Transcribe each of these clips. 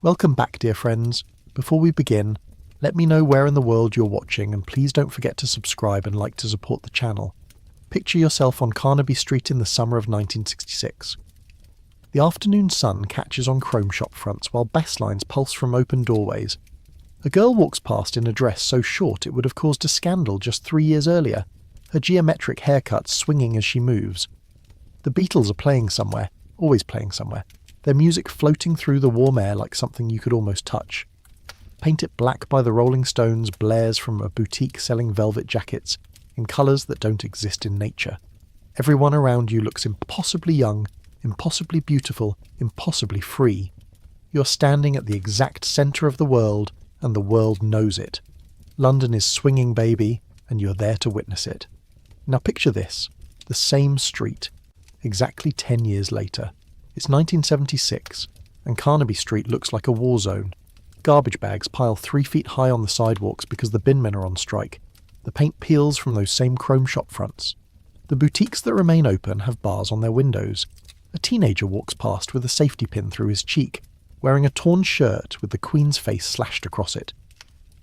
Welcome back, dear friends. Before we begin, let me know where in the world you're watching, and please don't forget to subscribe and like to support the channel. Picture yourself on Carnaby Street in the summer of 1966. The afternoon sun catches on chrome shop fronts while bass lines pulse from open doorways. A girl walks past in a dress so short it would have caused a scandal just 3 years earlier, her geometric haircut swinging as she moves. The Beatles are playing somewhere, always playing somewhere, their music floating through the warm air like something you could almost touch. Paint It Black by the Rolling Stones blares from a boutique selling velvet jackets in colours that don't exist in nature. Everyone around you looks impossibly young, impossibly beautiful, impossibly free. You're standing at the exact centre of the world, and the world knows it. London is swinging, baby, and you're there to witness it. Now picture this, the same street, exactly 10 years later. It's 1976, and Carnaby Street looks like a war zone. Garbage bags pile 3 feet high on the sidewalks because the bin men are on strike. The paint peels from those same chrome shop fronts. The boutiques that remain open have bars on their windows. A teenager walks past with a safety pin through his cheek, wearing a torn shirt with the Queen's face slashed across it.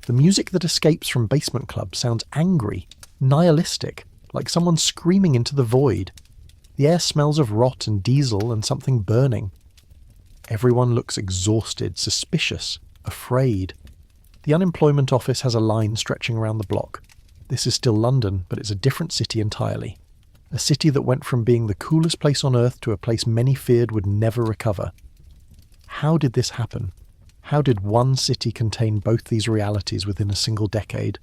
The music that escapes from basement clubs sounds angry, nihilistic, like someone screaming into the void. The air smells of rot and diesel and something burning. Everyone looks exhausted, suspicious, afraid. The unemployment office has a line stretching around the block. This is still London, but it's a different city entirely. A city that went from being the coolest place on earth to a place many feared would never recover. How did this happen? How did one city contain both these realities within a single decade?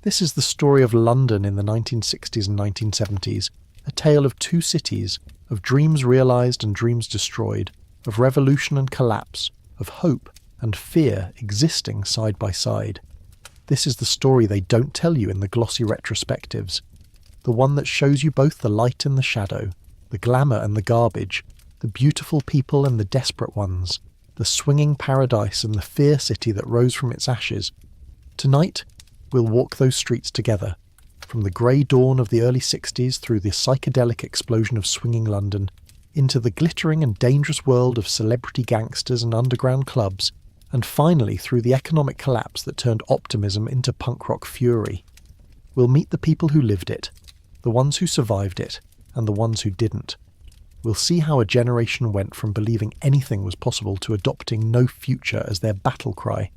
This is the story of London in the 1960s and 1970s, a tale of two cities, of dreams realised and dreams destroyed, of revolution and collapse, of hope and fear existing side by side. This is the story they don't tell you in the glossy retrospectives, the one that shows you both the light and the shadow, the glamour and the garbage, the beautiful people and the desperate ones, the swinging paradise and the fear city that rose from its ashes. Tonight, we'll walk those streets together, from the grey dawn of the early 60s through the psychedelic explosion of swinging London, into the glittering and dangerous world of celebrity gangsters and underground clubs, and finally through the economic collapse that turned optimism into punk rock fury. We'll meet the people who lived it, the ones who survived it, and the ones who didn't. We'll see how a generation went from believing anything was possible to adopting no future as their battle cry.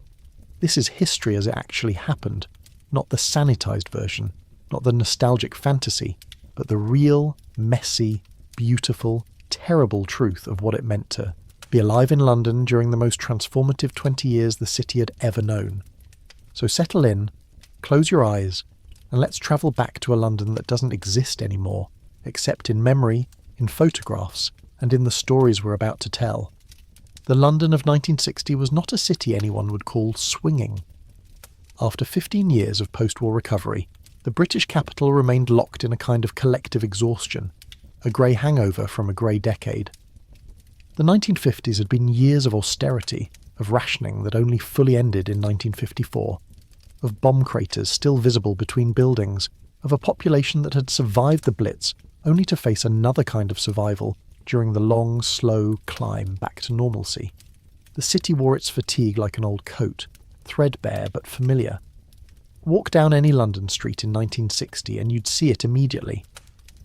This is history as it actually happened, not the sanitized version, not the nostalgic fantasy, but the real, messy, beautiful, terrible truth of what it meant to be alive in London during the most transformative 20 years the city had ever known. So settle in, close your eyes, and let's travel back to a London that doesn't exist anymore, except in memory, in photographs, and in the stories we're about to tell. The London of 1960 was not a city anyone would call swinging. After 15 years of post-war recovery, the British capital remained locked in a kind of collective exhaustion, a grey hangover from a grey decade. The 1950s had been years of austerity, of rationing that only fully ended in 1954, of bomb craters still visible between buildings, of a population that had survived the Blitz only to face another kind of survival during the long, slow climb back to normalcy. The city wore its fatigue like an old coat, threadbare but familiar. Walk down any London street in 1960 and you'd see it immediately.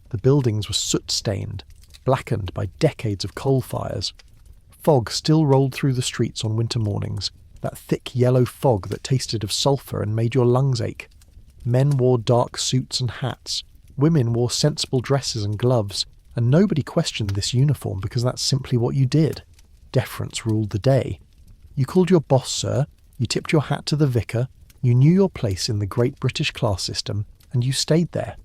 The buildings were soot-stained, blackened by decades of coal fires. Fog still rolled through the streets on winter mornings, that thick yellow fog that tasted of sulphur and made your lungs ache. Men wore dark suits and hats. Women wore sensible dresses and gloves, and nobody questioned this uniform because that's simply what you did. Deference ruled the day. You called your boss, sir, you tipped your hat to the vicar, you knew your place in the great British class system, and you stayed there.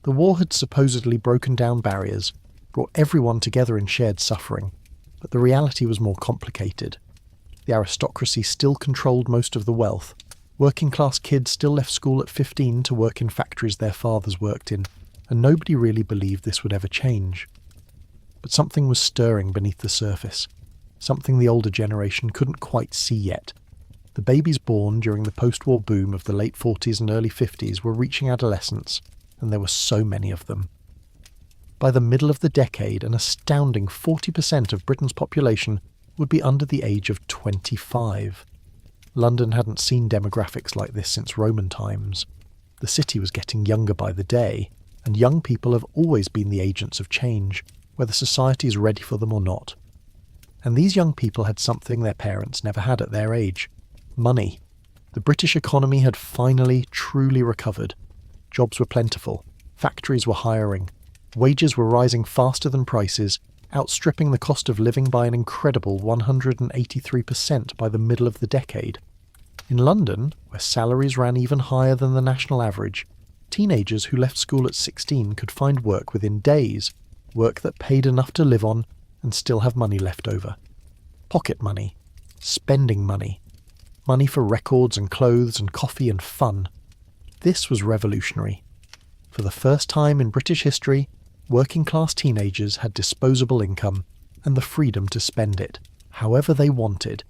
The war had supposedly broken down barriers, brought everyone together in shared suffering, but the reality was more complicated. The aristocracy still controlled most of the wealth. Working-class kids still left school at 15 to work in factories their fathers worked in, and nobody really believed this would ever change. But something was stirring beneath the surface, something the older generation couldn't quite see yet. The babies born during the post-war boom of the late 40s and early 50s were reaching adolescence, and there were so many of them. By the middle of the decade, an astounding 40% of Britain's population would be under the age of 25. London hadn't seen demographics like this since Roman times. The city was getting younger by the day, and young people have always been the agents of change, whether society is ready for them or not. And these young people had something their parents never had at their age: money. The British economy had finally, truly recovered. Jobs were plentiful, factories were hiring, wages were rising faster than prices, outstripping the cost of living by an incredible 183% by the middle of the decade. In London, where salaries ran even higher than the national average, teenagers who left school at 16 could find work within days, work that paid enough to live on and still have money left over. Pocket money, spending money, money for records and clothes and coffee and fun. This was revolutionary. For the first time in British history, working-class teenagers had disposable income and the freedom to spend it however they wanted.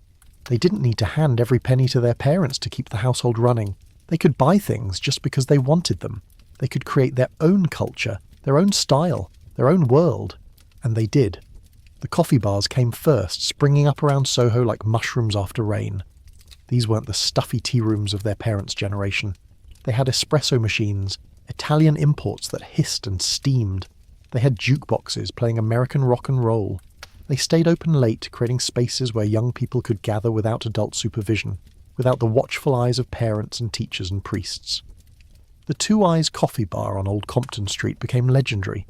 They didn't need to hand every penny to their parents to keep the household running. They could buy things just because they wanted them. They could create their own culture, their own style, their own world. And they did. The coffee bars came first, springing up around Soho like mushrooms after rain. These weren't the stuffy tea rooms of their parents' generation. They had espresso machines, Italian imports that hissed and steamed. They had jukeboxes playing American rock and roll. They stayed open late, creating spaces where young people could gather without adult supervision, without the watchful eyes of parents and teachers and priests. The Two Eyes Coffee Bar on Old Compton Street became legendary,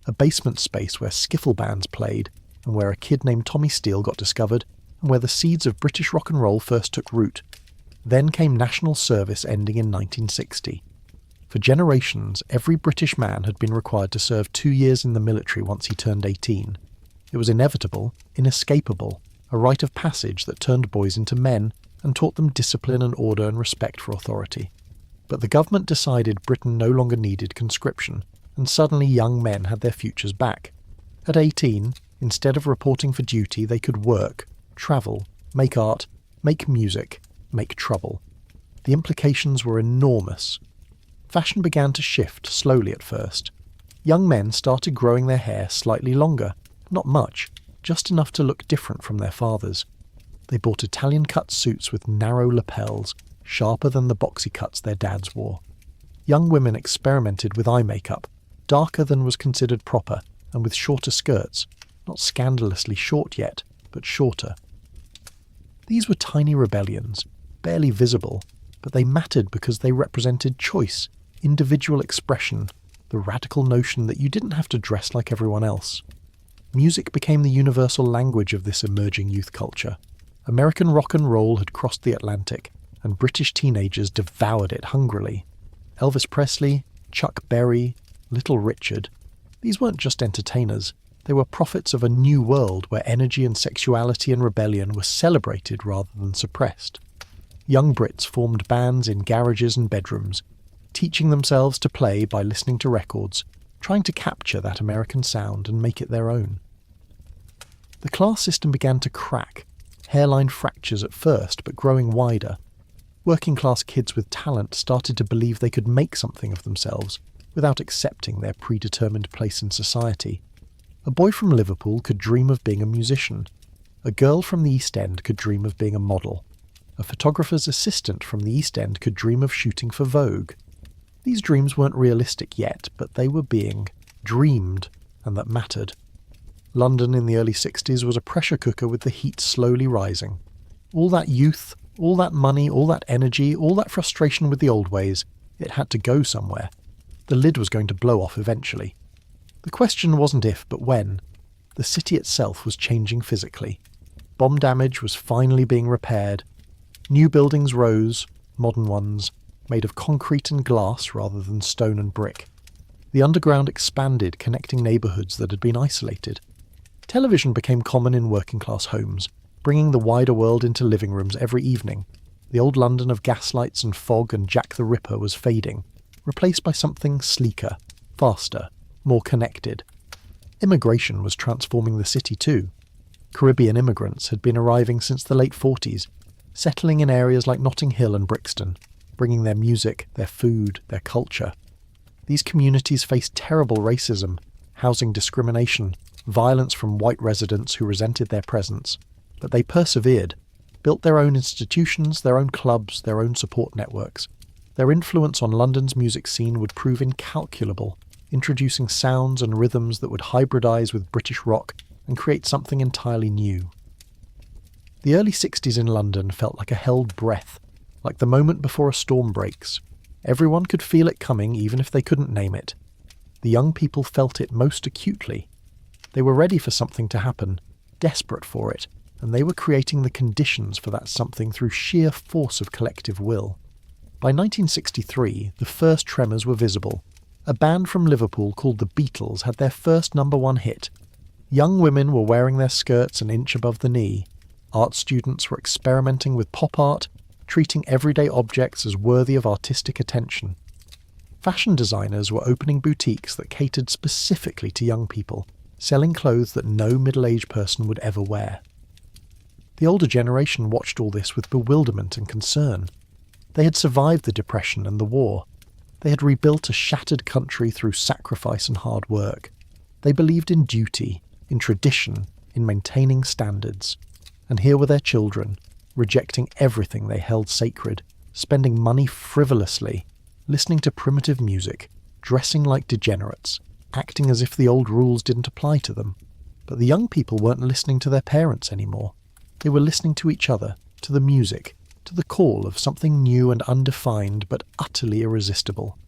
a basement space where skiffle bands played, and where a kid named Tommy Steele got discovered, and where the seeds of British rock and roll first took root. Then came national service ending in 1960. For generations, every British man had been required to serve 2 years in the military once he turned 18. It was inevitable, inescapable, a rite of passage that turned boys into men and taught them discipline and order and respect for authority. But the government decided Britain no longer needed conscription, and suddenly young men had their futures back. At 18, instead of reporting for duty, they could work, travel, make art, make music, make trouble. The implications were enormous. Fashion began to shift, slowly at first. Young men started growing their hair slightly longer, not much, just enough to look different from their fathers. They bought Italian-cut suits with narrow lapels, sharper than the boxy cuts their dads wore. Young women experimented with eye makeup, darker than was considered proper, and with shorter skirts, not scandalously short yet, but shorter. These were tiny rebellions, barely visible, but they mattered because they represented choice, individual expression, the radical notion that you didn't have to dress like everyone else. Music became the universal language of this emerging youth culture. American rock and roll had crossed the Atlantic, and British teenagers devoured it hungrily. Elvis Presley, Chuck Berry, Little Richard. These weren't just entertainers. They were prophets of a new world where energy and sexuality and rebellion were celebrated rather than suppressed. Young Brits formed bands in garages and bedrooms, teaching themselves to play by listening to records, trying to capture that American sound and make it their own. The class system began to crack, hairline fractures at first, but growing wider. Working-class kids with talent started to believe they could make something of themselves without accepting their predetermined place in society. A boy from Liverpool could dream of being a musician. A girl from the East End could dream of being a model. A photographer's assistant from the East End could dream of shooting for Vogue. These dreams weren't realistic yet, but they were being dreamed, and that mattered. London in the early 60s was a pressure cooker with the heat slowly rising. All that youth, all that money, all that energy, all that frustration with the old ways, it had to go somewhere. The lid was going to blow off eventually. The question wasn't if, but when. The city itself was changing physically. Bomb damage was finally being repaired. New buildings rose, modern ones, made of concrete and glass rather than stone and brick. The underground expanded, connecting neighbourhoods that had been isolated. Television became common in working-class homes, bringing the wider world into living rooms every evening. The old London of gaslights and fog and Jack the Ripper was fading, replaced by something sleeker, faster, more connected. Immigration was transforming the city too. Caribbean immigrants had been arriving since the late 40s, settling in areas like Notting Hill and Brixton, bringing their music, their food, their culture. These communities faced terrible racism, housing discrimination, violence from white residents who resented their presence. But they persevered, built their own institutions, their own clubs, their own support networks. Their influence on London's music scene would prove incalculable, introducing sounds and rhythms that would hybridize with British rock and create something entirely new. The early 60s in London felt like a held breath, like the moment before a storm breaks. Everyone could feel it coming even if they couldn't name it. The young people felt it most acutely. They were ready for something to happen, desperate for it, and they were creating the conditions for that something through sheer force of collective will. By 1963, the first tremors were visible. A band from Liverpool called the Beatles had their first #1 hit. Young women were wearing their skirts an inch above the knee. Art students were experimenting with pop art, treating everyday objects as worthy of artistic attention. Fashion designers were opening boutiques that catered specifically to young people, selling clothes that no middle-aged person would ever wear. The older generation watched all this with bewilderment and concern. They had survived the Depression and the war. They had rebuilt a shattered country through sacrifice and hard work. They believed in duty, in tradition, in maintaining standards. And here were their children, rejecting everything they held sacred, spending money frivolously, listening to primitive music, dressing like degenerates, acting as if the old rules didn't apply to them. But the young people weren't listening to their parents anymore. They were listening to each other, to the music, to the call of something new and undefined but utterly irresistible.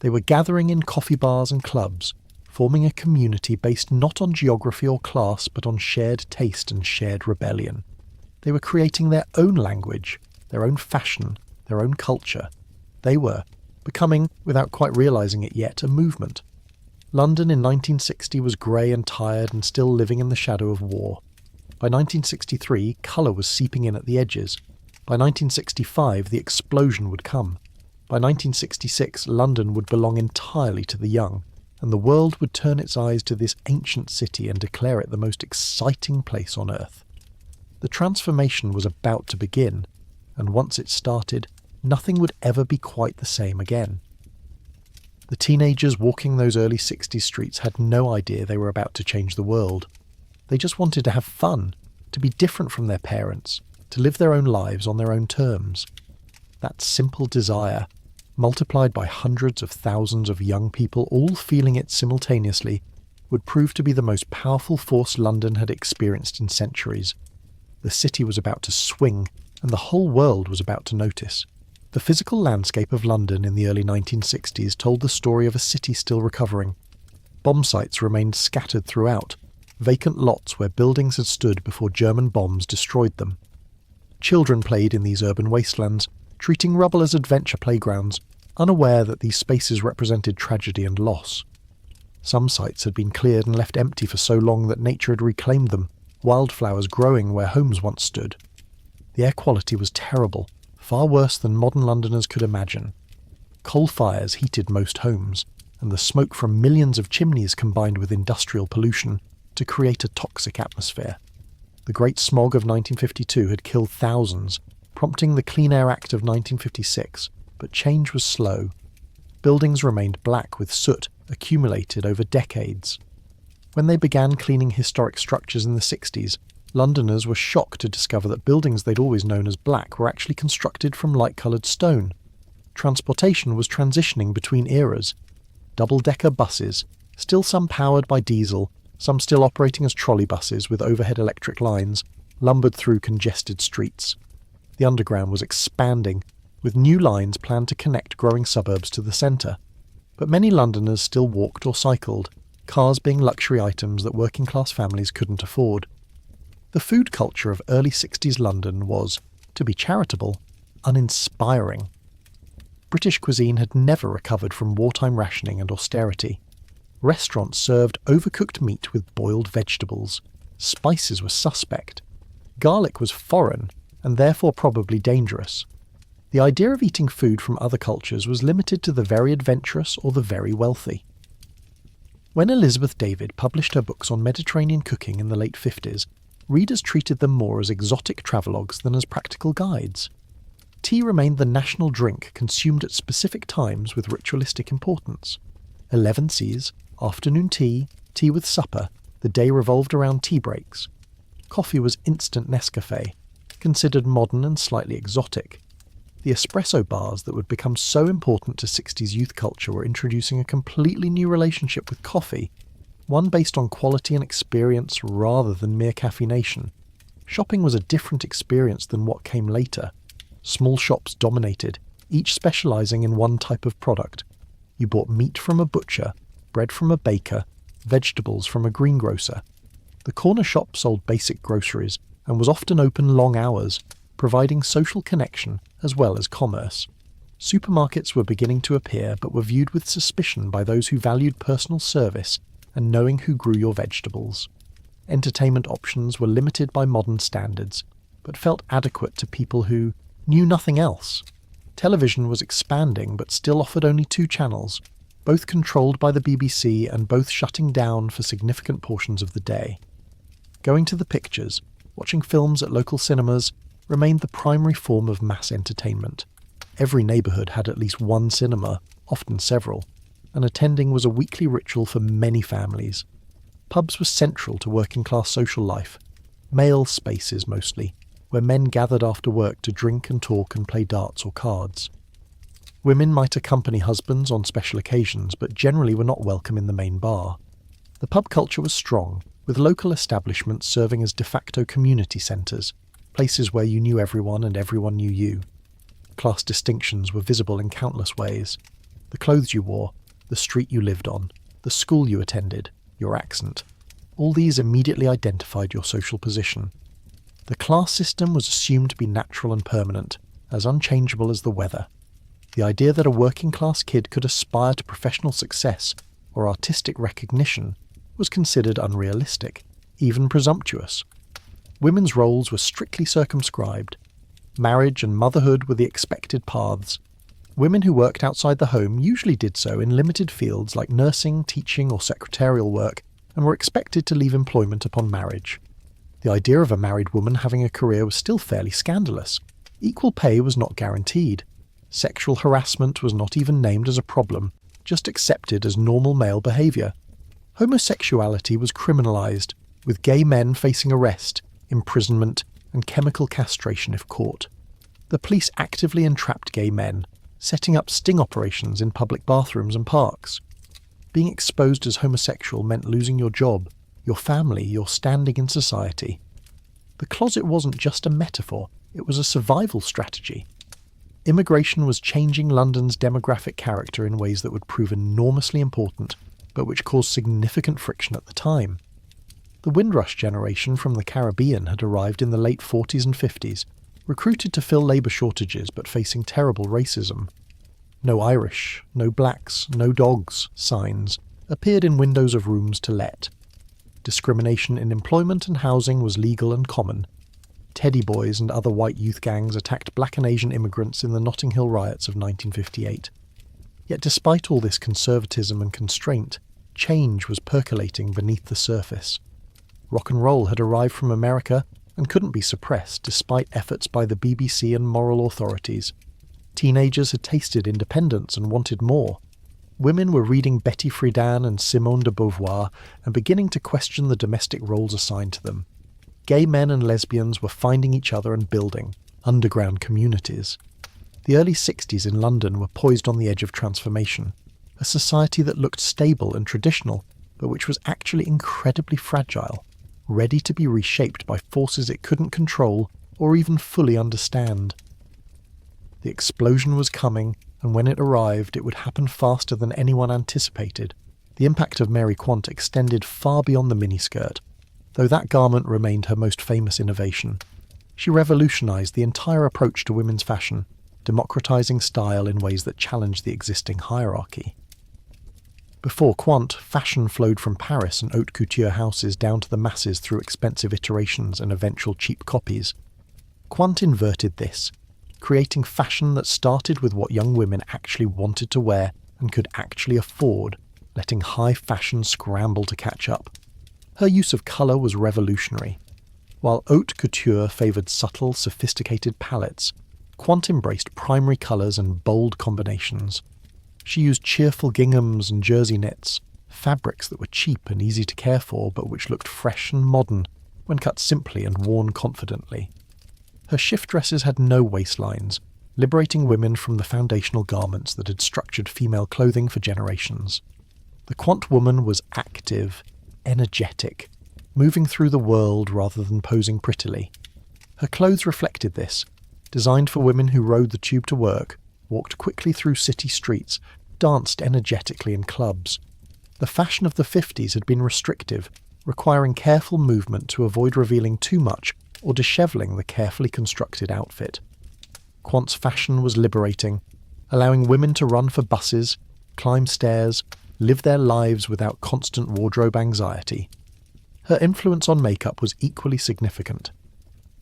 They were gathering in coffee bars and clubs, forming a community based not on geography or class but on shared taste and shared rebellion. They were creating their own language, their own fashion, their own culture. They were becoming, without quite realising it yet, a movement. London in 1960 was grey and tired and still living in the shadow of war. By 1963, colour was seeping in at the edges. By 1965, the explosion would come. By 1966, London would belong entirely to the young, and the world would turn its eyes to this ancient city and declare it the most exciting place on earth. The transformation was about to begin, and once it started, nothing would ever be quite the same again. The teenagers walking those early 60s streets had no idea they were about to change the world. They just wanted to have fun, to be different from their parents, to live their own lives on their own terms. That simple desire, multiplied by hundreds of thousands of young people all feeling it simultaneously, would prove to be the most powerful force London had experienced in centuries. The city was about to swing, and the whole world was about to notice. The physical landscape of London in the early 1960s told the story of a city still recovering. Bomb sites remained scattered throughout, vacant lots where buildings had stood before German bombs destroyed them. Children played in these urban wastelands, treating rubble as adventure playgrounds, unaware that these spaces represented tragedy and loss. Some sites had been cleared and left empty for so long that nature had reclaimed them, wildflowers growing where homes once stood. The air quality was terrible, far worse than modern Londoners could imagine. Coal fires heated most homes, and the smoke from millions of chimneys combined with industrial pollution to create a toxic atmosphere. The Great Smog of 1952 had killed thousands, prompting the Clean Air Act of 1956, but change was slow. Buildings remained black with soot accumulated over decades. When they began cleaning historic structures in the 60s, Londoners were shocked to discover that buildings they'd always known as black were actually constructed from light-coloured stone. Transportation was transitioning between eras. Double-decker buses, still some powered by diesel, some still operating as trolley buses with overhead electric lines, lumbered through congested streets. The underground was expanding, with new lines planned to connect growing suburbs to the centre. But many Londoners still walked or cycled, cars being luxury items that working-class families couldn't afford. The food culture of early 60s London was, to be charitable, uninspiring. British cuisine had never recovered from wartime rationing and austerity. Restaurants served overcooked meat with boiled vegetables. Spices were suspect. Garlic was foreign, and therefore probably dangerous. The idea of eating food from other cultures was limited to the very adventurous or the very wealthy. When Elizabeth David published her books on Mediterranean cooking in the late 50s, readers treated them more as exotic travelogues than as practical guides. Tea remained the national drink consumed at specific times with ritualistic importance. 11 afternoon tea, tea with supper, the day revolved around tea breaks. Coffee was instant Nescafe, considered modern and slightly exotic. The espresso bars that would become so important to 60s youth culture were introducing a completely new relationship with coffee, one based on quality and experience rather than mere caffeination. Shopping was a different experience than what came later. Small shops dominated, each specialising in one type of product. You bought meat from a butcher, bread from a baker, vegetables from a greengrocer. The corner shop sold basic groceries and was often open long hours, providing social connection as well as commerce. Supermarkets were beginning to appear but were viewed with suspicion by those who valued personal service and knowing who grew your vegetables. Entertainment options were limited by modern standards, but felt adequate to people who knew nothing else. Television was expanding but still offered only 2 channels, both controlled by the BBC and both shutting down for significant portions of the day. Going to the pictures, watching films at local cinemas, remained the primary form of mass entertainment. Every neighbourhood had at least one cinema, often several, and attending was a weekly ritual for many families. Pubs were central to working-class social life, male spaces mostly, where men gathered after work to drink and talk and play darts or cards. Women might accompany husbands on special occasions, but generally were not welcome in the main bar. The pub culture was strong, with local establishments serving as de facto community centres, places where you knew everyone and everyone knew you. Class distinctions were visible in countless ways. The clothes you wore, the street you lived on, the school you attended, your accent. All these immediately identified your social position. The class system was assumed to be natural and permanent, as unchangeable as the weather. The idea that a working-class kid could aspire to professional success or artistic recognition was considered unrealistic, even presumptuous. Women's roles were strictly circumscribed. Marriage and motherhood were the expected paths. Women who worked outside the home usually did so in limited fields like nursing, teaching, or secretarial work, and were expected to leave employment upon marriage. The idea of a married woman having a career was still fairly scandalous. Equal pay was not guaranteed. Sexual harassment was not even named as a problem, just accepted as normal male behaviour. Homosexuality was criminalised, with gay men facing arrest, imprisonment, and chemical castration if caught. The police actively entrapped gay men, setting up sting operations in public bathrooms and parks. Being exposed as homosexual meant losing your job, your family, your standing in society. The closet wasn't just a metaphor, it was a survival strategy. Immigration was changing London's demographic character in ways that would prove enormously important, but which caused significant friction at the time. The Windrush generation from the Caribbean had arrived in the late 40s and 50s, recruited to fill labour shortages but facing terrible racism. No Irish, no blacks, no dogs signs appeared in windows of rooms to let. Discrimination in employment and housing was legal and common. Teddy boys and other white youth gangs attacked black and Asian immigrants in the Notting Hill riots of 1958. Yet despite all this conservatism and constraint, change was percolating beneath the surface. Rock and roll had arrived from America and couldn't be suppressed despite efforts by the BBC and moral authorities. Teenagers had tasted independence and wanted more. Women were reading Betty Friedan and Simone de Beauvoir and beginning to question the domestic roles assigned to them. Gay men and lesbians were finding each other and building underground communities. The early 60s in London were poised on the edge of transformation, a society that looked stable and traditional, but which was actually incredibly fragile, ready to be reshaped by forces it couldn't control or even fully understand. The explosion was coming, and when it arrived, it would happen faster than anyone anticipated. The impact of Mary Quant extended far beyond the miniskirt, though that garment remained her most famous innovation. She revolutionised the entire approach to women's fashion, democratising style in ways that challenged the existing hierarchy. Before Quant, fashion flowed from Paris and haute couture houses down to the masses through expensive iterations and eventual cheap copies. Quant inverted this, creating fashion that started with what young women actually wanted to wear and could actually afford, letting high fashion scramble to catch up. Her use of colour was revolutionary. While haute couture favoured subtle, sophisticated palettes, Quant embraced primary colours and bold combinations. She used cheerful ginghams and jersey knits, fabrics that were cheap and easy to care for but which looked fresh and modern, when cut simply and worn confidently. Her shift dresses had no waistlines, liberating women from the foundational garments that had structured female clothing for generations. The Quant woman was active, energetic, moving through the world rather than posing prettily. Her clothes reflected this, designed for women who rode the tube to work, walked quickly through city streets, danced energetically in clubs. The fashion of the 50s had been restrictive, requiring careful movement to avoid revealing too much or disheveling the carefully constructed outfit. Quant's fashion was liberating, allowing women to run for buses, climb stairs, live their lives without constant wardrobe anxiety. Her influence on makeup was equally significant.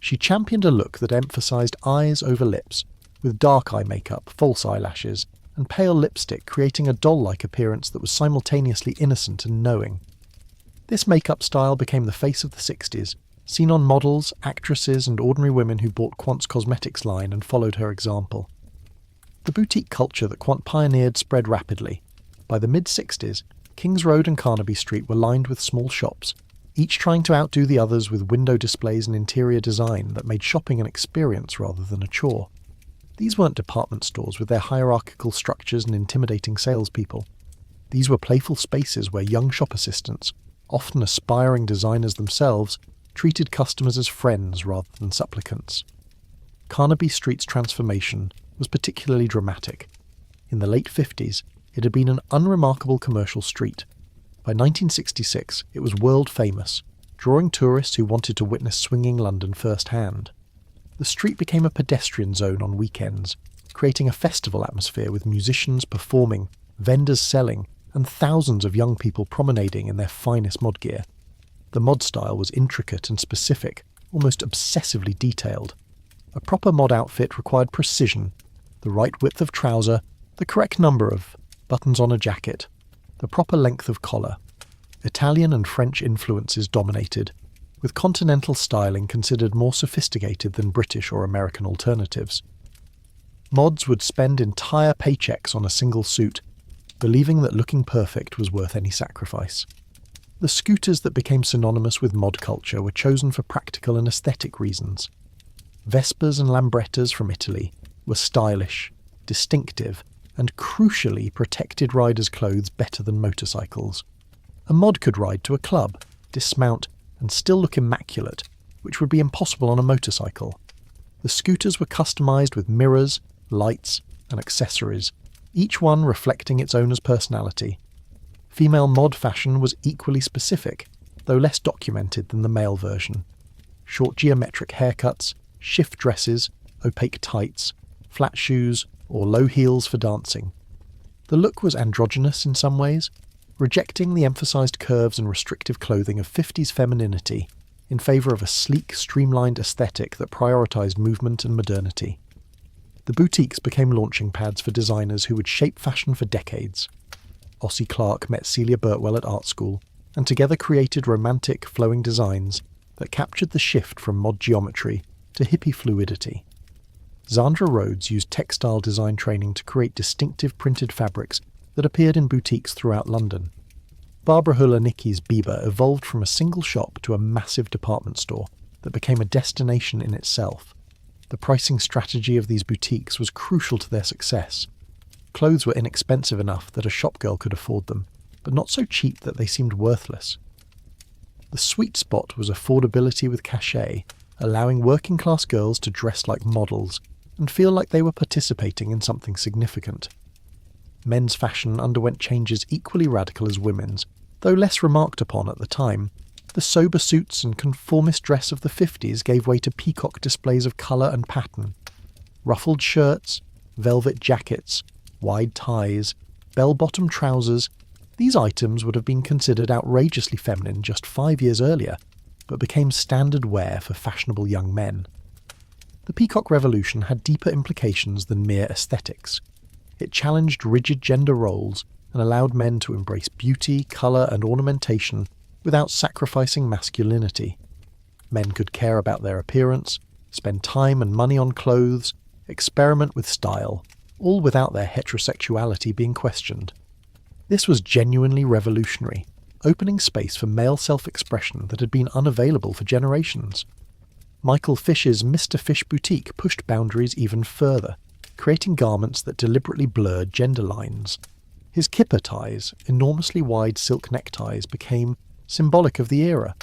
She championed a look that emphasised eyes over lips, with dark eye makeup, false eyelashes, and pale lipstick, creating a doll-like appearance that was simultaneously innocent and knowing. This makeup style became the face of the 60s, seen on models, actresses, and ordinary women who bought Quant's cosmetics line and followed her example. The boutique culture that Quant pioneered spread rapidly. By the mid-60s, Kings Road and Carnaby Street were lined with small shops, each trying to outdo the others with window displays and interior design that made shopping an experience rather than a chore. These weren't department stores with their hierarchical structures and intimidating salespeople. These were playful spaces where young shop assistants, often aspiring designers themselves, treated customers as friends rather than supplicants. Carnaby Street's transformation was particularly dramatic. In the late 50s, it had been an unremarkable commercial street. By 1966, it was world famous, drawing tourists who wanted to witness swinging London firsthand. The street became a pedestrian zone on weekends, creating a festival atmosphere with musicians performing, vendors selling, and thousands of young people promenading in their finest mod gear. The mod style was intricate and specific, almost obsessively detailed. A proper mod outfit required precision, the right width of trouser, the correct number of buttons on a jacket, the proper length of collar. Italian and French influences dominated, with continental styling considered more sophisticated than British or American alternatives. Mods would spend entire paychecks on a single suit, believing that looking perfect was worth any sacrifice. The scooters that became synonymous with mod culture were chosen for practical and aesthetic reasons. Vespas and Lambrettas from Italy were stylish, distinctive, and crucially protected riders' clothes better than motorcycles. A mod could ride to a club, dismount, and still look immaculate, which would be impossible on a motorcycle. The scooters were customised with mirrors, lights, and accessories, each one reflecting its owner's personality. Female mod fashion was equally specific, though less documented than the male version. Short geometric haircuts, shift dresses, opaque tights, flat shoes, or low heels for dancing. The look was androgynous in some ways, rejecting the emphasised curves and restrictive clothing of 50s femininity in favour of a sleek, streamlined aesthetic that prioritised movement and modernity. The boutiques became launching pads for designers who would shape fashion for decades. Ossie Clark met Celia Birtwell at art school, and together created romantic, flowing designs that captured the shift from mod geometry to hippie fluidity. Zandra Rhodes used textile design training to create distinctive printed fabrics that appeared in boutiques throughout London. Barbara Hulanicki's Bieber evolved from a single shop to a massive department store that became a destination in itself. The pricing strategy of these boutiques was crucial to their success. Clothes were inexpensive enough that a shopgirl could afford them, but not so cheap that they seemed worthless. The sweet spot was affordability with cachet, allowing working-class girls to dress like models and feel like they were participating in something significant. Men's fashion underwent changes equally radical as women's, though less remarked upon at the time. The sober suits and conformist dress of the 50s gave way to peacock displays of colour and pattern. Ruffled shirts, velvet jackets, wide ties, bell-bottom trousers, these items would have been considered outrageously feminine just 5 years earlier, but became standard wear for fashionable young men. The Peacock Revolution had deeper implications than mere aesthetics. It challenged rigid gender roles and allowed men to embrace beauty, colour and ornamentation without sacrificing masculinity. Men could care about their appearance, spend time and money on clothes, experiment with style, all without their heterosexuality being questioned. This was genuinely revolutionary, opening space for male self-expression that had been unavailable for generations. Michael Fish's Mr. Fish boutique pushed boundaries even further, creating garments that deliberately blurred gender lines. His kipper ties, enormously wide silk neckties, became symbolic of the era.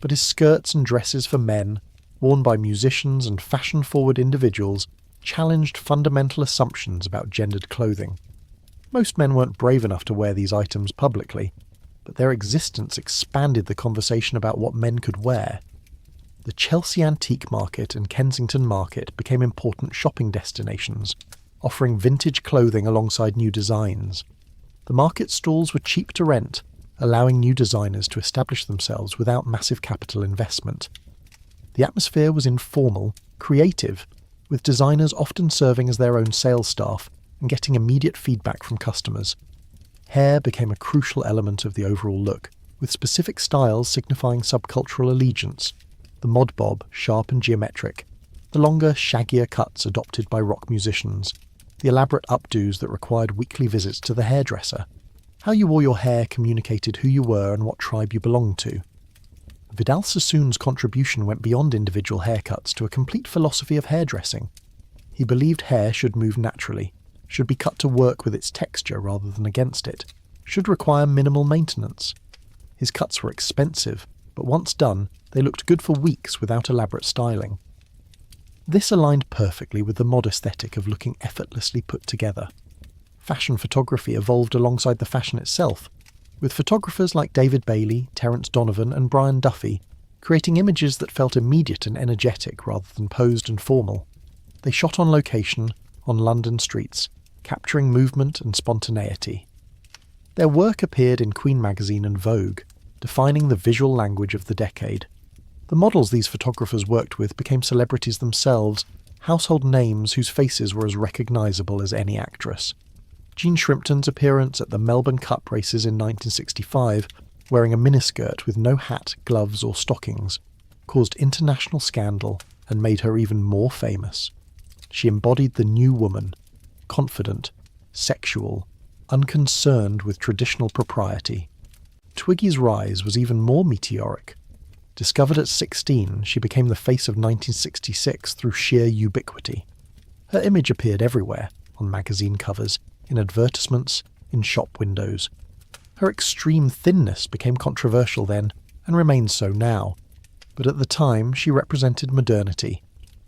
But his skirts and dresses for men, worn by musicians and fashion-forward individuals, challenged fundamental assumptions about gendered clothing. Most men weren't brave enough to wear these items publicly, but their existence expanded the conversation about what men could wear. The Chelsea Antique Market and Kensington Market became important shopping destinations, offering vintage clothing alongside new designs. The market stalls were cheap to rent, allowing new designers to establish themselves without massive capital investment. The atmosphere was informal, creative, with designers often serving as their own sales staff and getting immediate feedback from customers. Hair became a crucial element of the overall look, with specific styles signifying subcultural allegiance. The mod bob, sharp and geometric, the longer, shaggier cuts adopted by rock musicians, the elaborate updos that required weekly visits to the hairdresser. How you wore your hair communicated who you were and what tribe you belonged to. Vidal Sassoon's contribution went beyond individual haircuts to a complete philosophy of hairdressing. He believed hair should move naturally, should be cut to work with its texture rather than against it, should require minimal maintenance. His cuts were expensive, but once done, they looked good for weeks without elaborate styling. This aligned perfectly with the mod aesthetic of looking effortlessly put together. Fashion photography evolved alongside the fashion itself, with photographers like David Bailey, Terence Donovan and Brian Duffy creating images that felt immediate and energetic rather than posed and formal. They shot on location, on London streets, capturing movement and spontaneity. Their work appeared in Queen magazine and Vogue, defining the visual language of the decade. The models these photographers worked with became celebrities themselves, household names whose faces were as recognisable as any actress. Jean Shrimpton's appearance at the Melbourne Cup races in 1965, wearing a miniskirt with no hat, gloves or stockings, caused international scandal and made her even more famous. She embodied the new woman, confident, sexual, unconcerned with traditional propriety. Twiggy's rise was even more meteoric. Discovered at 16, she became the face of 1966 through sheer ubiquity. Her image appeared everywhere, on magazine covers, in advertisements, in shop windows. Her extreme thinness became controversial then, and remains so now. But at the time, she represented modernity,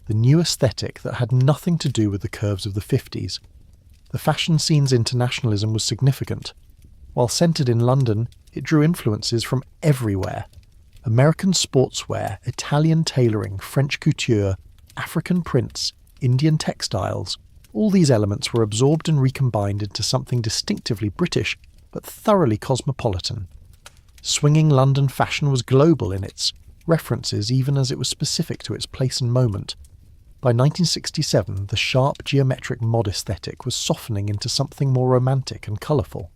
the new aesthetic that had nothing to do with the curves of the 50s. The fashion scene's internationalism was significant. While centred in London, it drew influences from everywhere. American sportswear, Italian tailoring, French couture, African prints, Indian textiles, all these elements were absorbed and recombined into something distinctively British, but thoroughly cosmopolitan. Swinging London fashion was global in its references even as it was specific to its place and moment. By 1967, the sharp geometric mod aesthetic was softening into something more romantic and colourful.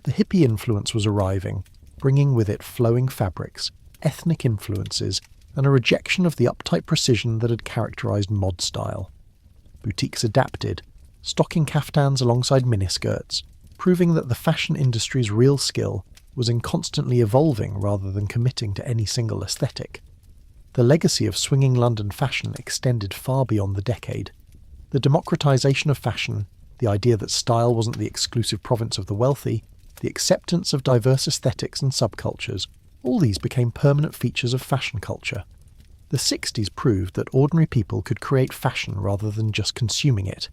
The hippie influence was arriving, bringing with it flowing fabrics, ethnic influences, and a rejection of the uptight precision that had characterised mod style. Boutiques adapted, stocking caftans alongside miniskirts, proving that the fashion industry's real skill was in constantly evolving rather than committing to any single aesthetic. The legacy of swinging London fashion extended far beyond the decade. The democratisation of fashion, the idea that style wasn't the exclusive province of the wealthy, the acceptance of diverse aesthetics and subcultures, all these became permanent features of fashion culture. The 60s proved that ordinary people could create fashion rather than just consuming it,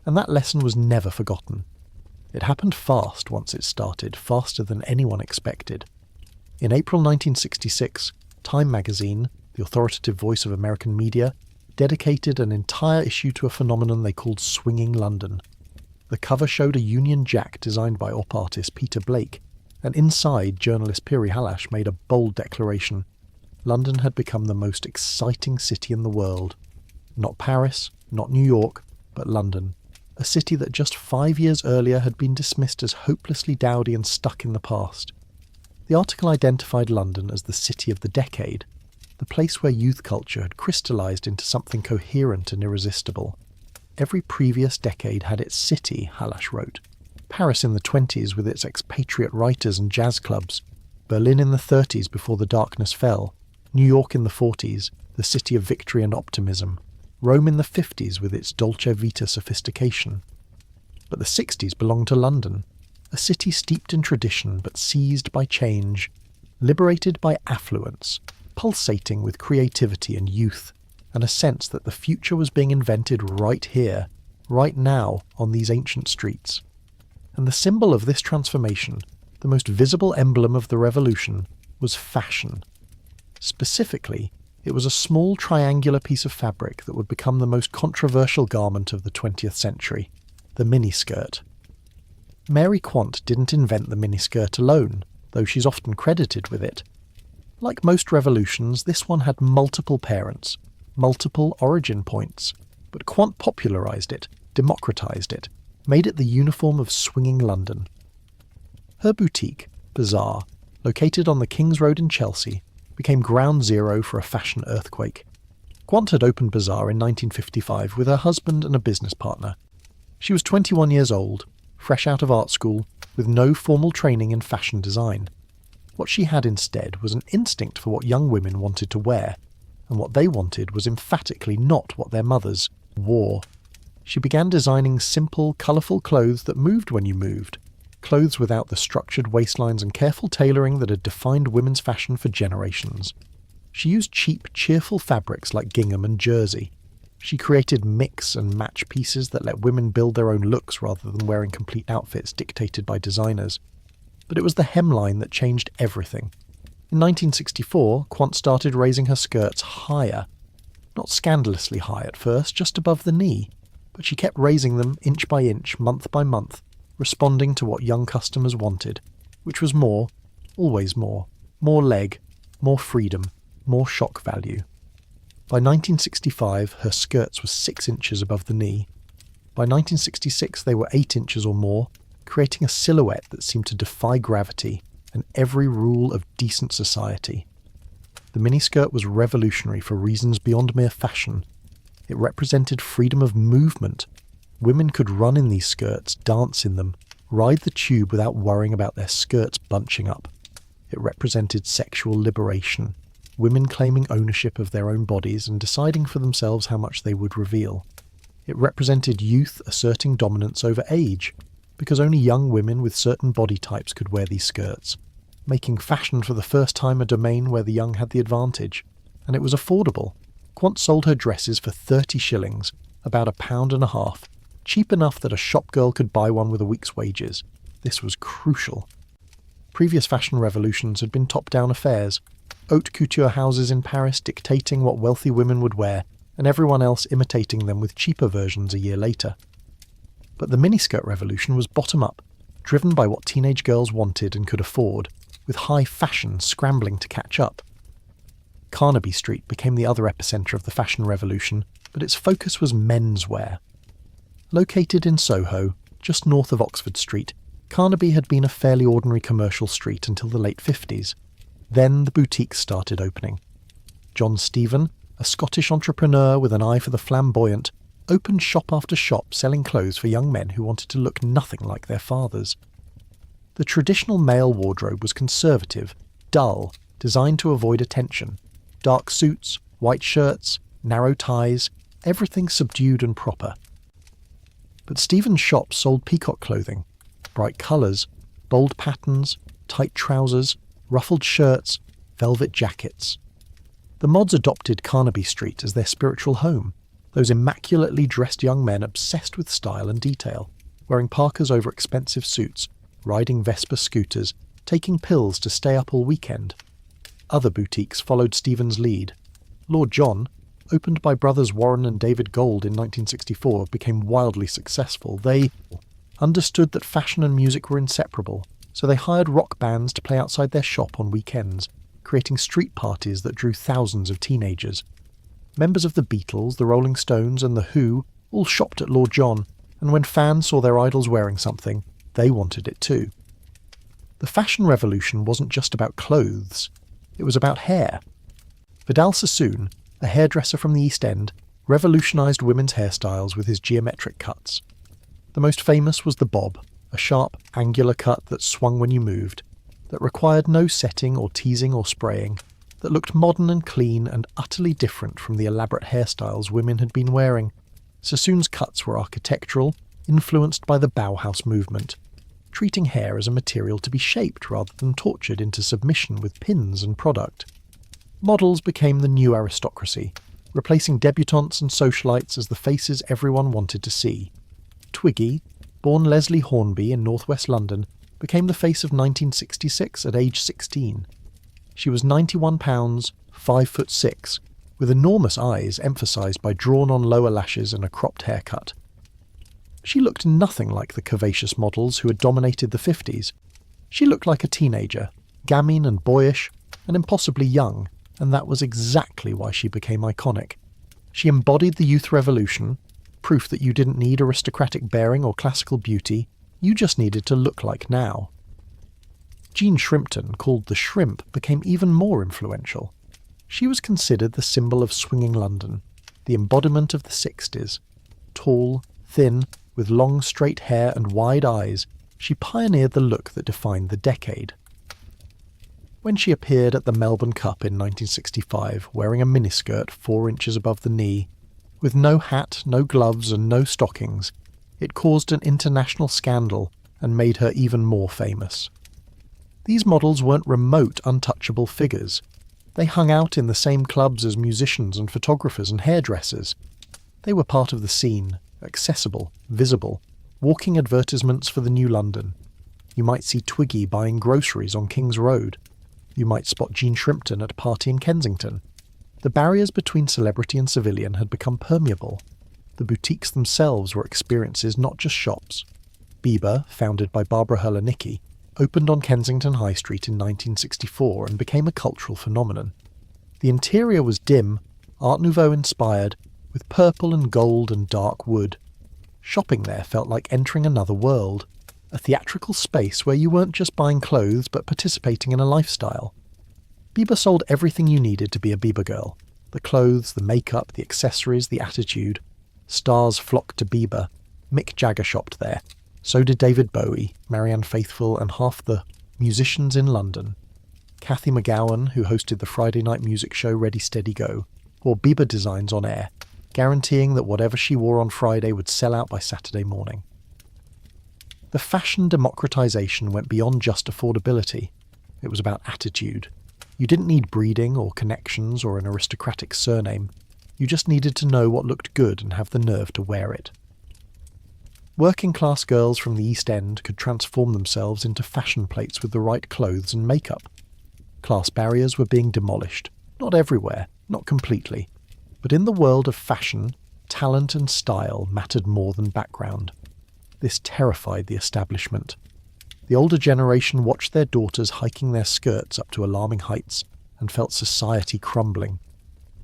and that lesson was never forgotten. It happened fast once it started, faster than anyone expected. In April 1966, Time magazine, the authoritative voice of American media, dedicated an entire issue to a phenomenon they called Swinging London. The cover showed a Union Jack designed by op artist Peter Blake, and inside, journalist Piri Halash made a bold declaration. London had become the most exciting city in the world. Not Paris, not New York, but London. A city that just 5 years earlier had been dismissed as hopelessly dowdy and stuck in the past. The article identified London as the city of the decade, the place where youth culture had crystallised into something coherent and irresistible. Every previous decade had its city, Halash wrote. Paris in the 20s with its expatriate writers and jazz clubs, Berlin in the 30s before the darkness fell, New York in the 40s, the city of victory and optimism, Rome in the 50s with its Dolce Vita sophistication. But the 60s belonged to London, a city steeped in tradition but seized by change, liberated by affluence, pulsating with creativity and youth, and a sense that the future was being invented right here, right now, on these ancient streets. And the symbol of this transformation, the most visible emblem of the revolution, was fashion. Specifically, it was a small triangular piece of fabric that would become the most controversial garment of the 20th century, the miniskirt. Mary Quant didn't invent the miniskirt alone, though she's often credited with it. Like most revolutions, this one had multiple parents, multiple origin points, but Quant popularised it, democratised it, made it the uniform of swinging London. Her boutique, Bazaar, located on the King's Road in Chelsea, became ground zero for a fashion earthquake. Quant had opened Bazaar in 1955 with her husband and a business partner. She was 21 years old, fresh out of art school, with no formal training in fashion design. What she had instead was an instinct for what young women wanted to wear, and what they wanted was emphatically not what their mothers wore. She began designing simple, colourful clothes that moved when you moved, clothes without the structured waistlines and careful tailoring that had defined women's fashion for generations. She used cheap, cheerful fabrics like gingham and jersey. She created mix and match pieces that let women build their own looks rather than wearing complete outfits dictated by designers. But it was the hemline that changed everything. In 1964, Quant started raising her skirts higher. Not scandalously high at first, just above the knee, but she kept raising them inch by inch, month by month, responding to what young customers wanted, which was more, always more leg, more freedom, more shock value. By 1965, her skirts were 6 inches above the knee. By 1966, they were 8 inches or more, creating a silhouette that seemed to defy gravity and every rule of decent society. The miniskirt was revolutionary for reasons beyond mere fashion. It represented freedom of movement. Women could run in these skirts, dance in them, ride the tube without worrying about their skirts bunching up. It represented sexual liberation, women claiming ownership of their own bodies and deciding for themselves how much they would reveal. It represented youth asserting dominance over age, because only young women with certain body types could wear these skirts, making fashion for the first time a domain where the young had the advantage. And it was affordable. Quant sold her dresses for 30 shillings, about £1.50, cheap enough that a shop girl could buy one with a week's wages. This was crucial. Previous fashion revolutions had been top-down affairs, haute couture houses in Paris dictating what wealthy women would wear, and everyone else imitating them with cheaper versions a year later. But the miniskirt revolution was bottom-up, driven by what teenage girls wanted and could afford, with high fashion scrambling to catch up. Carnaby Street became the other epicentre of the fashion revolution, but its focus was menswear. Located in Soho, just north of Oxford Street, Carnaby had been a fairly ordinary commercial street until the late 50s. Then the boutiques started opening. John Stephen, a Scottish entrepreneur with an eye for the flamboyant, opened shop after shop selling clothes for young men who wanted to look nothing like their fathers. The traditional male wardrobe was conservative, dull, designed to avoid attention. Dark suits, white shirts, narrow ties, everything subdued and proper. But Stephen's shop sold peacock clothing, bright colours, bold patterns, tight trousers, ruffled shirts, velvet jackets. The mods adopted Carnaby Street as their spiritual home, those immaculately dressed young men obsessed with style and detail, wearing parkas over expensive suits, riding Vespa scooters, taking pills to stay up all weekend. Other boutiques followed Stephen's lead. Lord John, opened by brothers Warren and David Gold in 1964, became wildly successful. They understood that fashion and music were inseparable, so they hired rock bands to play outside their shop on weekends, creating street parties that drew thousands of teenagers. Members of the Beatles, the Rolling Stones and The Who all shopped at Lord John, and when fans saw their idols wearing something, they wanted it too. The fashion revolution wasn't just about clothes, it was about hair. Vidal Sassoon, a hairdresser from the East End, revolutionised women's hairstyles with his geometric cuts. The most famous was the bob, a sharp, angular cut that swung when you moved. that required no setting or teasing or spraying, that looked modern and clean and utterly different from the elaborate hairstyles women had been wearing. Sassoon's cuts were architectural, influenced by the Bauhaus movement, treating hair as a material to be shaped rather than tortured into submission with pins and product. Models became the new aristocracy, replacing debutantes and socialites as the faces everyone wanted to see. Twiggy, born Leslie Hornby in northwest London, became the face of 1966 at age 16. She was 91 pounds, 5'6", with enormous eyes emphasised by drawn-on lower lashes and a cropped haircut. She looked nothing like the curvaceous models who had dominated the 50s. She looked like a teenager, gamine and boyish, and impossibly young, and that was exactly why she became iconic. She embodied the youth revolution, proof that you didn't need aristocratic bearing or classical beauty, you just needed to look like now. Jean Shrimpton, called the Shrimp, became even more influential. She was considered the symbol of swinging London, the embodiment of the 60s. Tall, thin, with long straight hair and wide eyes, she pioneered the look that defined the decade. When she appeared at the Melbourne Cup in 1965, wearing a miniskirt 4 inches above the knee, with no hat, no gloves and no stockings, it caused an international scandal and made her even more famous. These models weren't remote, untouchable figures. They hung out in the same clubs as musicians and photographers and hairdressers. They were part of the scene, accessible, visible, walking advertisements for the new London. You might see Twiggy buying groceries on King's Road. You might spot Jean Shrimpton at a party in Kensington. The barriers between celebrity and civilian had become permeable. The boutiques themselves were experiences, not just shops. Bieber, founded by Barbara Hurler-Nicky, opened on Kensington High Street in 1964 and became a cultural phenomenon. The interior was dim, Art Nouveau inspired, with purple and gold and dark wood. Shopping there felt like entering another world, a theatrical space where you weren't just buying clothes but participating in a lifestyle. Bieber sold everything you needed to be a Bieber girl. The clothes, the makeup, the accessories, the attitude. Stars flocked to Bieber. Mick Jagger shopped there. So did David Bowie, Marianne Faithfull and half the musicians in London. Cathy McGowan, who hosted the Friday night music show Ready Steady Go, wore Bieber designs on air, guaranteeing that whatever she wore on Friday would sell out by Saturday morning. The fashion democratization went beyond just affordability. It was about attitude. You didn't need breeding or connections or an aristocratic surname. You just needed to know what looked good and have the nerve to wear it. Working-class girls from the East End could transform themselves into fashion plates with the right clothes and makeup. Class barriers were being demolished. Not everywhere, not completely. But in the world of fashion, talent and style mattered more than background. This terrified the establishment. The older generation watched their daughters hiking their skirts up to alarming heights and felt society crumbling.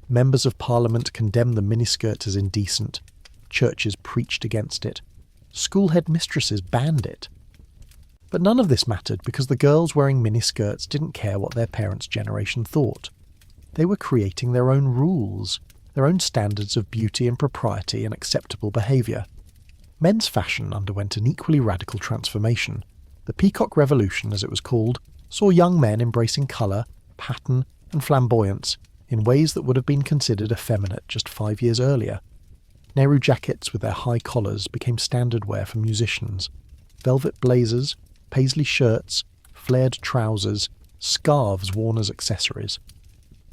Members of Parliament condemned the miniskirt as indecent. Churches preached against it. School headmistresses banned it. But none of this mattered because the girls wearing miniskirts didn't care what their parents' generation thought. They were creating their own rules, their own standards of beauty and propriety and acceptable behaviour. Men's fashion underwent an equally radical transformation. The Peacock Revolution, as it was called, saw young men embracing colour, pattern and flamboyance in ways that would have been considered effeminate just 5 years earlier. Nehru jackets with their high collars became standard wear for musicians. Velvet blazers, paisley shirts, flared trousers, scarves worn as accessories.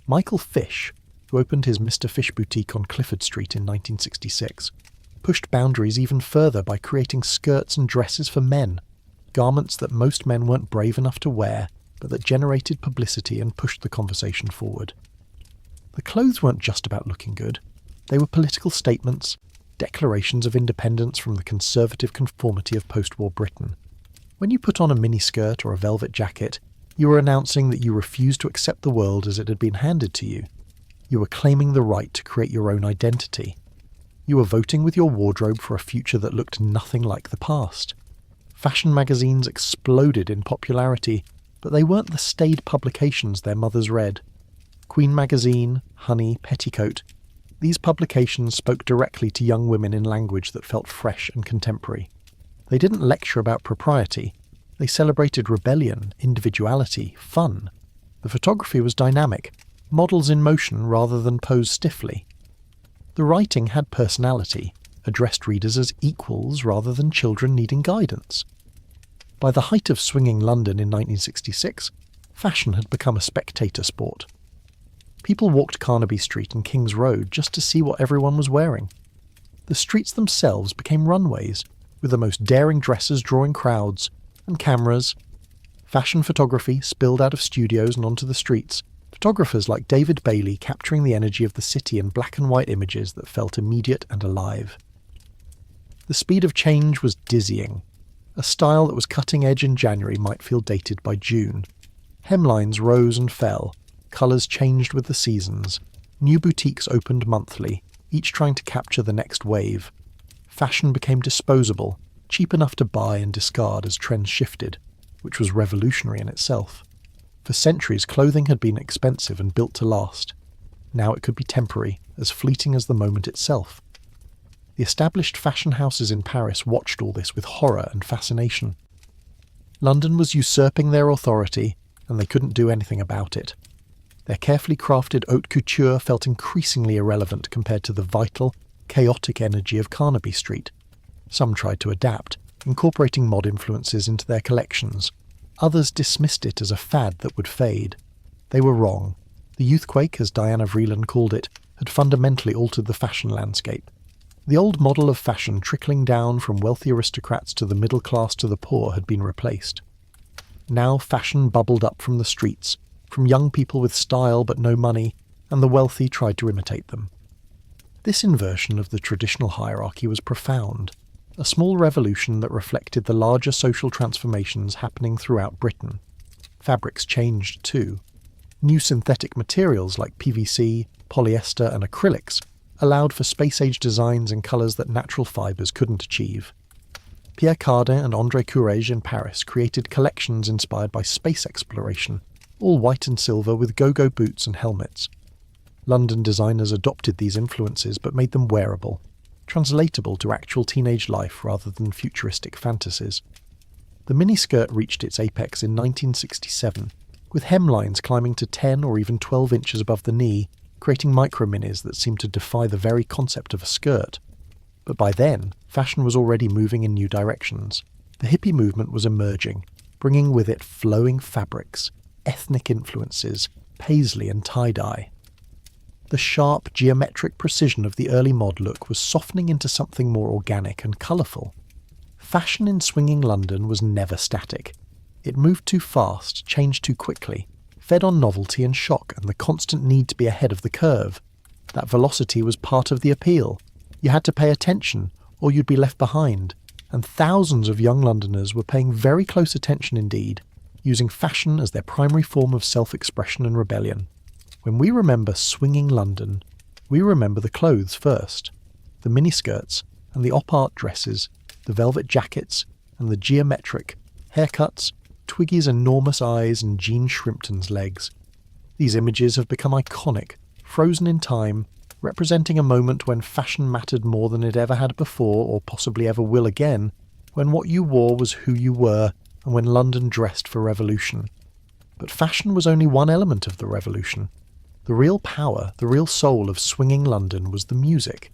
Michael Fish, who opened his Mr. Fish boutique on Clifford Street in 1966, pushed boundaries even further by creating skirts and dresses for men, garments that most men weren't brave enough to wear, but that generated publicity and pushed the conversation forward. The clothes weren't just about looking good. They were political statements, declarations of independence from the conservative conformity of post-war Britain. When you put on a miniskirt or a velvet jacket, you were announcing that you refused to accept the world as it had been handed to you. You were claiming the right to create your own identity. You were voting with your wardrobe for a future that looked nothing like the past. Fashion magazines exploded in popularity, but they weren't the staid publications their mothers read. Queen magazine, Honey, Petticoat. These publications spoke directly to young women in language that felt fresh and contemporary. They didn't lecture about propriety. They celebrated rebellion, individuality, fun. The photography was dynamic, models in motion rather than posed stiffly. The writing had personality, addressed readers as equals rather than children needing guidance. By the height of swinging London in 1966, fashion had become a spectator sport. People walked Carnaby Street and King's Road just to see what everyone was wearing. The streets themselves became runways, with the most daring dresses drawing crowds, and cameras. Fashion photography spilled out of studios and onto the streets, photographers like David Bailey capturing the energy of the city in black and white images that felt immediate and alive. The speed of change was dizzying. A style that was cutting edge in January might feel dated by June. Hemlines rose and fell, colours changed with the seasons, new boutiques opened monthly, each trying to capture the next wave. Fashion became disposable, cheap enough to buy and discard as trends shifted, which was revolutionary in itself. For centuries, clothing had been expensive and built to last. Now it could be temporary, as fleeting as the moment itself. The established fashion houses in Paris watched all this with horror and fascination. London was usurping their authority, and they couldn't do anything about it. Their carefully crafted haute couture felt increasingly irrelevant compared to the vital, chaotic energy of Carnaby Street. Some tried to adapt, incorporating mod influences into their collections. Others dismissed it as a fad that would fade. They were wrong. The youthquake, as Diana Vreeland called it, had fundamentally altered the fashion landscape. The old model of fashion trickling down from wealthy aristocrats to the middle class to the poor had been replaced. Now fashion bubbled up from the streets, from young people with style but no money, and the wealthy tried to imitate them. This inversion of the traditional hierarchy was profound, a small revolution that reflected the larger social transformations happening throughout Britain. Fabrics changed too. New synthetic materials like PVC, polyester and acrylics allowed for space-age designs in colours that natural fibres couldn't achieve. Pierre Cardin and André Courrèges in Paris created collections inspired by space exploration, all white and silver with go-go boots and helmets. London designers adopted these influences but made them wearable, translatable to actual teenage life rather than futuristic fantasies. The miniskirt reached its apex in 1967, with hemlines climbing to 10 or even 12 inches above the knee, creating micro-minis that seemed to defy the very concept of a skirt. But by then, fashion was already moving in new directions. The hippie movement was emerging, bringing with it flowing fabrics, ethnic influences, paisley and tie-dye. The sharp, geometric precision of the early mod look was softening into something more organic and colourful. Fashion in swinging London was never static. It moved too fast, changed too quickly, fed on novelty and shock and the constant need to be ahead of the curve. That velocity was part of the appeal. You had to pay attention, or you'd be left behind, and thousands of young Londoners were paying very close attention indeed, using fashion as their primary form of self-expression and rebellion. When we remember swinging London, we remember the clothes first, the miniskirts and the op-art dresses, the velvet jackets and the geometric haircuts, Twiggy's enormous eyes and Jean Shrimpton's legs. These images have become iconic, frozen in time, representing a moment when fashion mattered more than it ever had before or possibly ever will again, when what you wore was who you were and when London dressed for revolution. But fashion was only one element of the revolution. The real power, the real soul of swinging London was the music.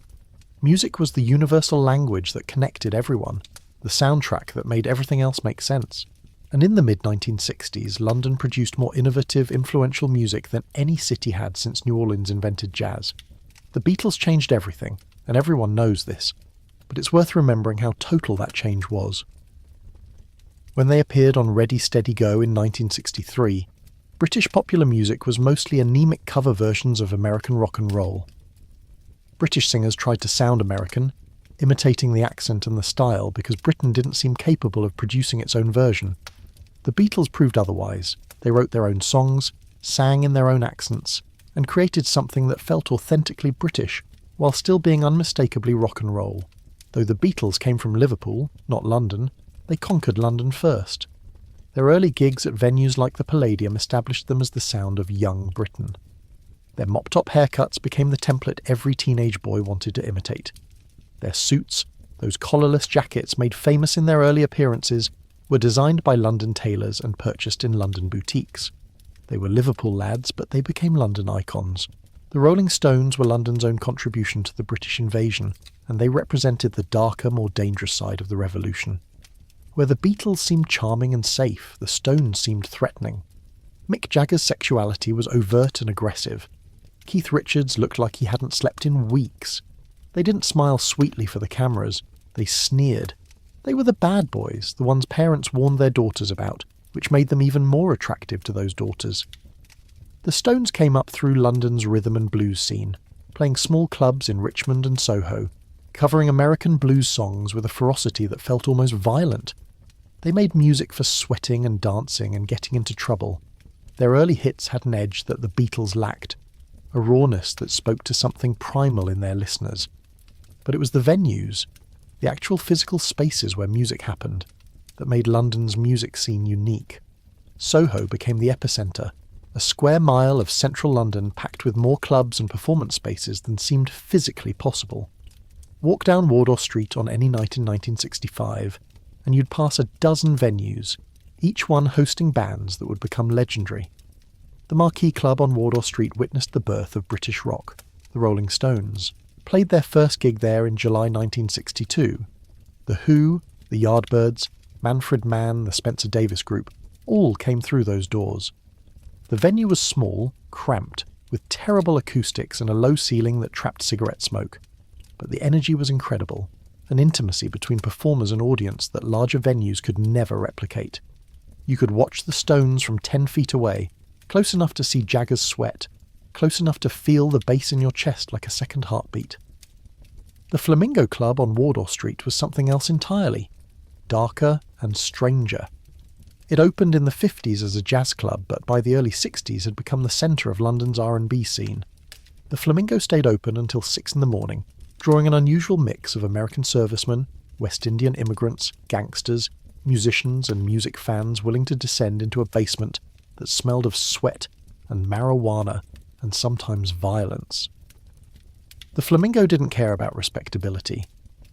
Music was the universal language that connected everyone, the soundtrack that made everything else make sense. And in the mid-1960s, London produced more innovative, influential music than any city had since New Orleans invented jazz. The Beatles changed everything, and everyone knows this, but it's worth remembering how total that change was. When they appeared on Ready Steady Go in 1963, British popular music was mostly anemic cover versions of American rock and roll. British singers tried to sound American, imitating the accent and the style because Britain didn't seem capable of producing its own version. The Beatles proved otherwise. They wrote their own songs, sang in their own accents, and created something that felt authentically British, while still being unmistakably rock and roll. Though the Beatles came from Liverpool, not London, they conquered London first. Their early gigs at venues like the Palladium established them as the sound of young Britain. Their mop-top haircuts became the template every teenage boy wanted to imitate. Their suits, those collarless jackets made famous in their early appearances, were designed by London tailors and purchased in London boutiques. They were Liverpool lads, but they became London icons. The Rolling Stones were London's own contribution to the British invasion, and they represented the darker, more dangerous side of the revolution. Where the Beatles seemed charming and safe, the Stones seemed threatening. Mick Jagger's sexuality was overt and aggressive. Keith Richards looked like he hadn't slept in weeks. They didn't smile sweetly for the cameras, they sneered. They were the bad boys, the ones parents warned their daughters about, which made them even more attractive to those daughters. The Stones came up through London's rhythm and blues scene, playing small clubs in Richmond and Soho, covering American blues songs with a ferocity that felt almost violent. They made music for sweating and dancing and getting into trouble. Their early hits had an edge that the Beatles lacked, a rawness that spoke to something primal in their listeners. But it was the venues, the actual physical spaces where music happened, that made London's music scene unique. Soho became the epicentre, a square mile of central London packed with more clubs and performance spaces than seemed physically possible. Walk down Wardour Street on any night in 1965, and you'd pass a dozen venues, each one hosting bands that would become legendary. The Marquee Club on Wardour Street witnessed the birth of British rock. The Rolling Stones played their first gig there in July 1962. The Who, the Yardbirds, Manfred Mann, the Spencer Davis Group, all came through those doors. The venue was small, cramped, with terrible acoustics and a low ceiling that trapped cigarette smoke. But the energy was incredible, an intimacy between performers and audience that larger venues could never replicate. You could watch the Stones from 10 feet away, close enough to see Jagger's sweat, close enough to feel the bass in your chest like a second heartbeat. The Flamingo Club on Wardour Street was something else entirely, darker and stranger. It opened in the 50s as a jazz club, but by the early 60s had become the centre of London's R&B scene. The Flamingo stayed open until 6 in the morning, drawing an unusual mix of American servicemen, West Indian immigrants, gangsters, musicians and music fans willing to descend into a basement that smelled of sweat and marijuana and sometimes violence. The Flamingo didn't care about respectability.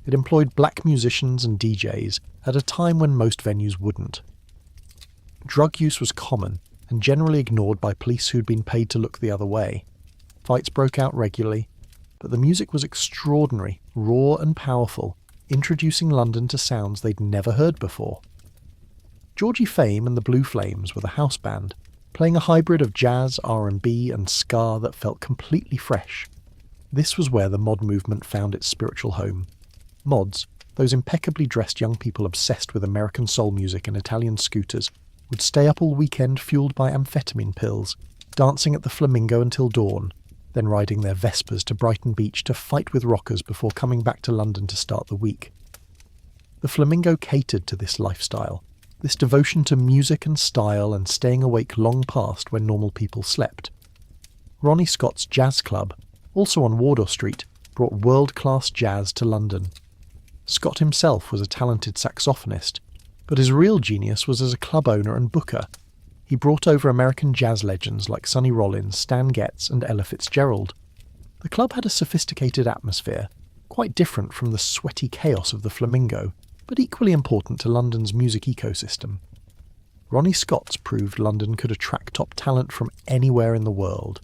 It employed black musicians and DJs at a time when most venues wouldn't. Drug use was common and generally ignored by police who'd been paid to look the other way. Fights broke out regularly, but the music was extraordinary, raw and powerful, introducing London to sounds they'd never heard before. Georgie Fame and the Blue Flames were the house band, playing a hybrid of jazz, R&B and ska that felt completely fresh. This was where the mod movement found its spiritual home. Mods, those impeccably dressed young people obsessed with American soul music and Italian scooters, would stay up all weekend fueled by amphetamine pills, dancing at the Flamingo until dawn, then riding their Vespers to Brighton Beach to fight with rockers before coming back to London to start the week. The Flamingo catered to this lifestyle, this devotion to music and style and staying awake long past when normal people slept. Ronnie Scott's Jazz Club, also on Wardour Street, brought world-class jazz to London. Scott himself was a talented saxophonist, but his real genius was as a club owner and booker. He brought over American jazz legends like Sonny Rollins, Stan Getz and Ella Fitzgerald. The club had a sophisticated atmosphere, quite different from the sweaty chaos of the Flamingo, but equally important to London's music ecosystem. Ronnie Scott's proved London could attract top talent from anywhere in the world.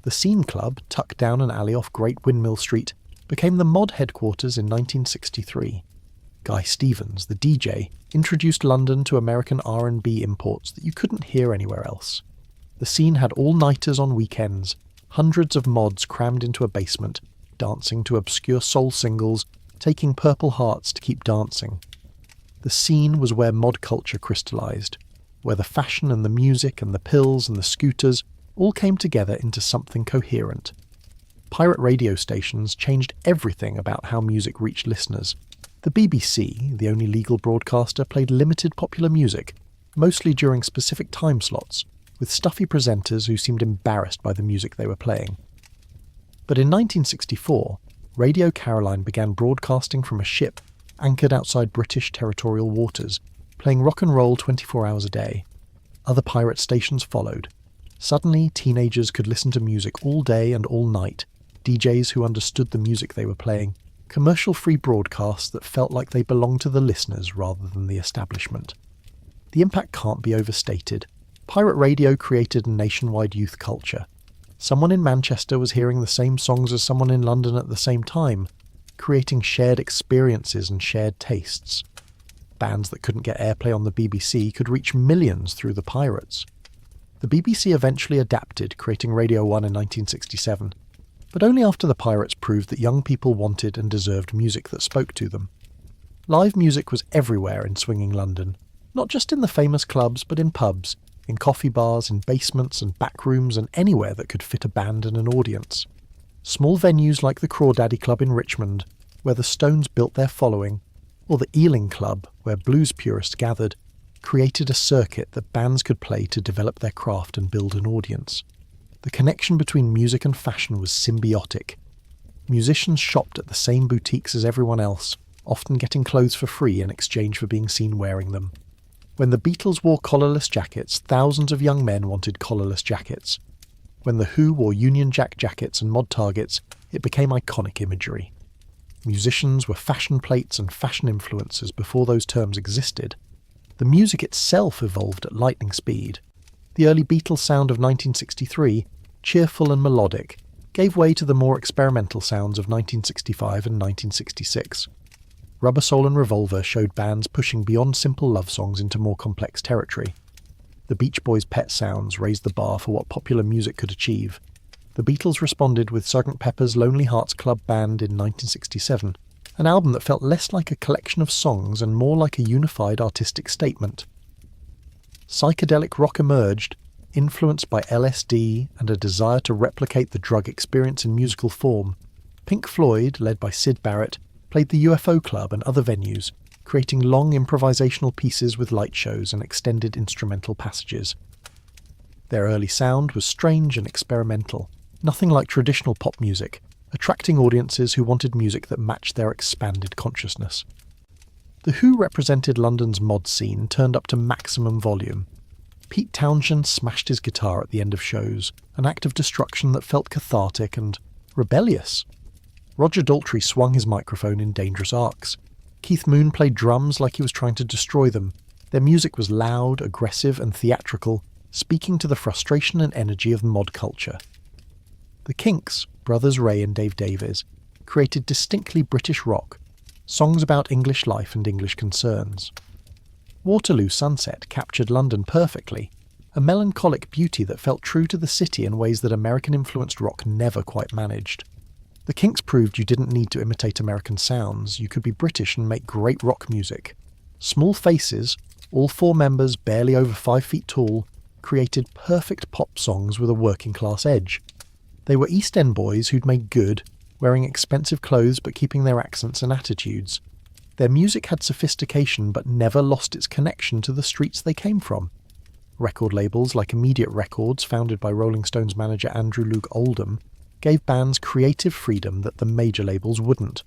The Scene Club, tucked down an alley off Great Windmill Street, became the mod headquarters in 1963. Guy Stevens, the DJ, introduced London to American R&B imports that you couldn't hear anywhere else. The scene had all-nighters on weekends, hundreds of mods crammed into a basement, dancing to obscure soul singles, taking Purple Hearts to keep dancing. The scene was where mod culture crystallised, where the fashion and the music and the pills and the scooters all came together into something coherent. Pirate radio stations changed everything about how music reached listeners. The BBC, the only legal broadcaster, played limited popular music, mostly during specific time slots, with stuffy presenters who seemed embarrassed by the music they were playing. But in 1964, Radio Caroline began broadcasting from a ship anchored outside British territorial waters, playing rock and roll 24 hours a day. Other pirate stations followed. Suddenly, teenagers could listen to music all day and all night, DJs who understood the music they were playing, commercial-free broadcasts that felt like they belonged to the listeners rather than the establishment. The impact can't be overstated. Pirate radio created a nationwide youth culture. Someone in Manchester was hearing the same songs as someone in London at the same time, creating shared experiences and shared tastes. Bands that couldn't get airplay on the BBC could reach millions through the pirates. The BBC eventually adapted, creating Radio 1 in 1967, but only after the pirates proved that young people wanted and deserved music that spoke to them. Live music was everywhere in swinging London, not just in the famous clubs, but in pubs, in coffee bars, in basements and back rooms, and anywhere that could fit a band and an audience. Small venues like the Crawdaddy Club in Richmond, where the Stones built their following, or the Ealing Club, where blues purists gathered, created a circuit that bands could play to develop their craft and build an audience. The connection between music and fashion was symbiotic. Musicians shopped at the same boutiques as everyone else, often getting clothes for free in exchange for being seen wearing them. When the Beatles wore collarless jackets, thousands of young men wanted collarless jackets. When The Who wore Union Jack jackets and mod targets, it became iconic imagery. Musicians were fashion plates and fashion influencers before those terms existed. The music itself evolved at lightning speed. The early Beatles sound of 1963, cheerful and melodic, gave way to the more experimental sounds of 1965 and 1966. Rubber Soul and Revolver showed bands pushing beyond simple love songs into more complex territory. The Beach Boys' Pet Sounds raised the bar for what popular music could achieve. The Beatles responded with Sgt. Pepper's Lonely Hearts Club Band in 1967, an album that felt less like a collection of songs and more like a unified artistic statement. Psychedelic rock emerged, influenced by LSD and a desire to replicate the drug experience in musical form. Pink Floyd, led by Syd Barrett, played the UFO Club and other venues, creating long improvisational pieces with light shows and extended instrumental passages. Their early sound was strange and experimental, nothing like traditional pop music, attracting audiences who wanted music that matched their expanded consciousness. The Who represented London's mod scene turned up to maximum volume. Pete Townshend smashed his guitar at the end of shows, an act of destruction that felt cathartic and rebellious. Roger Daltrey swung his microphone in dangerous arcs. Keith Moon played drums like he was trying to destroy them. Their music was loud, aggressive and theatrical, speaking to the frustration and energy of mod culture. The Kinks, brothers Ray and Dave Davies, created distinctly British rock, songs about English life and English concerns. Waterloo Sunset captured London perfectly, a melancholic beauty that felt true to the city in ways that American-influenced rock never quite managed. The Kinks proved you didn't need to imitate American sounds, you could be British and make great rock music. Small Faces, all four members barely over 5 feet tall, created perfect pop songs with a working-class edge. They were East End boys who'd made good, wearing expensive clothes but keeping their accents and attitudes. Their music had sophistication but never lost its connection to the streets they came from. Record labels like Immediate Records, founded by Rolling Stones manager Andrew Luke Oldham, gave bands creative freedom that the major labels wouldn't.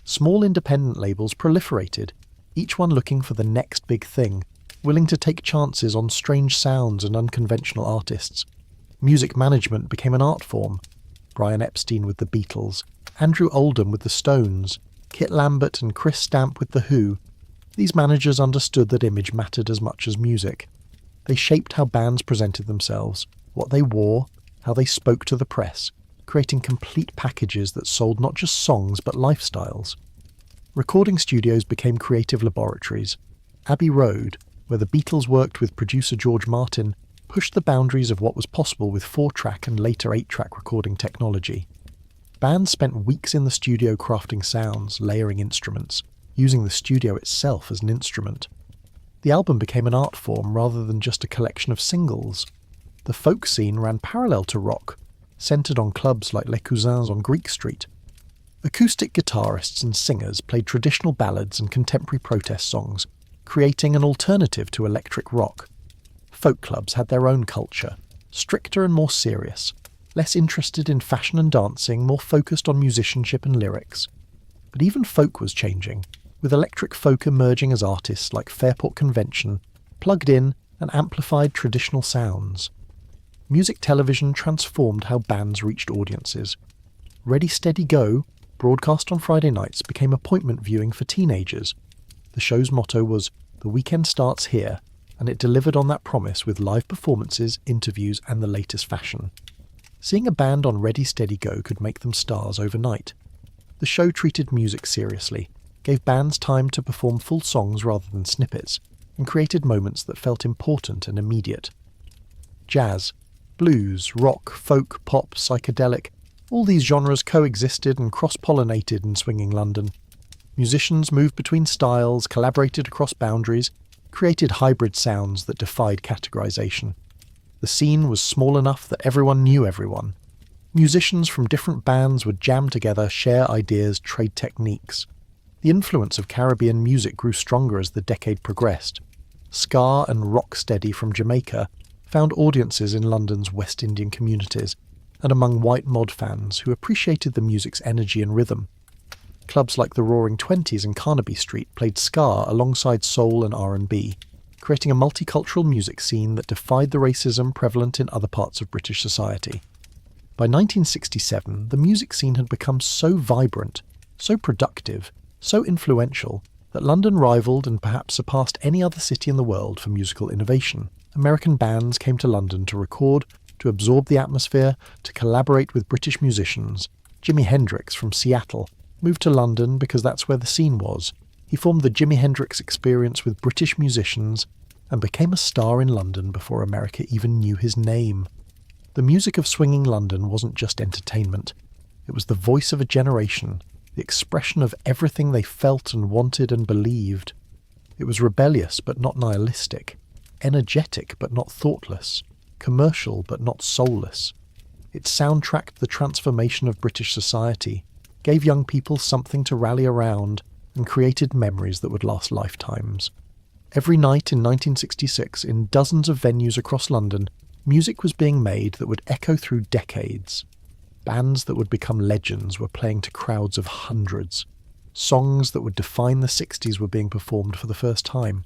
Small independent labels proliferated, each one looking for the next big thing, willing to take chances on strange sounds and unconventional artists. Music management became an art form. Brian Epstein with the Beatles, Andrew Oldham with the Stones, Kit Lambert and Chris Stamp with The Who. These managers understood that image mattered as much as music. They shaped how bands presented themselves, what they wore, how they spoke to the press, creating complete packages that sold not just songs but lifestyles. Recording studios became creative laboratories. Abbey Road, where the Beatles worked with producer George Martin, pushed the boundaries of what was possible with 4-track and later 8-track recording technology. Bands spent weeks in the studio crafting sounds, layering instruments, using the studio itself as an instrument. The album became an art form rather than just a collection of singles. The folk scene ran parallel to rock, centred on clubs like Les Cousins on Greek Street. Acoustic guitarists and singers played traditional ballads and contemporary protest songs, creating an alternative to electric rock. Folk clubs had their own culture, stricter and more serious, less interested in fashion and dancing, more focused on musicianship and lyrics. But even folk was changing, with electric folk emerging as artists like Fairport Convention, plugged in and amplified traditional sounds. Music television transformed how bands reached audiences. Ready Steady Go, broadcast on Friday nights, became appointment viewing for teenagers. The show's motto was, "The weekend starts here," and it delivered on that promise with live performances, interviews, and the latest fashion. Seeing a band on Ready Steady Go could make them stars overnight. The show treated music seriously, gave bands time to perform full songs rather than snippets, and created moments that felt important and immediate. Jazz, blues, rock, folk, pop, psychedelic, all these genres coexisted and cross-pollinated in swinging London. Musicians moved between styles, collaborated across boundaries, created hybrid sounds that defied categorization. The scene was small enough that everyone knew everyone. Musicians from different bands would jam together, share ideas, trade techniques. The influence of Caribbean music grew stronger as the decade progressed. Ska and rocksteady from Jamaica found audiences in London's West Indian communities and among white mod fans who appreciated the music's energy and rhythm. Clubs like the Roaring Twenties and Carnaby Street played ska alongside soul and R&B, creating a multicultural music scene that defied the racism prevalent in other parts of British society. By 1967, the music scene had become so vibrant, so productive, so influential, that London rivaled and perhaps surpassed any other city in the world for musical innovation. American bands came to London to record, to absorb the atmosphere, to collaborate with British musicians. Jimi Hendrix from Seattle moved to London because that's where the scene was. He formed the Jimi Hendrix Experience with British musicians and became a star in London before America even knew his name. The music of swinging London wasn't just entertainment. It was the voice of a generation, the expression of everything they felt and wanted and believed. It was rebellious but not nihilistic, energetic but not thoughtless, commercial but not soulless. It soundtracked the transformation of British society, gave young people something to rally around, and created memories that would last lifetimes. Every night in 1966, in dozens of venues across London, music was being made that would echo through decades. Bands that would become legends were playing to crowds of hundreds. Songs that would define the 60s were being performed for the first time.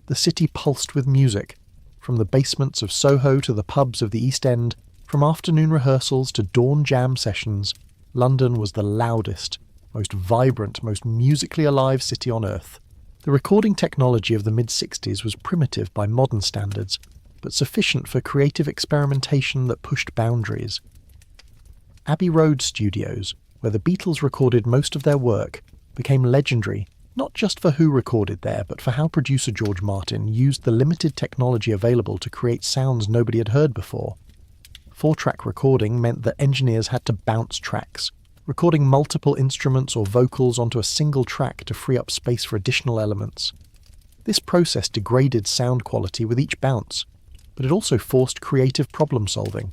The city pulsed with music, from the basements of Soho to the pubs of the East End, from afternoon rehearsals to dawn jam sessions. London was the loudest, most vibrant, most musically alive city on earth. The recording technology of the mid-60s was primitive by modern standards, but sufficient for creative experimentation that pushed boundaries. Abbey Road Studios, where the Beatles recorded most of their work, became legendary, not just for who recorded there, but for how producer George Martin used the limited technology available to create sounds nobody had heard before. 4-track recording meant that engineers had to bounce tracks, recording multiple instruments or vocals onto a single track to free up space for additional elements. This process degraded sound quality with each bounce, but it also forced creative problem-solving.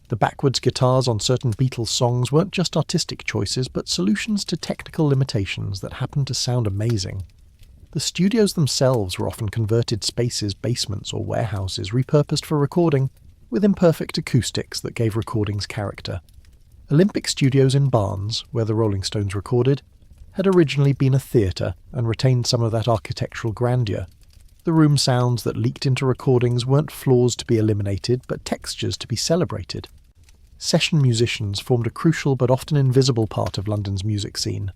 The backwards guitars on certain Beatles songs weren't just artistic choices, but solutions to technical limitations that happened to sound amazing. The studios themselves were often converted spaces, basements, or warehouses repurposed for recording, with imperfect acoustics that gave recordings character. Olympic Studios in Barnes, where the Rolling Stones recorded, had originally been a theatre and retained some of that architectural grandeur. The room sounds that leaked into recordings weren't flaws to be eliminated, but textures to be celebrated. Session musicians formed a crucial but often invisible part of London's music scene.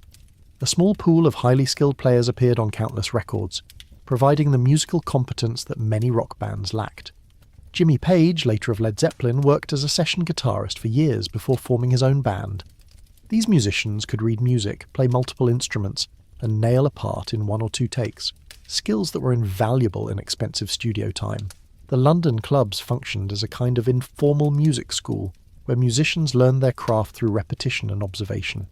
A small pool of highly skilled players appeared on countless records, providing the musical competence that many rock bands lacked. Jimmy Page, later of Led Zeppelin, worked as a session guitarist for years before forming his own band. These musicians could read music, play multiple instruments, and nail a part in 1 or 2 takes, skills that were invaluable in expensive studio time. The London clubs functioned as a kind of informal music school, where musicians learned their craft through repetition and observation.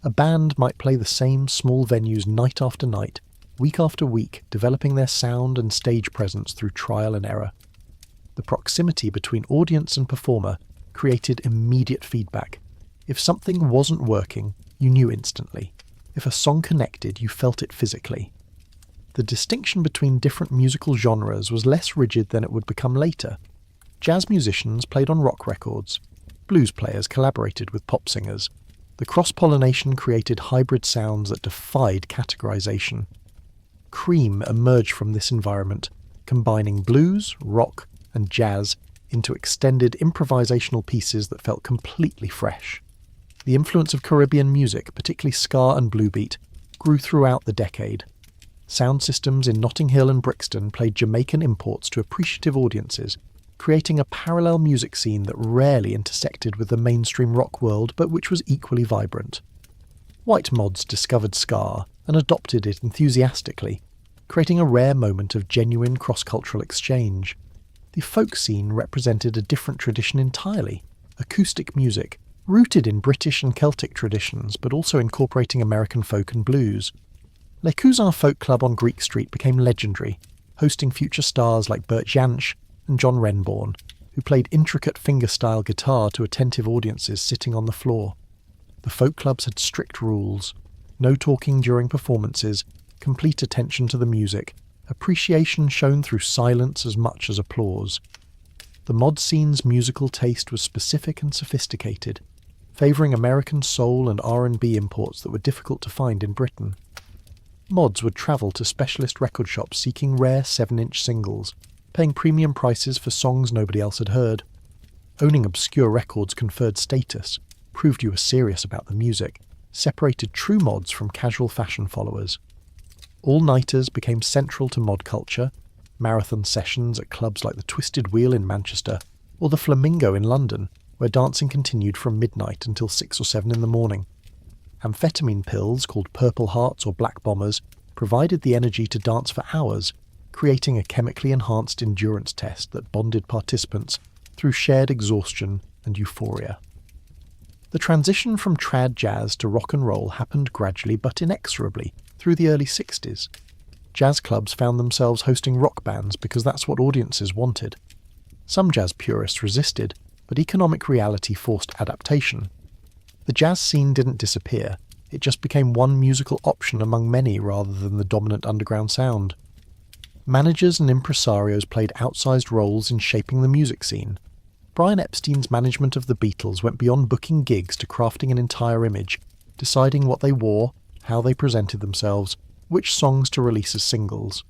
A band might play the same small venues night after night, week after week, developing their sound and stage presence through trial and error. The proximity between audience and performer created immediate feedback. If something wasn't working, you knew instantly. If a song connected, you felt it physically. The distinction between different musical genres was less rigid than it would become later. Jazz musicians played on rock records. Blues players collaborated with pop singers. The cross-pollination created hybrid sounds that defied categorization. Cream emerged from this environment, combining blues, rock, and jazz into extended improvisational pieces that felt completely fresh. The influence of Caribbean music, particularly ska and bluebeat, grew throughout the decade. Sound systems in Notting Hill and Brixton played Jamaican imports to appreciative audiences, creating a parallel music scene that rarely intersected with the mainstream rock world but which was equally vibrant. White mods discovered ska and adopted it enthusiastically, creating a rare moment of genuine cross-cultural exchange. The folk scene represented a different tradition entirely, acoustic music, rooted in British and Celtic traditions but also incorporating American folk and blues. Les Cousins Folk Club on Greek Street became legendary, hosting future stars like Bert Jansch and John Renbourn, who played intricate fingerstyle guitar to attentive audiences sitting on the floor. The folk clubs had strict rules: no talking during performances, complete attention to the music, appreciation shown through silence as much as applause. The mod scene's musical taste was specific and sophisticated, favouring American soul and R&B imports that were difficult to find in Britain. Mods would travel to specialist record shops seeking rare 7-inch singles, paying premium prices for songs nobody else had heard. Owning obscure records conferred status, proved you were serious about the music, separated true mods from casual fashion followers. All-nighters became central to mod culture, marathon sessions at clubs like the Twisted Wheel in Manchester or the Flamingo in London, where dancing continued from midnight until 6 or 7 in the morning. Amphetamine pills, called Purple Hearts or Black Bombers, provided the energy to dance for hours, creating a chemically enhanced endurance test that bonded participants through shared exhaustion and euphoria. The transition from trad jazz to rock and roll happened gradually but inexorably through the early 60s. Jazz clubs found themselves hosting rock bands because that's what audiences wanted. Some jazz purists resisted, but economic reality forced adaptation. The jazz scene didn't disappear, it just became one musical option among many rather than the dominant underground sound. Managers and impresarios played outsized roles in shaping the music scene. Brian Epstein's management of the Beatles went beyond booking gigs to crafting an entire image, deciding what they wore, how they presented themselves, which songs to release as singles.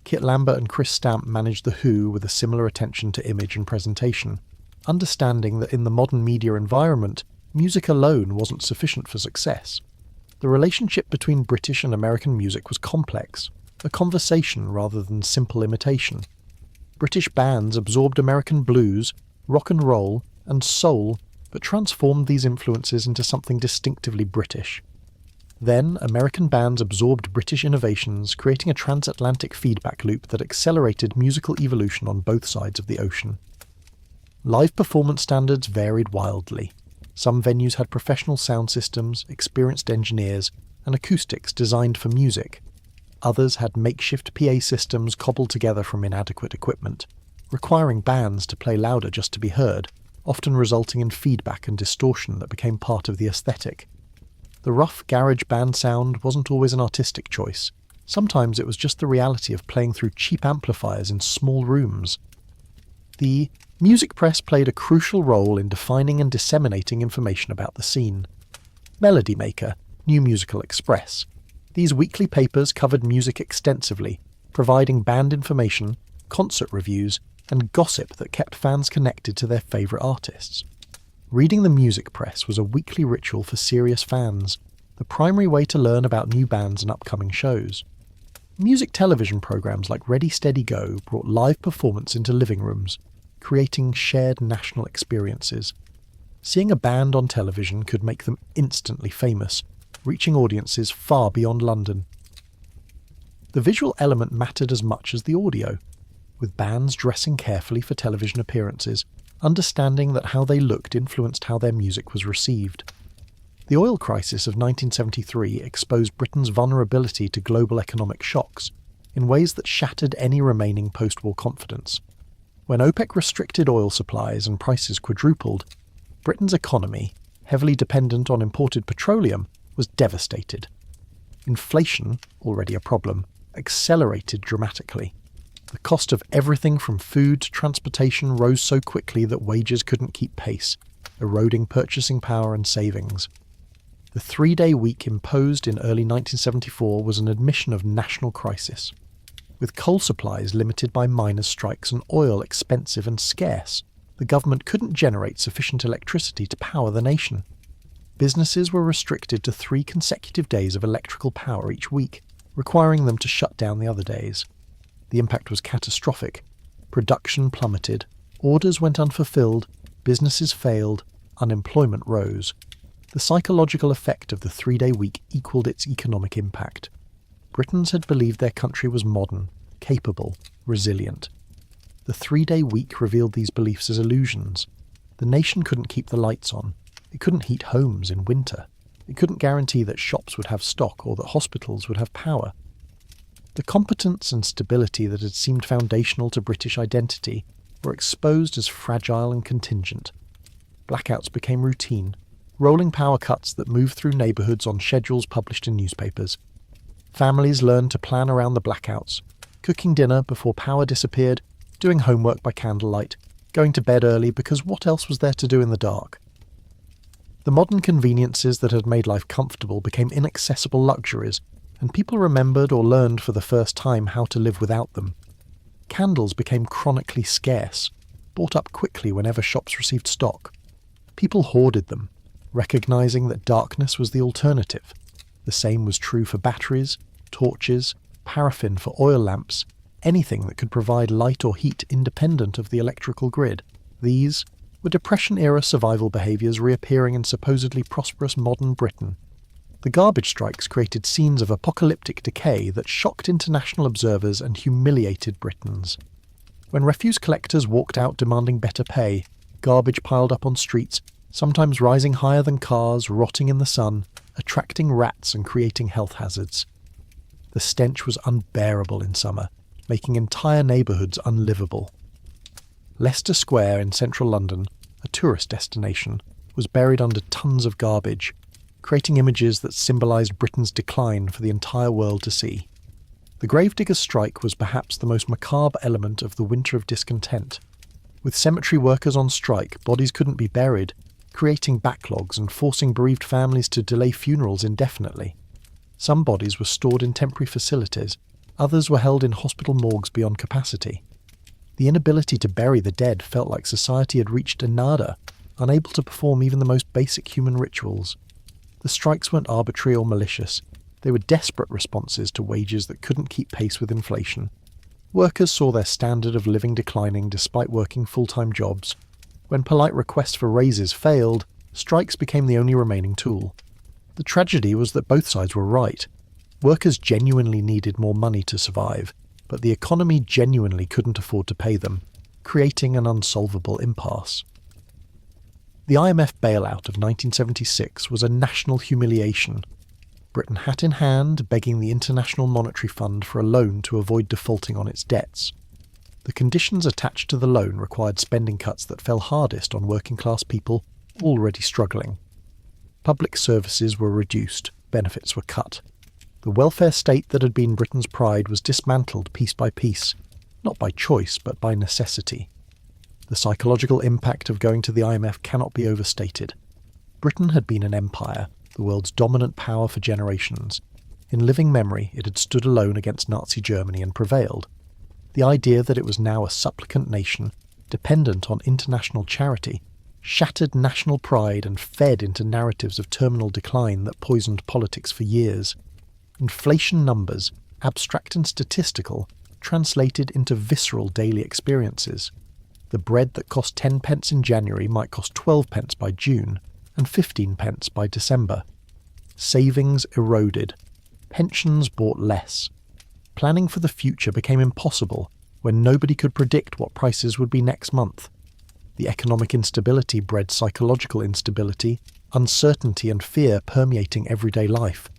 Kit Lambert and Chris Stamp managed The Who with a similar attention to image and presentation, understanding that in the modern media environment, music alone wasn't sufficient for success. The relationship between British and American music was complex, a conversation rather than simple imitation. British bands absorbed American blues, rock and roll, and soul, but transformed these influences into something distinctively British. Then, American bands absorbed British innovations, creating a transatlantic feedback loop that accelerated musical evolution on both sides of the ocean. Live performance standards varied wildly. Some venues had professional sound systems, experienced engineers, and acoustics designed for music. Others had makeshift PA systems cobbled together from inadequate equipment, requiring bands to play louder just to be heard, often resulting in feedback and distortion that became part of the aesthetic. The rough garage band sound wasn't always an artistic choice. Sometimes it was just the reality of playing through cheap amplifiers in small rooms. The music press played a crucial role in defining and disseminating information about the scene. Melody Maker, New Musical Express. These weekly papers covered music extensively, providing band information, concert reviews, and gossip that kept fans connected to their favourite artists. Reading the music press was a weekly ritual for serious fans, the primary way to learn about new bands and upcoming shows. Music television programmes like Ready Steady Go brought live performance into living rooms, creating shared national experiences. Seeing a band on television could make them instantly famous, reaching audiences far beyond London. The visual element mattered as much as the audio, with bands dressing carefully for television appearances, understanding that how they looked influenced how their music was received. The oil crisis of 1973 exposed Britain's vulnerability to global economic shocks in ways that shattered any remaining post-war confidence. When OPEC restricted oil supplies and prices quadrupled, Britain's economy, heavily dependent on imported petroleum, was devastated. Inflation, already a problem, accelerated dramatically. The cost of everything from food to transportation rose so quickly that wages couldn't keep pace, eroding purchasing power and savings. The 3-day week imposed in early 1974 was an admission of national crisis. With coal supplies limited by miners' strikes and oil expensive and scarce, the government couldn't generate sufficient electricity to power the nation. Businesses were restricted to 3 consecutive days of electrical power each week, requiring them to shut down the other days. The impact was catastrophic. Production plummeted, orders went unfulfilled, businesses failed, unemployment rose. The psychological effect of the 3-day week equalled its economic impact. Britons had believed their country was modern, capable, resilient. The 3-day week revealed these beliefs as illusions. The nation couldn't keep the lights on. It couldn't heat homes in winter. It couldn't guarantee that shops would have stock or that hospitals would have power. The competence and stability that had seemed foundational to British identity were exposed as fragile and contingent. Blackouts became routine, rolling power cuts that moved through neighbourhoods on schedules published in newspapers. Families learned to plan around the blackouts, cooking dinner before power disappeared, doing homework by candlelight, going to bed early because what else was there to do in the dark? The modern conveniences that had made life comfortable became inaccessible luxuries, and people remembered or learned for the first time how to live without them. Candles became chronically scarce, bought up quickly whenever shops received stock. People hoarded them, recognising that darkness was the alternative. The same was true for batteries, torches, paraffin for oil lamps, anything that could provide light or heat independent of the electrical grid. These were Depression-era survival behaviours reappearing in supposedly prosperous modern Britain. The garbage strikes created scenes of apocalyptic decay that shocked international observers and humiliated Britons. When refuse collectors walked out demanding better pay, garbage piled up on streets, sometimes rising higher than cars, rotting in the sun, attracting rats and creating health hazards. The stench was unbearable in summer, making entire neighbourhoods unlivable. Leicester Square in central London, a tourist destination, was buried under tons of garbage, creating images that symbolised Britain's decline for the entire world to see. The gravediggers' strike was perhaps the most macabre element of the winter of discontent. With cemetery workers on strike, bodies couldn't be buried, creating backlogs and forcing bereaved families to delay funerals indefinitely. Some bodies were stored in temporary facilities, others were held in hospital morgues beyond capacity. The inability to bury the dead felt like society had reached a nada, unable to perform even the most basic human rituals. The strikes weren't arbitrary or malicious. They were desperate responses to wages that couldn't keep pace with inflation. Workers saw their standard of living declining despite working full-time jobs. When polite requests for raises failed, strikes became the only remaining tool. The tragedy was that both sides were right. Workers genuinely needed more money to survive, but the economy genuinely couldn't afford to pay them, creating an unsolvable impasse. The IMF bailout of 1976 was a national humiliation. Britain hat in hand begging the International Monetary Fund for a loan to avoid defaulting on its debts. The conditions attached to the loan required spending cuts that fell hardest on working-class people already struggling. Public services were reduced, benefits were cut. The welfare state that had been Britain's pride was dismantled piece by piece, not by choice but by necessity. The psychological impact of going to the IMF cannot be overstated. Britain had been an empire, the world's dominant power for generations. In living memory, it had stood alone against Nazi Germany and prevailed. The idea that it was now a supplicant nation, dependent on international charity, shattered national pride and fed into narratives of terminal decline that poisoned politics for years. Inflation numbers, abstract and statistical, translated into visceral daily experiences. The bread that cost 10 pence in January might cost 12 pence by June, and 15 pence by December. Savings eroded. Pensions bought less. Planning for the future became impossible when nobody could predict what prices would be next month. The economic instability bred psychological instability, uncertainty and fear permeating everyday life.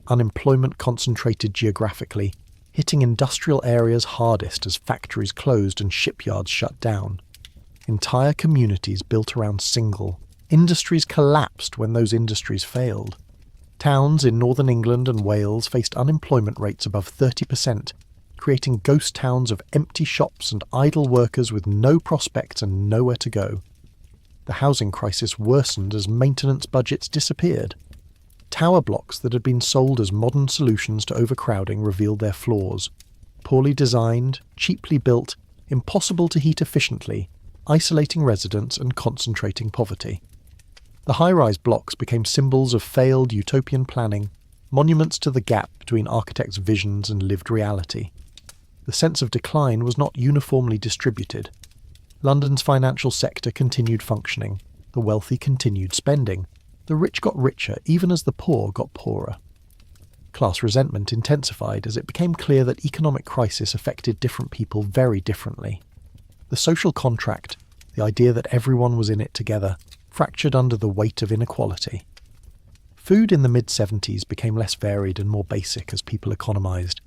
Unemployment concentrated geographically, hitting industrial areas hardest as factories closed and shipyards shut down. Entire communities built around single. Industries collapsed when those industries failed. Towns in northern England and Wales faced unemployment rates above 30%, creating ghost towns of empty shops and idle workers with no prospects and nowhere to go. The housing crisis worsened as maintenance budgets disappeared. Tower blocks that had been sold as modern solutions to overcrowding revealed their flaws. Poorly designed, cheaply built, impossible to heat efficiently, isolating residents and concentrating poverty. The high-rise blocks became symbols of failed utopian planning, monuments to the gap between architects' visions and lived reality. The sense of decline was not uniformly distributed. London's financial sector continued functioning, the wealthy continued spending, the rich got richer even as the poor got poorer. Class resentment intensified as it became clear that economic crisis affected different people very differently. The social contract, the idea that everyone was in it together, fractured under the weight of inequality. Food in the mid-70s became less varied and more basic as people economised.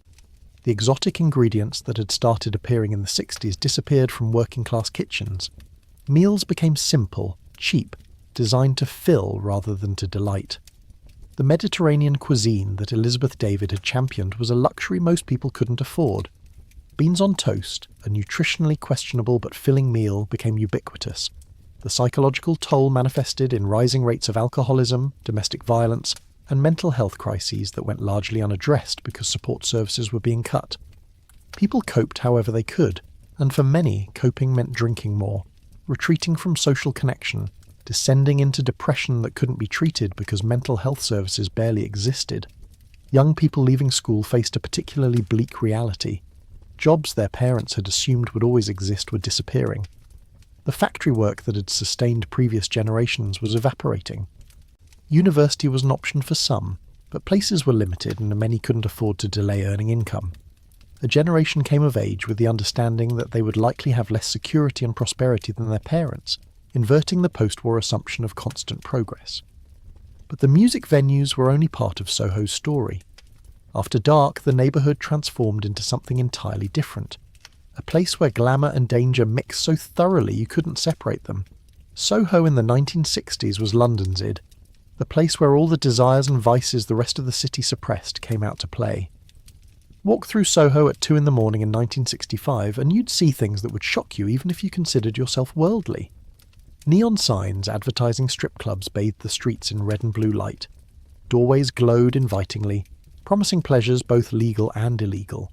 The exotic ingredients that had started appearing in the 60s disappeared from working-class kitchens. Meals became simple, cheap, designed to fill rather than to delight. The Mediterranean cuisine that Elizabeth David had championed was a luxury most people couldn't afford. Beans on toast, a nutritionally questionable but filling meal, became ubiquitous. The psychological toll manifested in rising rates of alcoholism, domestic violence, and mental health crises that went largely unaddressed because support services were being cut. People coped however they could, and for many, coping meant drinking more, retreating from social connection, descending into depression that couldn't be treated because mental health services barely existed. Young people leaving school faced a particularly bleak reality. Jobs their parents had assumed would always exist were disappearing. The factory work that had sustained previous generations was evaporating. University was an option for some, but places were limited and many couldn't afford to delay earning income. A generation came of age with the understanding that they would likely have less security and prosperity than their parents, inverting the post-war assumption of constant progress. But the music venues were only part of Soho's story. After dark, the neighbourhood transformed into something entirely different. A place where glamour and danger mixed so thoroughly you couldn't separate them. Soho in the 1960s was London's id, the place where all the desires and vices the rest of the city suppressed came out to play. Walk through Soho at 2 in the morning in 1965 and you'd see things that would shock you even if you considered yourself worldly. Neon signs advertising strip clubs bathed the streets in red and blue light. Doorways glowed invitingly, promising pleasures both legal and illegal.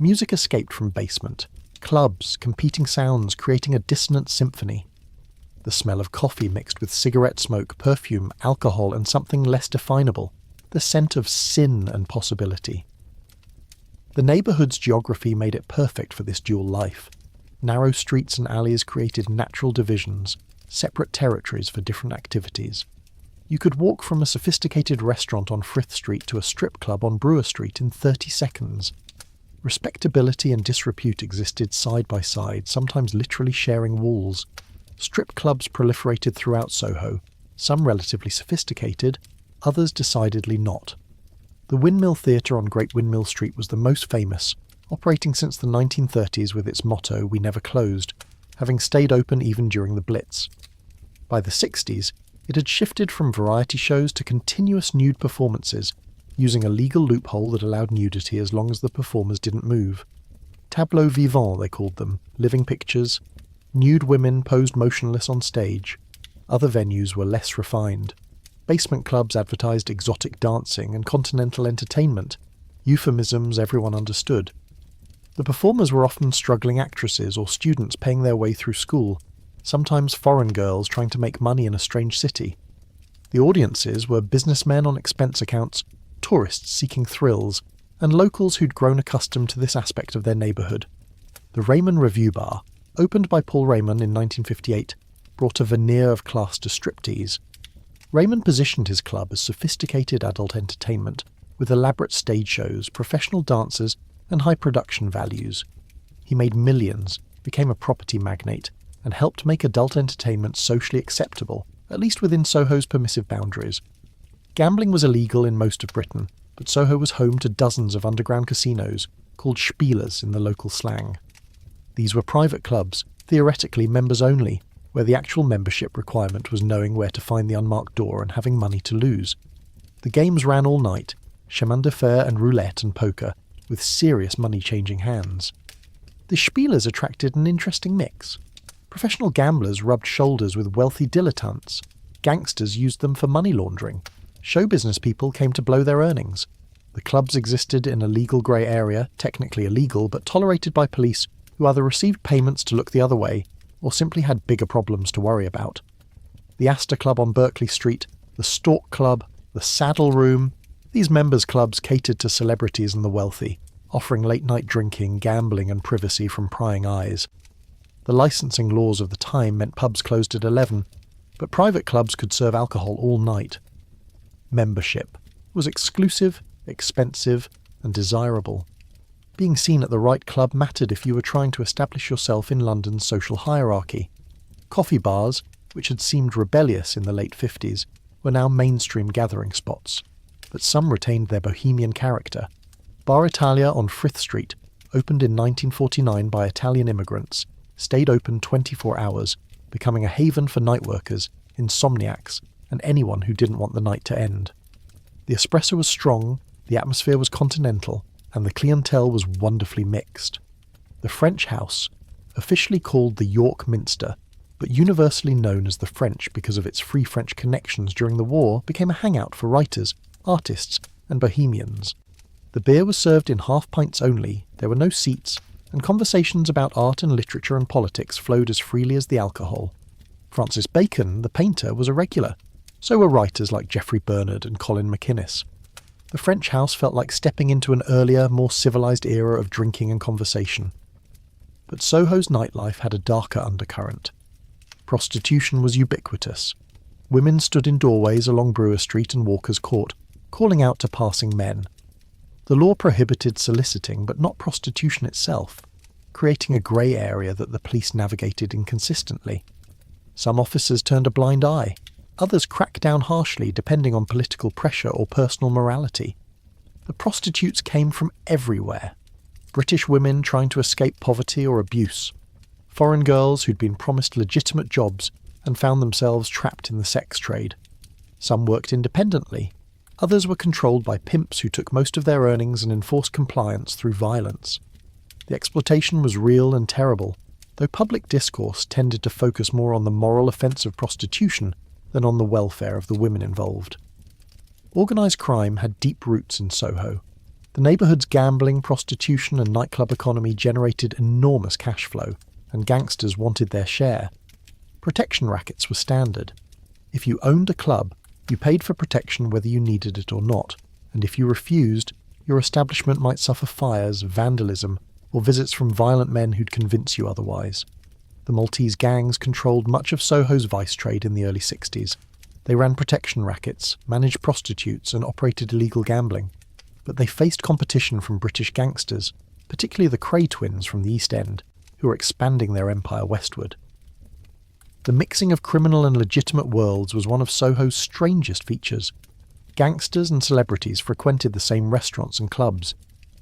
Music escaped from basement, clubs, competing sounds creating a dissonant symphony. The smell of coffee mixed with cigarette smoke, perfume, alcohol, and something less definable, the scent of sin and possibility. The neighbourhood's geography made it perfect for this dual life. Narrow streets and alleys created natural divisions, separate territories for different activities. You could walk from a sophisticated restaurant on Frith Street to a strip club on Brewer Street in 30 seconds. Respectability and disrepute existed side by side, sometimes literally sharing walls. Strip clubs proliferated throughout Soho, some relatively sophisticated, others decidedly not. The Windmill Theatre on Great Windmill Street was the most famous, operating since the 1930s with its motto, "We never closed," having stayed open even during the Blitz. By the 60s, it had shifted from variety shows to continuous nude performances, using a legal loophole that allowed nudity as long as the performers didn't move. Tableaux vivants, they called them, living pictures. Nude women posed motionless on stage. Other venues were less refined. Basement clubs advertised exotic dancing and continental entertainment, euphemisms everyone understood. The performers were often struggling actresses or students paying their way through school, sometimes foreign girls trying to make money in a strange city. The audiences were businessmen on expense accounts, tourists seeking thrills, and locals who'd grown accustomed to this aspect of their neighbourhood. The Raymond Revue Bar, opened by Paul Raymond in 1958, brought a veneer of class to striptease. Raymond positioned his club as sophisticated adult entertainment, with elaborate stage shows, professional dancers, and high production values. He made millions, became a property magnate, and helped make adult entertainment socially acceptable, at least within Soho's permissive boundaries. Gambling was illegal in most of Britain, but Soho was home to dozens of underground casinos, called spielers in the local slang. These were private clubs, theoretically members only, where the actual membership requirement was knowing where to find the unmarked door and having money to lose. The games ran all night, chemin de fer and roulette and poker, with serious money-changing hands. The spielers attracted an interesting mix. Professional gamblers rubbed shoulders with wealthy dilettantes. Gangsters used them for money laundering. Show business people came to blow their earnings. The clubs existed in a legal grey area, technically illegal, but tolerated by police who either received payments to look the other way or simply had bigger problems to worry about. The Astor Club on Berkeley Street, the Stork Club, the Saddle Room, These members' clubs catered to celebrities and the wealthy, offering late-night drinking, gambling and privacy from prying eyes. The licensing laws of the time meant pubs closed at 11, but private clubs could serve alcohol all night. Membership was exclusive, expensive, and desirable. Being seen at the right club mattered if you were trying to establish yourself in London's social hierarchy. Coffee bars, which had seemed rebellious in the late 50s, were now mainstream gathering spots, but some retained their bohemian character. Bar Italia on Frith Street, opened in 1949 by Italian immigrants, stayed open 24 hours, becoming a haven for night workers, insomniacs, and anyone who didn't want the night to end. The espresso was strong, the atmosphere was continental, and the clientele was wonderfully mixed. The French House, officially called the York Minster, but universally known as the French because of its Free French connections during the war, became a hangout for writers, artists, and bohemians. The beer was served in half pints only, there were no seats, and conversations about art and literature and politics flowed as freely as the alcohol. Francis Bacon, the painter, was a regular. So were writers like Geoffrey Bernard and Colin MacInnes. The French House felt like stepping into an earlier, more civilised era of drinking and conversation. But Soho's nightlife had a darker undercurrent. Prostitution was ubiquitous. Women stood in doorways along Brewer Street and Walker's Court, calling out to passing men. The law prohibited soliciting, but not prostitution itself, creating a grey area that the police navigated inconsistently. Some officers turned a blind eye. Others cracked down harshly depending on political pressure or personal morality. The prostitutes came from everywhere. British women trying to escape poverty or abuse. Foreign girls who'd been promised legitimate jobs and found themselves trapped in the sex trade. Some worked independently. Others were controlled by pimps who took most of their earnings and enforced compliance through violence. The exploitation was real and terrible, though public discourse tended to focus more on the moral offence of prostitution than on the welfare of the women involved. Organised crime had deep roots in Soho. The neighbourhood's gambling, prostitution and nightclub economy generated enormous cash flow, and gangsters wanted their share. Protection rackets were standard. If you owned a club, you paid for protection whether you needed it or not, and if you refused, your establishment might suffer fires, vandalism, or visits from violent men who'd convince you otherwise. The Maltese gangs controlled much of Soho's vice trade in the early 60s. They ran protection rackets, managed prostitutes, and operated illegal gambling. But they faced competition from British gangsters, particularly the Kray twins from the East End, who were expanding their empire westward. The mixing of criminal and legitimate worlds was one of Soho's strangest features. Gangsters and celebrities frequented the same restaurants and clubs.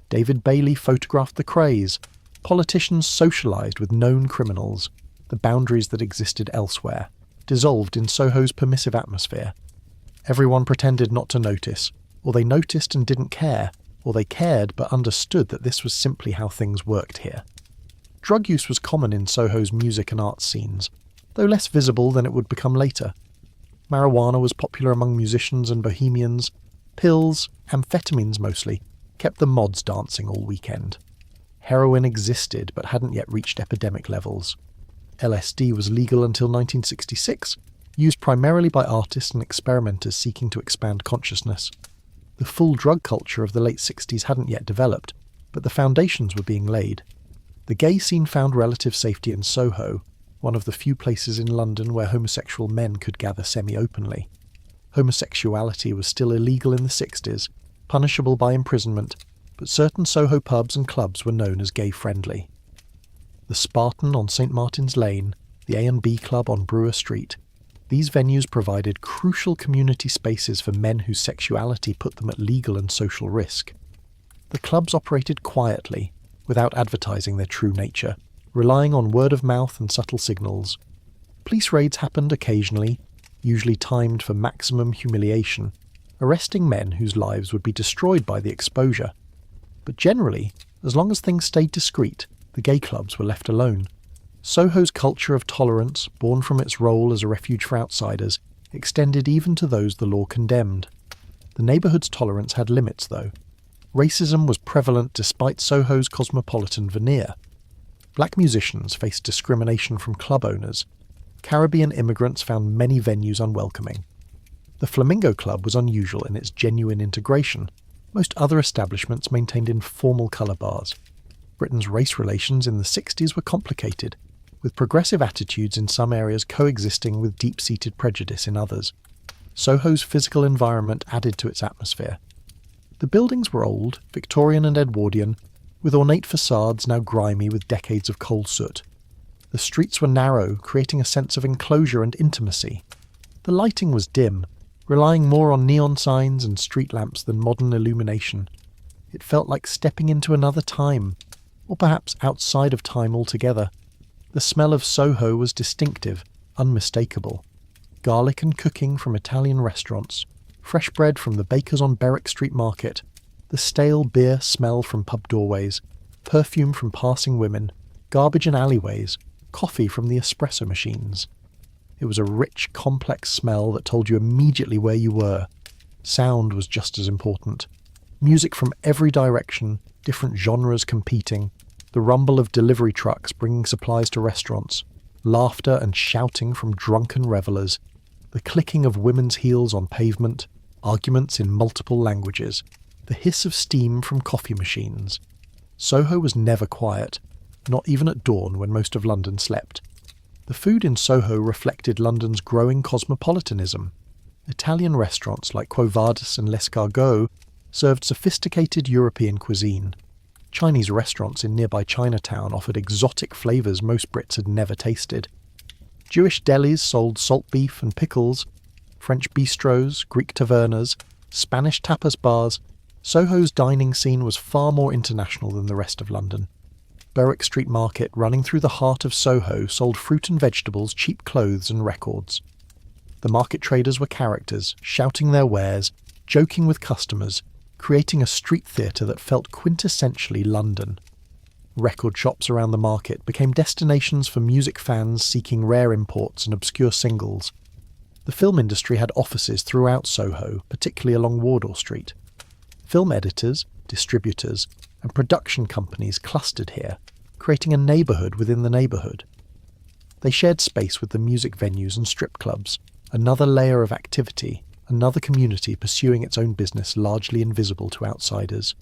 David Bailey photographed the Krays. Politicians socialised with known criminals. The boundaries that existed elsewhere dissolved in Soho's permissive atmosphere. Everyone pretended not to notice, or they noticed and didn't care, or they cared but understood that this was simply how things worked here. Drug use was common in Soho's music and arts scenes, though less visible than it would become later. Marijuana was popular among musicians and bohemians. Pills, amphetamines mostly, kept the mods dancing all weekend. Heroin existed but hadn't yet reached epidemic levels. LSD was legal until 1966, used primarily by artists and experimenters seeking to expand consciousness. The full drug culture of the late 60s hadn't yet developed, but the foundations were being laid. The gay scene found relative safety in Soho, one of the few places in London where homosexual men could gather semi-openly. Homosexuality was still illegal in the 60s, punishable by imprisonment, but certain Soho pubs and clubs were known as gay-friendly. The Spartan on St Martin's Lane, the A&B Club on Brewer Street, these venues provided crucial community spaces for men whose sexuality put them at legal and social risk. The clubs operated quietly, without advertising their true nature, relying on word of mouth and subtle signals. Police raids happened occasionally, usually timed for maximum humiliation, arresting men whose lives would be destroyed by the exposure. But generally, as long as things stayed discreet, the gay clubs were left alone. Soho's culture of tolerance, born from its role as a refuge for outsiders, extended even to those the law condemned. The neighbourhood's tolerance had limits, though. Racism was prevalent despite Soho's cosmopolitan veneer. Black musicians faced discrimination from club owners. Caribbean immigrants found many venues unwelcoming. The Flamingo Club was unusual in its genuine integration. Most other establishments maintained informal colour bars. Britain's race relations in the 60s were complicated, with progressive attitudes in some areas coexisting with deep-seated prejudice in others. Soho's physical environment added to its atmosphere. The buildings were old, Victorian and Edwardian, with ornate facades now grimy with decades of coal soot. The streets were narrow, creating a sense of enclosure and intimacy. The lighting was dim, relying more on neon signs and street lamps than modern illumination. It felt like stepping into another time, or perhaps outside of time altogether. The smell of Soho was distinctive, unmistakable. Garlic and cooking from Italian restaurants, fresh bread from the bakers on Berwick Street Market, the stale beer smell from pub doorways, perfume from passing women, garbage in alleyways, coffee from the espresso machines. It was a rich, complex smell that told you immediately where you were. Sound was just as important. Music from every direction, different genres competing, the rumble of delivery trucks bringing supplies to restaurants, laughter and shouting from drunken revellers, the clicking of women's heels on pavement, arguments in multiple languages, the hiss of steam from coffee machines. Soho was never quiet, not even at dawn when most of London slept. The food in Soho reflected London's growing cosmopolitanism. Italian restaurants like Quo Vadis and L'Escargot served sophisticated European cuisine. Chinese restaurants in nearby Chinatown offered exotic flavours most Brits had never tasted. Jewish delis sold salt beef and pickles, French bistros, Greek tavernas, Spanish tapas bars. Soho's dining scene was far more international than the rest of London. Berwick Street Market, running through the heart of Soho, sold fruit and vegetables, cheap clothes and records. The market traders were characters, shouting their wares, joking with customers, creating a street theatre that felt quintessentially London. Record shops around the market became destinations for music fans seeking rare imports and obscure singles. The film industry had offices throughout Soho, particularly along Wardour Street. Film editors, distributors, and production companies clustered here, creating a neighbourhood within the neighbourhood. They shared space with the music venues and strip clubs, another layer of activity, another community pursuing its own business largely invisible to outsiders.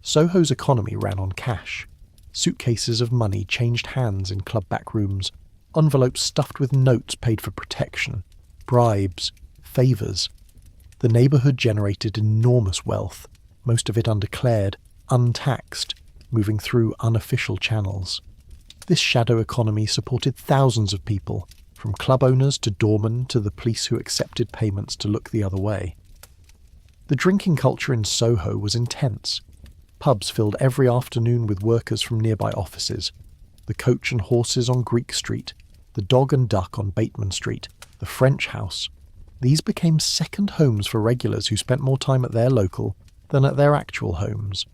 Soho's economy ran on cash. Suitcases of money changed hands in club back rooms, envelopes stuffed with notes paid for protection, bribes, favours. The neighbourhood generated enormous wealth, most of it undeclared, untaxed, moving through unofficial channels. This shadow economy supported thousands of people, from club owners to doormen to the police who accepted payments to look the other way. The drinking culture in Soho was intense. Pubs filled every afternoon with workers from nearby offices. The Coach and Horses on Greek Street, the Dog and Duck on Bateman Street, the French House. These became second homes for regulars who spent more time at their local than at their actual homes.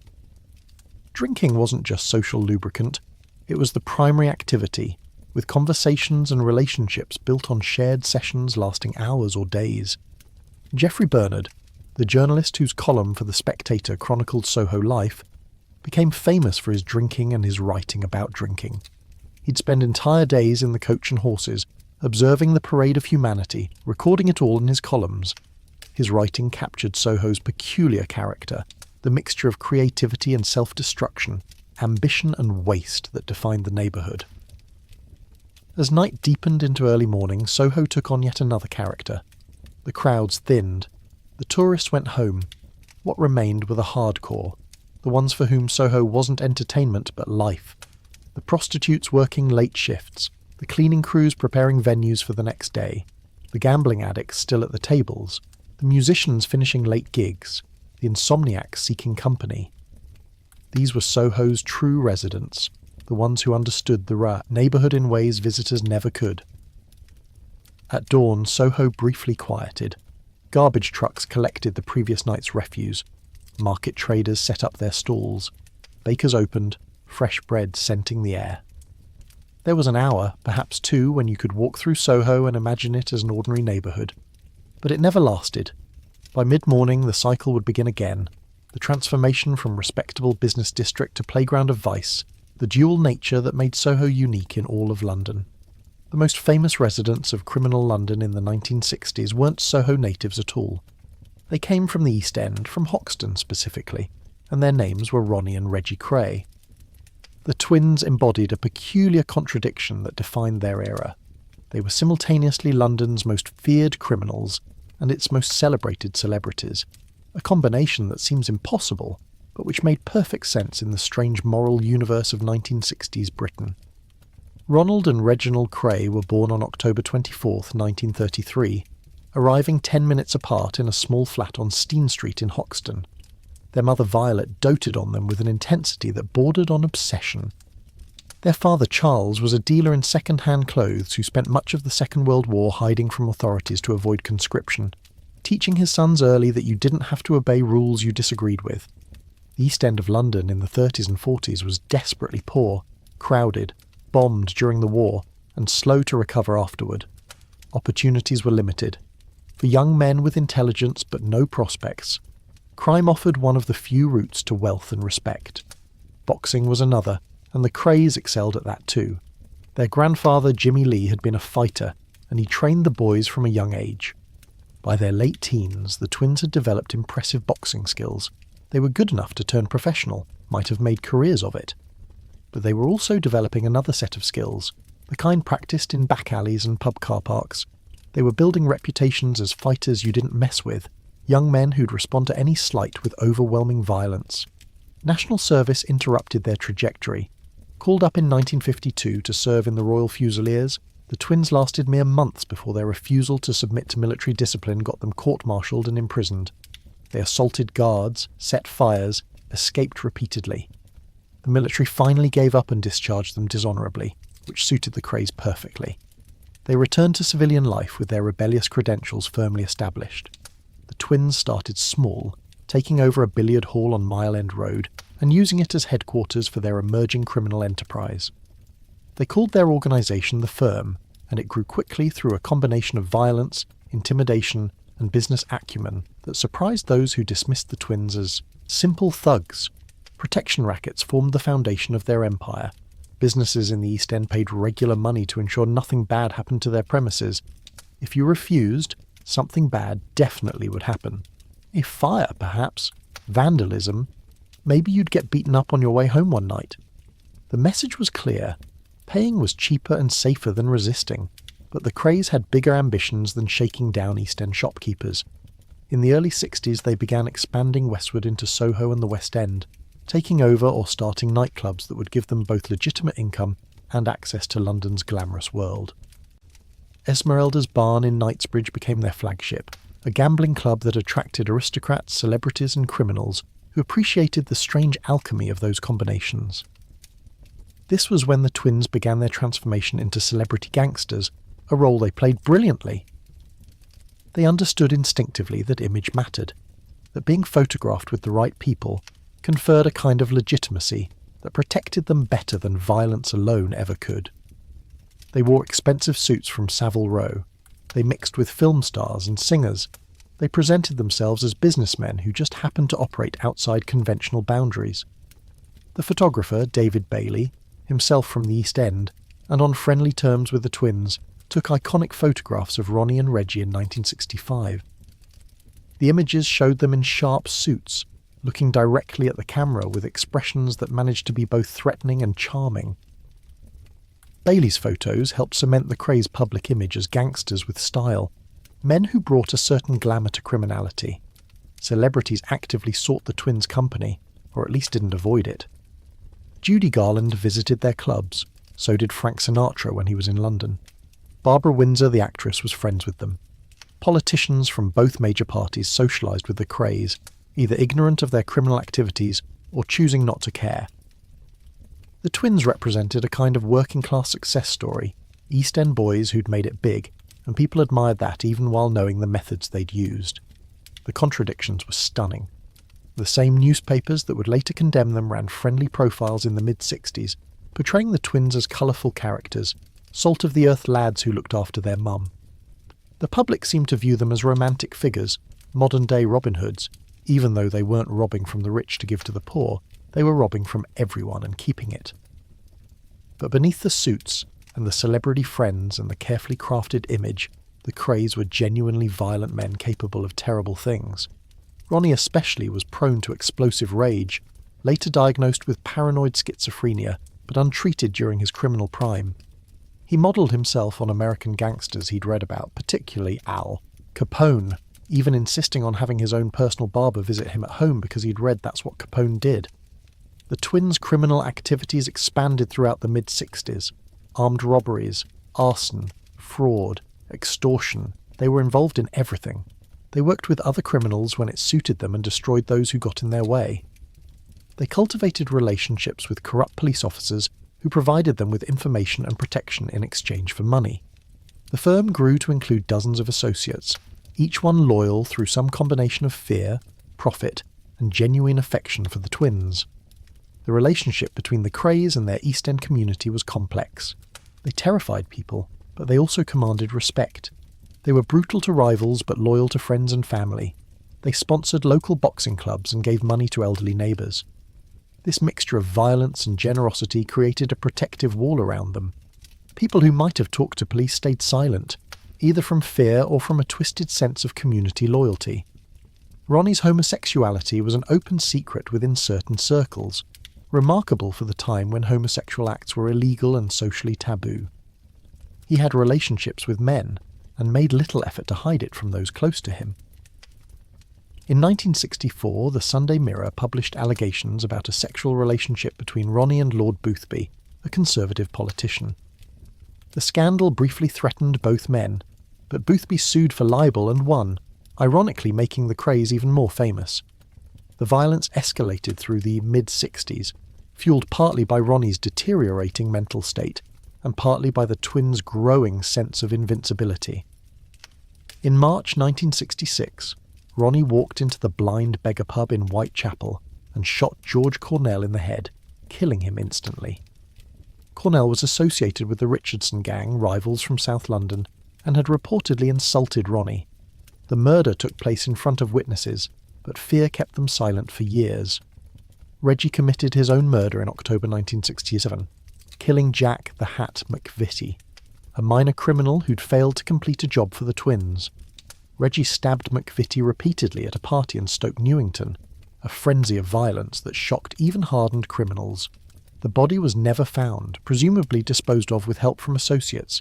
Drinking wasn't just social lubricant, it was the primary activity, with conversations and relationships built on shared sessions lasting hours or days. Geoffrey Bernard, the journalist whose column for The Spectator chronicled Soho life, became famous for his drinking and his writing about drinking. He'd spend entire days in the Coach and Horses, observing the parade of humanity, recording it all in his columns. His writing captured Soho's peculiar character, the mixture of creativity and self-destruction, ambition and waste that defined the neighbourhood. As night deepened into early morning, Soho took on yet another character. The crowds thinned. The tourists went home. What remained were the hardcore, the ones for whom Soho wasn't entertainment but life. The prostitutes working late shifts, the cleaning crews preparing venues for the next day, the gambling addicts still at the tables, the musicians finishing late gigs, the insomniacs seeking company. These were Soho's true residents, the ones who understood the neighbourhood in ways visitors never could. At dawn, Soho briefly quieted. Garbage trucks collected the previous night's refuse. Market traders set up their stalls. Bakers opened, fresh bread scenting the air. There was an hour, perhaps two, when you could walk through Soho and imagine it as an ordinary neighbourhood. But it never lasted. By mid-morning, the cycle would begin again. The transformation from respectable business district to playground of vice, the dual nature that made Soho unique in all of London. The most famous residents of criminal London in the 1960s weren't Soho natives at all. They came from the East End, from Hoxton specifically, and their names were Ronnie and Reggie Kray. The twins embodied a peculiar contradiction that defined their era. They were simultaneously London's most feared criminals and its most celebrated celebrities, a combination that seems impossible, but which made perfect sense in the strange moral universe of 1960s Britain. Ronald and Reginald Kray were born on October 24, 1933, arriving 10 minutes apart in a small flat on Steen Street in Hoxton. Their mother Violet doted on them with an intensity that bordered on obsession. Their father Charles was a dealer in second-hand clothes who spent much of the Second World War hiding from authorities to avoid conscription, teaching his sons early that you didn't have to obey rules you disagreed with. The East End of London in the 30s and 40s was desperately poor, crowded, bombed during the war, and slow to recover afterward. Opportunities were limited. For young men with intelligence but no prospects, crime offered one of the few routes to wealth and respect. Boxing was another, and the Krays excelled at that too. Their grandfather Jimmy Lee had been a fighter, and he trained the boys from a young age. By their late teens, the twins had developed impressive boxing skills. They were good enough to turn professional, might have made careers of it. But they were also developing another set of skills, the kind practiced in back alleys and pub car parks. They were building reputations as fighters you didn't mess with, young men who'd respond to any slight with overwhelming violence. National service interrupted their trajectory. Called up in 1952 to serve in the Royal Fusiliers, the twins lasted mere months before their refusal to submit to military discipline got them court-martialed and imprisoned. They assaulted guards, set fires, escaped repeatedly. The military finally gave up and discharged them dishonourably, which suited the Krays perfectly. They returned to civilian life with their rebellious credentials firmly established. The twins started small, taking over a billiard hall on Mile End Road and using it as headquarters for their emerging criminal enterprise. They called their organisation The Firm, and it grew quickly through a combination of violence, intimidation, and business acumen that surprised those who dismissed the twins as simple thugs. Protection rackets formed the foundation of their empire. Businesses in the East End paid regular money to ensure nothing bad happened to their premises. If you refused, something bad definitely would happen. A fire, perhaps. Vandalism. Maybe you'd get beaten up on your way home one night. The message was clear. Paying was cheaper and safer than resisting, but the Krays had bigger ambitions than shaking down East End shopkeepers. In the early 60s they began expanding westward into Soho and the West End, taking over or starting nightclubs that would give them both legitimate income and access to London's glamorous world. Esmeralda's Barn in Knightsbridge became their flagship, a gambling club that attracted aristocrats, celebrities and criminals who appreciated the strange alchemy of those combinations. This was when the twins began their transformation into celebrity gangsters, a role they played brilliantly. They understood instinctively that image mattered, that being photographed with the right people conferred a kind of legitimacy that protected them better than violence alone ever could. They wore expensive suits from Savile Row. They mixed with film stars and singers. They presented themselves as businessmen who just happened to operate outside conventional boundaries. The photographer, David Bailey, himself from the East End, and on friendly terms with the twins, took iconic photographs of Ronnie and Reggie in 1965. The images showed them in sharp suits, looking directly at the camera with expressions that managed to be both threatening and charming. Bailey's photos helped cement the Krays' public image as gangsters with style, men who brought a certain glamour to criminality. Celebrities actively sought the twins' company, or at least didn't avoid it. Judy Garland visited their clubs, so did Frank Sinatra when he was in London. Barbara Windsor, the actress, was friends with them. Politicians from both major parties socialised with the Krays, either ignorant of their criminal activities or choosing not to care. The twins represented a kind of working-class success story, East End boys who'd made it big, and people admired that even while knowing the methods they'd used. The contradictions were stunning. The same newspapers that would later condemn them ran friendly profiles in the mid-60s, portraying the twins as colourful characters, salt-of-the-earth lads who looked after their mum. The public seemed to view them as romantic figures, modern-day Robin Hoods. Even though they weren't robbing from the rich to give to the poor, they were robbing from everyone and keeping it. But beneath the suits, and the celebrity friends and the carefully crafted image, the Krays were genuinely violent men capable of terrible things. Ronnie especially was prone to explosive rage, later diagnosed with paranoid schizophrenia, but untreated during his criminal prime. He modelled himself on American gangsters he'd read about, particularly Al Capone, even insisting on having his own personal barber visit him at home because he'd read that's what Capone did. The twins' criminal activities expanded throughout the mid-60s. Armed robberies, arson, fraud, extortion. They were involved in everything. They worked with other criminals when it suited them and destroyed those who got in their way. They cultivated relationships with corrupt police officers who provided them with information and protection in exchange for money. The firm grew to include dozens of associates, each one loyal through some combination of fear, profit, and genuine affection for the twins. The relationship between the Krays and their East End community was complex. They terrified people, but they also commanded respect. They were brutal to rivals but loyal to friends and family. They sponsored local boxing clubs and gave money to elderly neighbours. This mixture of violence and generosity created a protective wall around them. People who might have talked to police stayed silent, either from fear or from a twisted sense of community loyalty. Ronnie's homosexuality was an open secret within certain circles, remarkable for the time when homosexual acts were illegal and socially taboo. He had relationships with men, and made little effort to hide it from those close to him. In 1964, the Sunday Mirror published allegations about a sexual relationship between Ronnie and Lord Boothby, a Conservative politician. The scandal briefly threatened both men, but Boothby sued for libel and won, ironically making the Krays even more famous. The violence escalated through the mid-60s, fueled partly by Ronnie's deteriorating mental state, and partly by the twins' growing sense of invincibility. In March 1966, Ronnie walked into the Blind Beggar pub in Whitechapel and shot George Cornell in the head, killing him instantly. Cornell was associated with the Richardson gang, rivals from South London, and had reportedly insulted Ronnie. The murder took place in front of witnesses, but fear kept them silent for years. Reggie committed his own murder in October 1967, killing Jack the Hat McVitie, a minor criminal who'd failed to complete a job for the twins. Reggie stabbed McVitie repeatedly at a party in Stoke Newington, a frenzy of violence that shocked even hardened criminals. The body was never found, presumably disposed of with help from associates.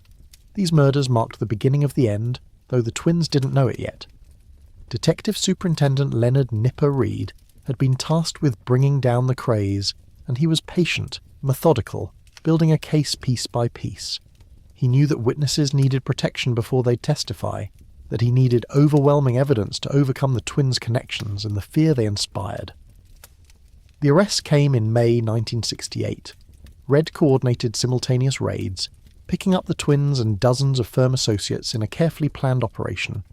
These murders marked the beginning of the end, though the twins didn't know it yet. Detective Superintendent Leonard Nipper Reed had been tasked with bringing down the Krays, and he was patient, methodical, building a case piece by piece. He knew that witnesses needed protection before they'd testify, that he needed overwhelming evidence to overcome the twins' connections and the fear they inspired. The arrest came in May 1968. Red coordinated simultaneous raids, picking up the twins and dozens of firm associates in a carefully planned operation.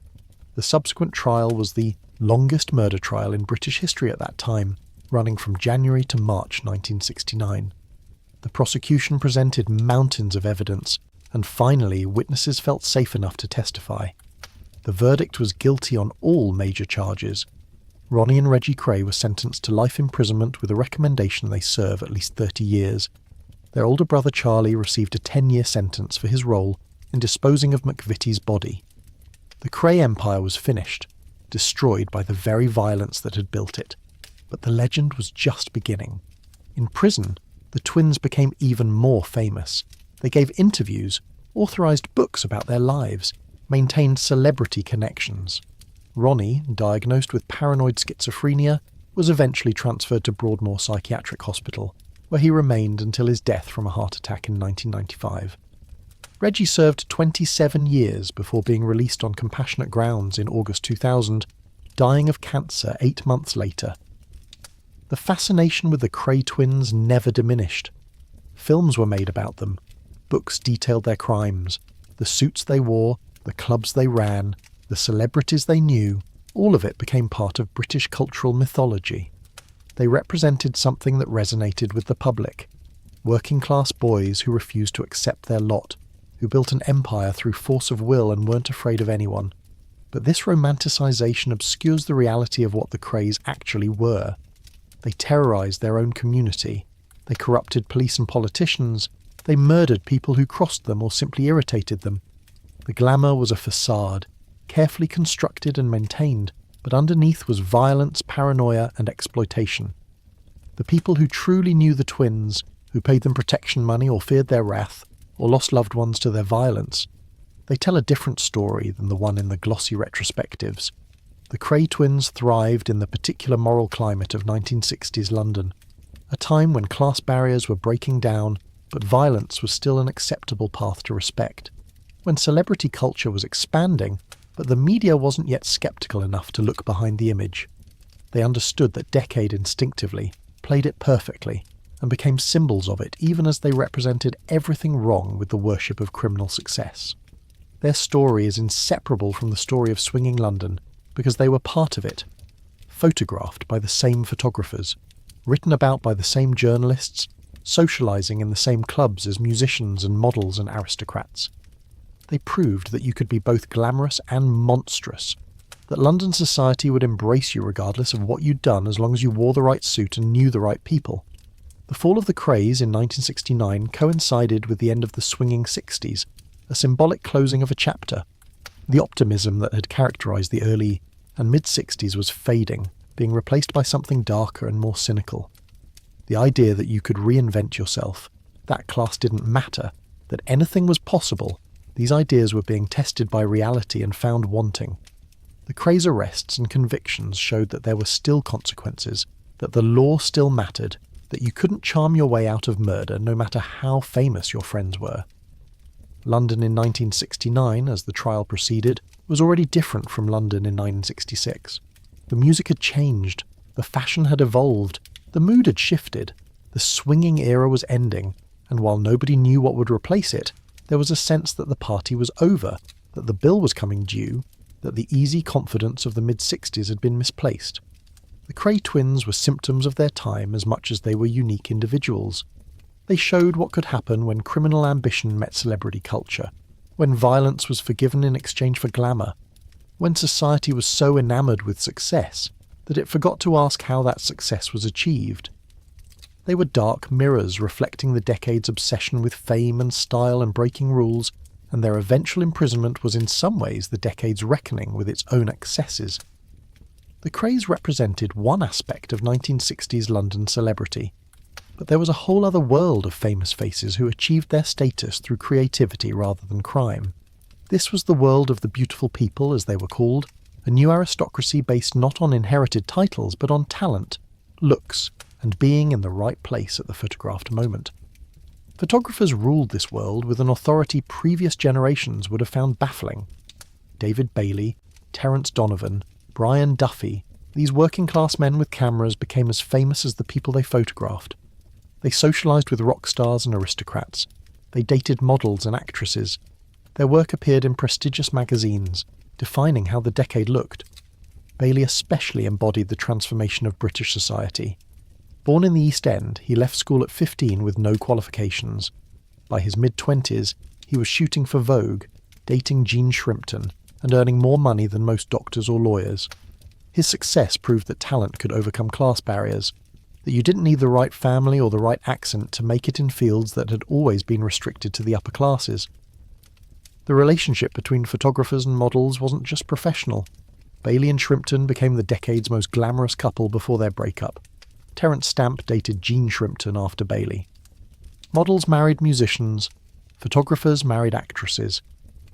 The subsequent trial was the longest murder trial in British history at that time, running from January to March 1969. The prosecution presented mountains of evidence, and finally witnesses felt safe enough to testify. The verdict was guilty on all major charges. Ronnie and Reggie Kray were sentenced to life imprisonment with a recommendation they serve at least 30 years. Their older brother Charlie received a 10-year sentence for his role in disposing of McVitie's body. The Kray empire was finished, destroyed by the very violence that had built it. But the legend was just beginning. In prison, the twins became even more famous. They gave interviews, authorized books about their lives, maintained celebrity connections. Ronnie, diagnosed with paranoid schizophrenia, was eventually transferred to Broadmoor Psychiatric Hospital, where he remained until his death from a heart attack in 1995. Reggie served 27 years before being released on compassionate grounds in August 2000, dying of cancer 8 months later. The fascination with the Kray twins never diminished. Films were made about them. Books detailed their crimes, the suits they wore, the clubs they ran, the celebrities they knew. All of it became part of British cultural mythology. They represented something that resonated with the public. Working-class boys who refused to accept their lot, who built an empire through force of will and weren't afraid of anyone. But this romanticisation obscures the reality of what the Krays actually were. They terrorised their own community. They corrupted police and politicians. They murdered people who crossed them or simply irritated them. The glamour was a facade, carefully constructed and maintained, but underneath was violence, paranoia, and exploitation. The people who truly knew the twins, who paid them protection money or feared their wrath, or lost loved ones to their violence, they tell a different story than the one in the glossy retrospectives. The Kray twins thrived in the particular moral climate of 1960s London, a time when class barriers were breaking down, but violence was still an acceptable path to respect, when celebrity culture was expanding, but the media wasn't yet sceptical enough to look behind the image. They understood that Decade instinctively played it perfectly, and became symbols of it even as they represented everything wrong with the worship of criminal success. Their story is inseparable from the story of Swinging London because they were part of it, photographed by the same photographers, written about by the same journalists, socialising in the same clubs as musicians and models and aristocrats. They proved that you could be both glamorous and monstrous, that London society would embrace you regardless of what you'd done as long as you wore the right suit and knew the right people. The fall of the Krays in 1969 coincided with the end of the Swinging Sixties, a symbolic closing of a chapter. The optimism that had characterised the early and mid-60s was fading, being replaced by something darker and more cynical. The idea that you could reinvent yourself, that class didn't matter, that anything was possible, these ideas were being tested by reality and found wanting. The Kray's arrests and convictions showed that there were still consequences, that the law still mattered, that you couldn't charm your way out of murder no matter how famous your friends were. London in 1969, as the trial proceeded, was already different from London in 1966. The music had changed, the fashion had evolved, the mood had shifted, the swinging era was ending, and while nobody knew what would replace it, there was a sense that the party was over, that the bill was coming due, that the easy confidence of the mid-60s had been misplaced. The Kray twins were symptoms of their time as much as they were unique individuals. They showed what could happen when criminal ambition met celebrity culture, when violence was forgiven in exchange for glamour, when society was so enamoured with success that it forgot to ask how that success was achieved. They were dark mirrors reflecting the decade's obsession with fame and style and breaking rules, and their eventual imprisonment was in some ways the decade's reckoning with its own excesses. The Krays represented one aspect of 1960s London celebrity, but there was a whole other world of famous faces who achieved their status through creativity rather than crime. This was the world of the beautiful people, as they were called, a new aristocracy based not on inherited titles but on talent, looks, and being in the right place at the photographed moment. Photographers ruled this world with an authority previous generations would have found baffling. David Bailey, Terence Donovan, Brian Duffy, these working-class men with cameras became as famous as the people they photographed. They socialised with rock stars and aristocrats. They dated models and actresses. Their work appeared in prestigious magazines, defining how the decade looked. Bailey especially embodied the transformation of British society. Born in the East End, he left school at 15 with no qualifications. By his mid-20s, he was shooting for Vogue, dating Jean Shrimpton, and earning more money than most doctors or lawyers. His success proved that talent could overcome class barriers, that you didn't need the right family or the right accent to make it in fields that had always been restricted to the upper classes. The relationship between photographers and models wasn't just professional. Bailey and Shrimpton became the decade's most glamorous couple before their breakup. Terence Stamp dated Jean Shrimpton after Bailey. Models married musicians, photographers married actresses.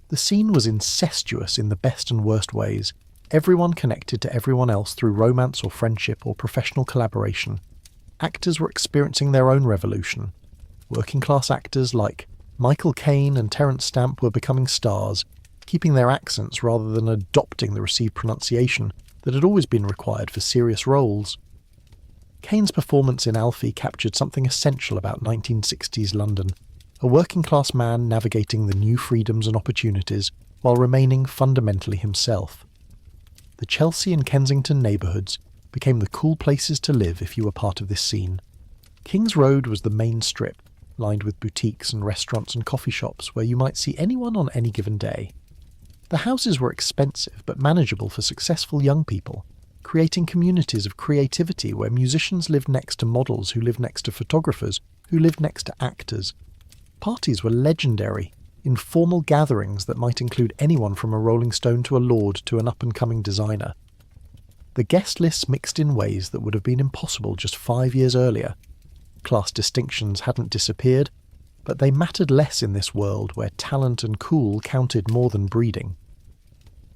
The scene was incestuous in the best and worst ways. Everyone connected to everyone else through romance or friendship or professional collaboration. Actors were experiencing their own revolution. Working-class actors like Michael Caine and Terence Stamp were becoming stars, keeping their accents rather than adopting the received pronunciation that had always been required for serious roles. Caine's performance in Alfie captured something essential about 1960s London, a working-class man navigating the new freedoms and opportunities while remaining fundamentally himself. The Chelsea and Kensington neighbourhoods became the cool places to live if you were part of this scene. King's Road was the main strip, lined with boutiques and restaurants and coffee shops where you might see anyone on any given day. The houses were expensive but manageable for successful young people, creating communities of creativity where musicians lived next to models who lived next to photographers who lived next to actors. Parties were legendary, informal gatherings that might include anyone from a Rolling Stone to a lord to an up-and-coming designer. The guest lists mixed in ways that would have been impossible just 5 years earlier. Class distinctions hadn't disappeared, but they mattered less in this world where talent and cool counted more than breeding.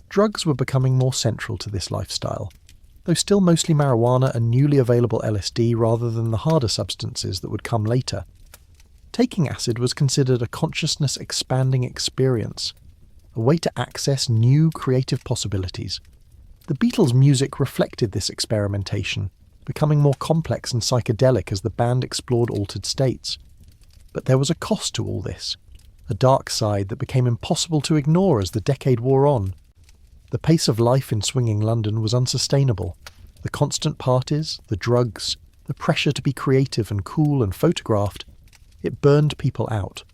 Drugs were becoming more central to this lifestyle, though still mostly marijuana and newly available LSD rather than the harder substances that would come later. Taking acid was considered a consciousness-expanding experience, a way to access new creative possibilities. The Beatles' music reflected this experimentation, becoming more complex and psychedelic as the band explored altered states. But there was a cost to all this, a dark side that became impossible to ignore as the decade wore on. The pace of life in swinging London was unsustainable. The constant parties, the drugs, the pressure to be creative and cool and photographed, it burned people out.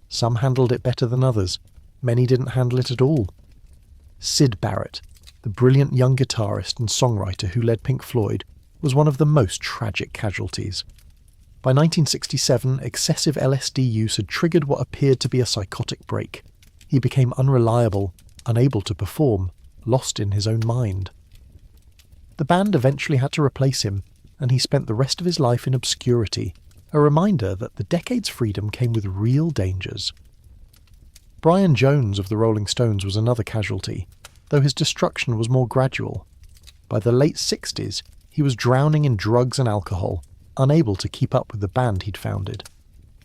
Some handled it better than others. Many didn't handle it at all. Syd Barrett, the brilliant young guitarist and songwriter who led Pink Floyd, was one of the most tragic casualties. By 1967, excessive LSD use had triggered what appeared to be a psychotic break. He became unreliable, unable to perform, lost in his own mind. The band eventually had to replace him, and he spent the rest of his life in obscurity, a reminder that the decade's freedom came with real dangers. Brian Jones of the Rolling Stones was another casualty, though his destruction was more gradual. By the late 60s, he was drowning in drugs and alcohol, unable to keep up with the band he'd founded.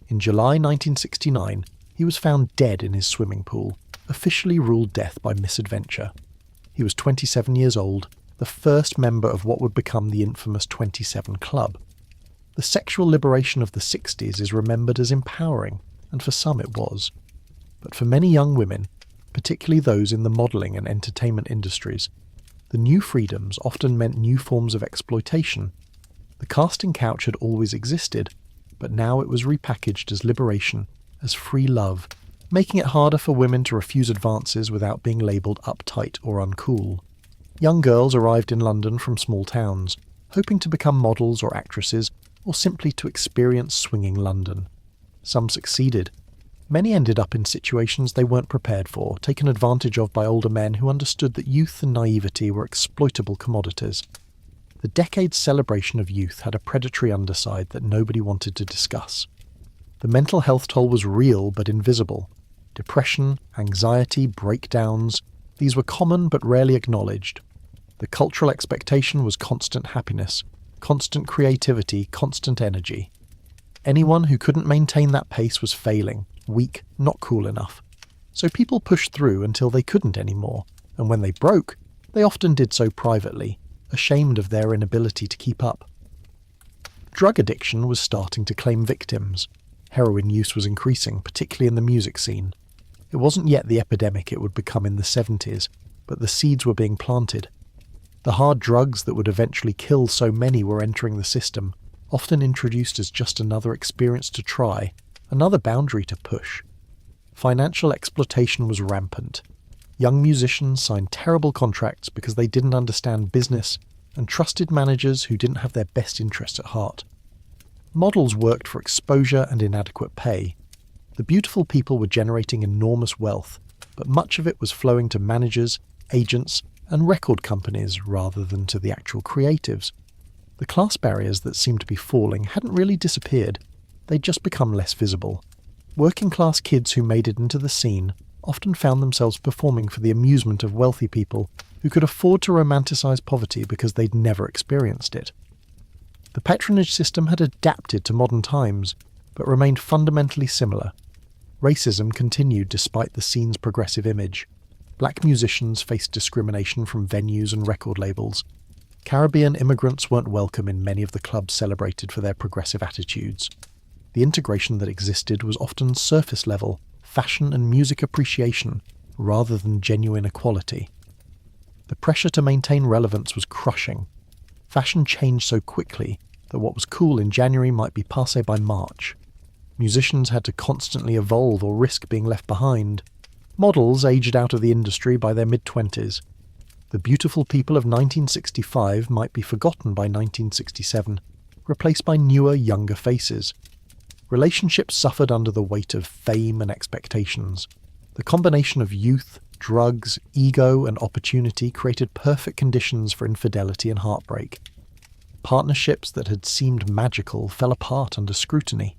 In July 1969, he was found dead in his swimming pool, officially ruled death by misadventure. He was 27 years old, the first member of what would become the infamous 27 Club. The sexual liberation of the 60s is remembered as empowering, and for some it was. But for many young women, particularly those in the modelling and entertainment industries, the new freedoms often meant new forms of exploitation. The casting couch had always existed, but now it was repackaged as liberation, as free love, making it harder for women to refuse advances without being labelled uptight or uncool. Young girls arrived in London from small towns, hoping to become models or actresses, or simply to experience swinging London. Some succeeded. Many ended up in situations they weren't prepared for, taken advantage of by older men who understood that youth and naivety were exploitable commodities. The decade's celebration of youth had a predatory underside that nobody wanted to discuss. The mental health toll was real but invisible. Depression, anxiety, breakdowns, these were common but rarely acknowledged. The cultural expectation was constant happiness, constant creativity, constant energy. Anyone who couldn't maintain that pace was failing, weak, not cool enough. So people pushed through until they couldn't anymore, and when they broke, they often did so privately, ashamed of their inability to keep up. Drug addiction was starting to claim victims. Heroin use was increasing, particularly in the music scene. It wasn't yet the epidemic it would become in the 70s, but the seeds were being planted. The hard drugs that would eventually kill so many were entering the system, often introduced as just another experience to try, another boundary to push. Financial exploitation was rampant. Young musicians signed terrible contracts because they didn't understand business and trusted managers who didn't have their best interests at heart. Models worked for exposure and inadequate pay. The beautiful people were generating enormous wealth, but much of it was flowing to managers, agents, and record companies rather than to the actual creatives. The class barriers that seemed to be falling hadn't really disappeared, they'd just become less visible. Working-class kids who made it into the scene often found themselves performing for the amusement of wealthy people who could afford to romanticize poverty because they'd never experienced it. The patronage system had adapted to modern times, but remained fundamentally similar. Racism continued despite the scene's progressive image. Black musicians faced discrimination from venues and record labels. Caribbean immigrants weren't welcome in many of the clubs celebrated for their progressive attitudes. The integration that existed was often surface level, fashion and music appreciation, rather than genuine equality. The pressure to maintain relevance was crushing. Fashion changed so quickly that what was cool in January might be passé by March. Musicians had to constantly evolve or risk being left behind. Models aged out of the industry by their mid-20s. The beautiful people of 1965 might be forgotten by 1967, replaced by newer, younger faces. Relationships suffered under the weight of fame and expectations. The combination of youth, drugs, ego, and opportunity created perfect conditions for infidelity and heartbreak. Partnerships that had seemed magical fell apart under scrutiny.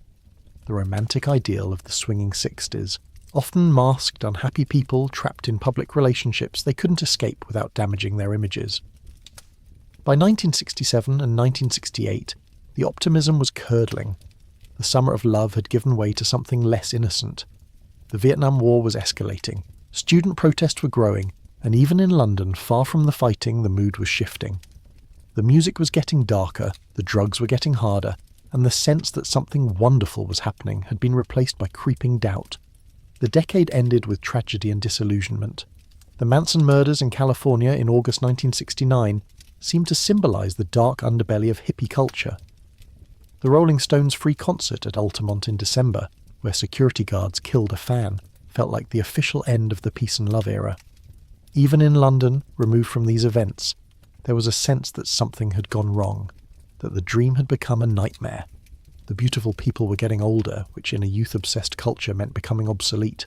The romantic ideal of the swinging 60s often masked unhappy people trapped in public relationships they couldn't escape without damaging their images. By 1967 and 1968, the optimism was curdling. The summer of love had given way to something less innocent. The Vietnam War was escalating, student protests were growing, and even in London, far from the fighting, the mood was shifting. The music was getting darker, the drugs were getting harder, and the sense that something wonderful was happening had been replaced by creeping doubt. The decade ended with tragedy and disillusionment. The Manson murders in California in August 1969 seemed to symbolize the dark underbelly of hippie culture. The Rolling Stones' free concert at Altamont in December, where security guards killed a fan, felt like the official end of the peace and love era. Even in London, removed from these events, there was a sense that something had gone wrong, that the dream had become a nightmare. The beautiful people were getting older, which in a youth-obsessed culture meant becoming obsolete.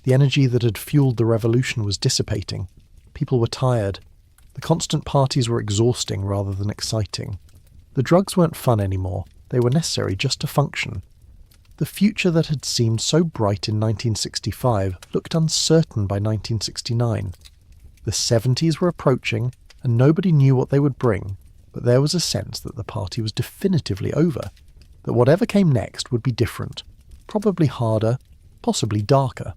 The energy that had fueled the revolution was dissipating. People were tired. The constant parties were exhausting rather than exciting. The drugs weren't fun anymore. They were necessary just to function. The future that had seemed so bright in 1965 looked uncertain by 1969. The 70s were approaching, and nobody knew what they would bring, but there was a sense that the party was definitively over, that whatever came next would be different, probably harder, possibly darker.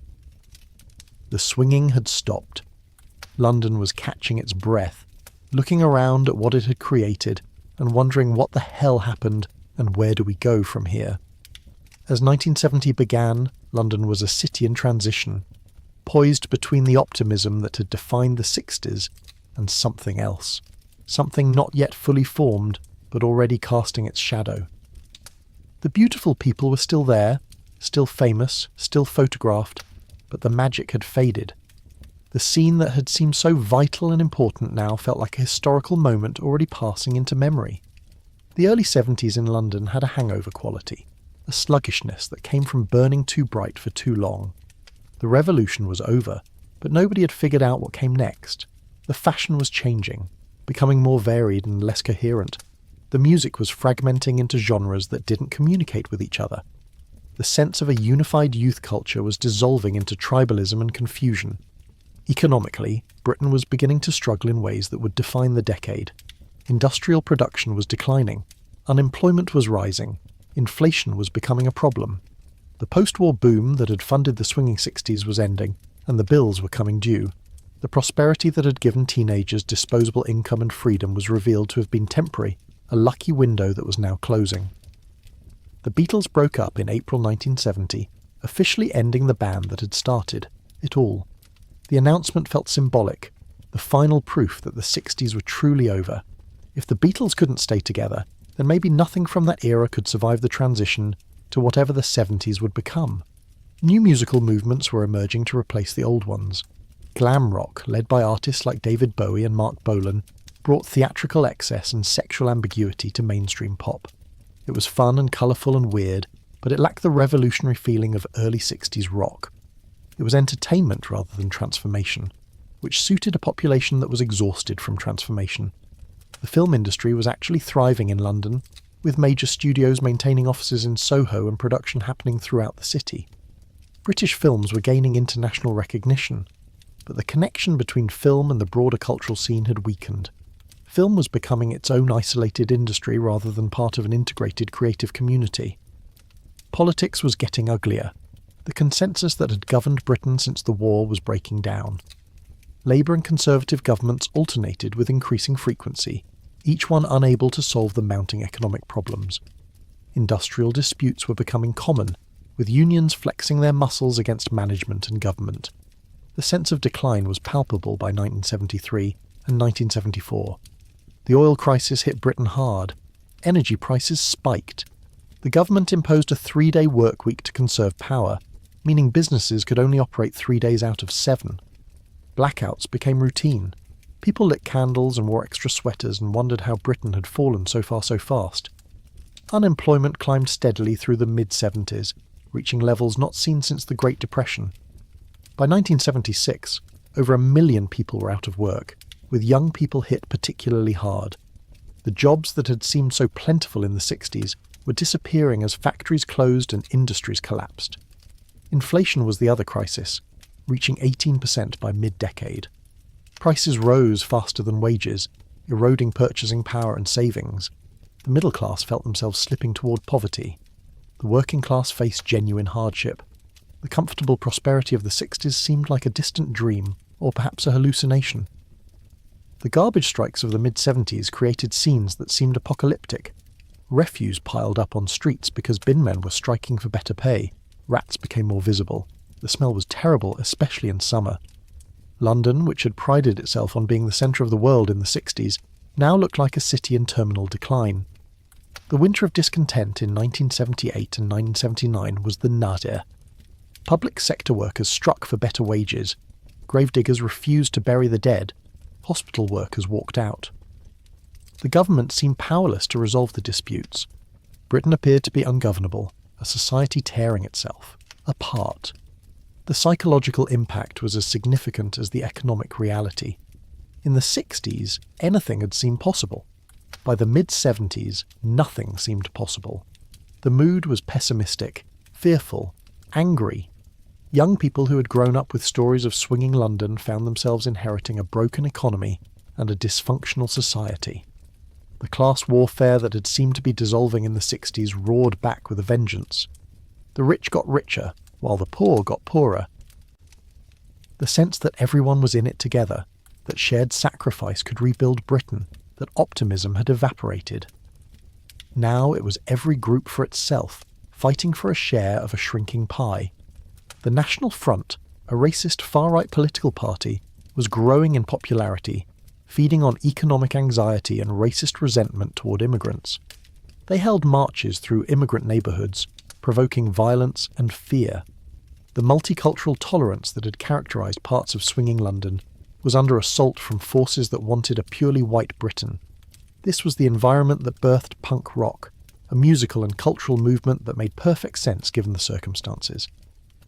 The swinging had stopped. London was catching its breath, looking around at what it had created and wondering what the hell happened and where do we go from here. As 1970 began, London was a city in transition, poised between the optimism that had defined the 60s and something else, something not yet fully formed, but already casting its shadow. The beautiful people were still there, still famous, still photographed, but the magic had faded. The scene that had seemed so vital and important now felt like a historical moment already passing into memory. The early 70s in London had a hangover quality, a sluggishness that came from burning too bright for too long. The revolution was over, but nobody had figured out what came next. The fashion was changing, becoming more varied and less coherent. The music was fragmenting into genres that didn't communicate with each other. The sense of a unified youth culture was dissolving into tribalism and confusion. Economically, Britain was beginning to struggle in ways that would define the decade. Industrial production was declining. Unemployment was rising. Inflation was becoming a problem. The post-war boom that had funded the swinging 60s was ending, and the bills were coming due. The prosperity that had given teenagers disposable income and freedom was revealed to have been temporary, a lucky window that was now closing. The Beatles broke up in April 1970, officially ending the band that had started it all. The announcement felt symbolic, the final proof that the 60s were truly over. If the Beatles couldn't stay together, then maybe nothing from that era could survive the transition to whatever the 70s would become. New musical movements were emerging to replace the old ones. Glam rock, led by artists like David Bowie and Mark Bolan, brought theatrical excess and sexual ambiguity to mainstream pop. It was fun and colourful and weird, but it lacked the revolutionary feeling of early 60s rock. It was entertainment rather than transformation, which suited a population that was exhausted from transformation. The film industry was actually thriving in London, with major studios maintaining offices in Soho and production happening throughout the city. British films were gaining international recognition, but the connection between film and the broader cultural scene had weakened. Film was becoming its own isolated industry rather than part of an integrated creative community. Politics was getting uglier. The consensus that had governed Britain since the war was breaking down. Labour and Conservative governments alternated with increasing frequency, each one unable to solve the mounting economic problems. Industrial disputes were becoming common, with unions flexing their muscles against management and government. The sense of decline was palpable by 1973 and 1974. The oil crisis hit Britain hard. Energy prices spiked. The government imposed a 3-day work week to conserve power, meaning businesses could only operate 3 days out of 7. Blackouts became routine. People lit candles and wore extra sweaters and wondered how Britain had fallen so far so fast. Unemployment climbed steadily through the mid-70s, reaching levels not seen since the Great Depression. By 1976, over 1 million people were out of work, with young people hit particularly hard. The jobs that had seemed so plentiful in the 60s were disappearing as factories closed and industries collapsed. Inflation was the other crisis, reaching 18% by mid-decade. Prices rose faster than wages, eroding purchasing power and savings. The middle class felt themselves slipping toward poverty. The working class faced genuine hardship. The comfortable prosperity of the 60s seemed like a distant dream, or perhaps a hallucination. The garbage strikes of the mid-70s created scenes that seemed apocalyptic. Refuse piled up on streets because bin men were striking for better pay. Rats became more visible. The smell was terrible, especially in summer. London, which had prided itself on being the centre of the world in the 60s, now looked like a city in terminal decline. The winter of discontent in 1978 and 1979 was the nadir. Public sector workers struck for better wages. Gravediggers refused to bury the dead. Hospital workers walked out. The government seemed powerless to resolve the disputes. Britain appeared to be ungovernable, a society tearing itself apart. The psychological impact was as significant as the economic reality. In the 60s, anything had seemed possible. By the mid-70s, nothing seemed possible. The mood was pessimistic, fearful, angry. Young people who had grown up with stories of swinging London found themselves inheriting a broken economy and a dysfunctional society. The class warfare that had seemed to be dissolving in the 60s roared back with a vengeance. The rich got richer, while the poor got poorer. The sense that everyone was in it together, that shared sacrifice could rebuild Britain, that optimism had evaporated. Now it was every group for itself, fighting for a share of a shrinking pie. The National Front, a racist far-right political party, was growing in popularity, feeding on economic anxiety and racist resentment toward immigrants. They held marches through immigrant neighbourhoods, provoking violence and fear. The multicultural tolerance that had characterised parts of swinging London was under assault from forces that wanted a purely white Britain. This was the environment that birthed punk rock, a musical and cultural movement that made perfect sense given the circumstances.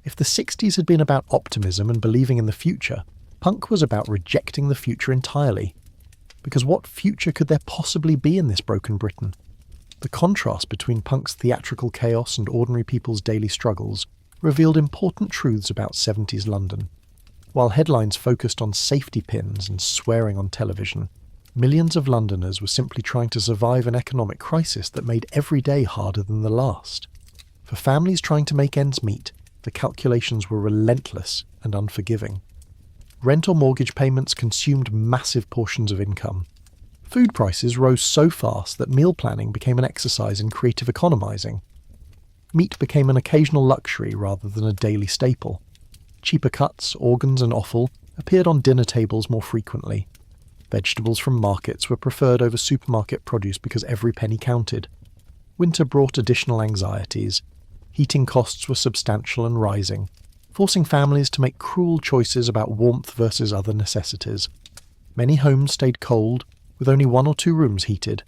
If the 60s had been about optimism and believing in the future, punk was about rejecting the future entirely. Because what future could there possibly be in this broken Britain? The contrast between punk's theatrical chaos and ordinary people's daily struggles revealed important truths about 70s London. While headlines focused on safety pins and swearing on television, millions of Londoners were simply trying to survive an economic crisis that made every day harder than the last. For families trying to make ends meet, the calculations were relentless and unforgiving. Rent or mortgage payments consumed massive portions of income. Food prices rose so fast that meal planning became an exercise in creative economizing. Meat became an occasional luxury rather than a daily staple. Cheaper cuts, organs and offal appeared on dinner tables more frequently. Vegetables from markets were preferred over supermarket produce because every penny counted. Winter brought additional anxieties. Heating costs were substantial and rising, forcing families to make cruel choices about warmth versus other necessities. Many homes stayed cold, with only 1 or 2 rooms heated,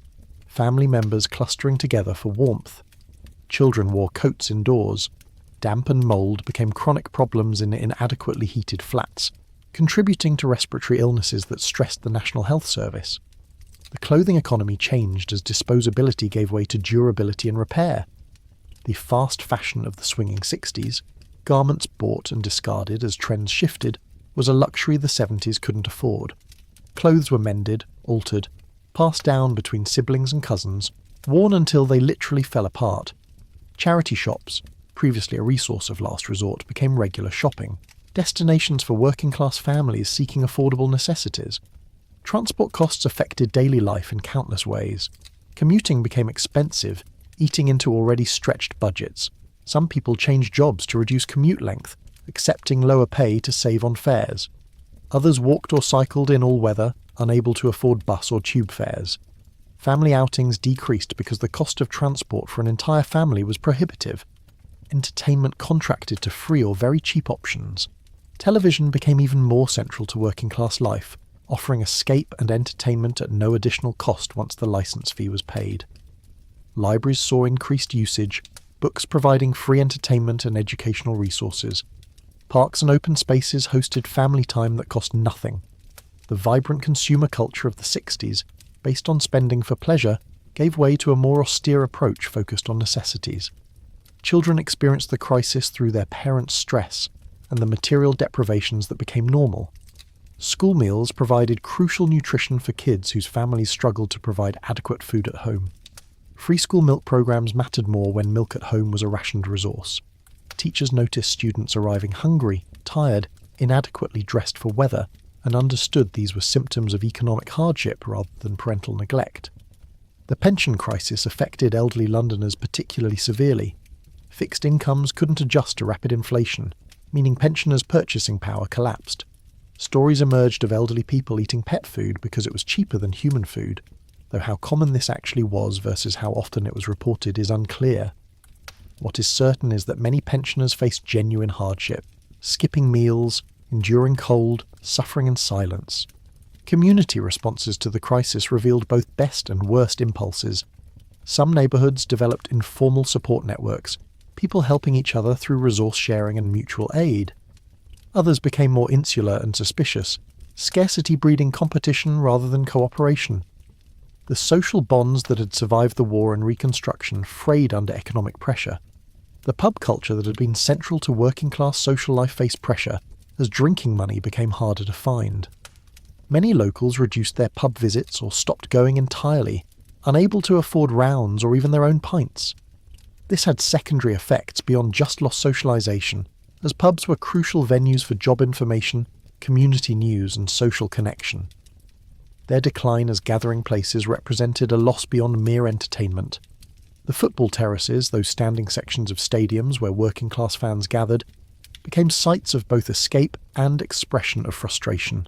family members clustering together for warmth. Children wore coats indoors. Damp and mould became chronic problems in inadequately heated flats, contributing to respiratory illnesses that stressed the National Health Service. The clothing economy changed as disposability gave way to durability and repair. The fast fashion of the swinging 60s, garments bought and discarded as trends shifted, was a luxury the 70s couldn't afford. Clothes were mended, altered, passed down between siblings and cousins, worn until they literally fell apart. Charity shops, previously a resource of last resort, became regular shopping, destinations for working-class families seeking affordable necessities. Transport costs affected daily life in countless ways. Commuting became expensive, eating into already stretched budgets. Some people changed jobs to reduce commute length, accepting lower pay to save on fares. Others walked or cycled in all weather, unable to afford bus or tube fares. Family outings decreased because the cost of transport for an entire family was prohibitive. Entertainment contracted to free or very cheap options. Television became even more central to working-class life, offering escape and entertainment at no additional cost once the license fee was paid. libraries saw increased usage, books providing free entertainment and educational resources. Parks and open spaces hosted family time that cost nothing. The vibrant consumer culture of the 60s, based on spending for pleasure, gave way to a more austere approach focused on necessities. Children experienced the crisis through their parents' stress and the material deprivations that became normal. School meals provided crucial nutrition for kids whose families struggled to provide adequate food at home. Free school milk programs mattered more when milk at home was a rationed resource. Teachers noticed students arriving hungry, tired, inadequately dressed for weather, and understood these were symptoms of economic hardship rather than parental neglect. The pension crisis affected elderly Londoners particularly severely. Fixed incomes couldn't adjust to rapid inflation, meaning pensioners' purchasing power collapsed. Stories emerged of elderly people eating pet food because it was cheaper than human food, though how common this actually was versus how often it was reported is unclear. What is certain is that many pensioners faced genuine hardship, skipping meals, enduring cold, suffering in silence. Community responses to the crisis revealed both best and worst impulses. Some neighbourhoods developed informal support networks, people helping each other through resource sharing and mutual aid. Others became more insular and suspicious, scarcity breeding competition rather than cooperation. The social bonds that had survived the war and Reconstruction frayed under economic pressure. The pub culture that had been central to working-class social life faced pressure as drinking money became harder to find. Many locals reduced their pub visits or stopped going entirely, unable to afford rounds or even their own pints. This had secondary effects beyond just lost socialisation, as pubs were crucial venues for job information, community news and social connection. Their decline as gathering places represented a loss beyond mere entertainment. The football terraces, those standing sections of stadiums where working-class fans gathered, became sites of both escape and expression of frustration.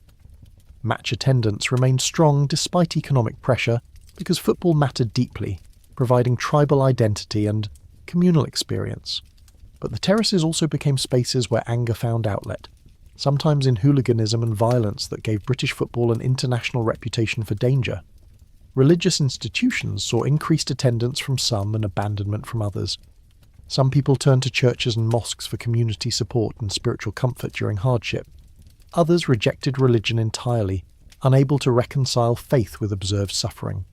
Match attendance remained strong despite economic pressure because football mattered deeply, providing tribal identity and communal experience. But the terraces also became spaces where anger found outlet, sometimes in hooliganism and violence that gave British football an international reputation for danger. Religious institutions saw increased attendance from some and abandonment from others. Some people turned to churches and mosques for community support and spiritual comfort during hardship. Others rejected religion entirely, unable to reconcile faith with observed suffering.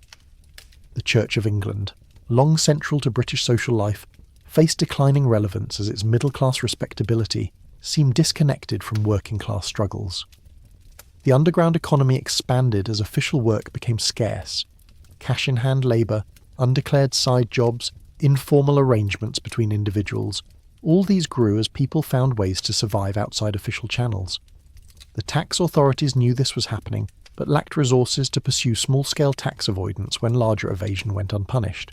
The Church of England, long central to British social life, faced declining relevance as its middle-class respectability seemed disconnected from working-class struggles. The underground economy expanded as official work became scarce. Cash-in-hand labour, undeclared side jobs, informal arrangements between individuals, all these grew as people found ways to survive outside official channels. The tax authorities knew this was happening, but lacked resources to pursue small-scale tax avoidance when larger evasion went unpunished.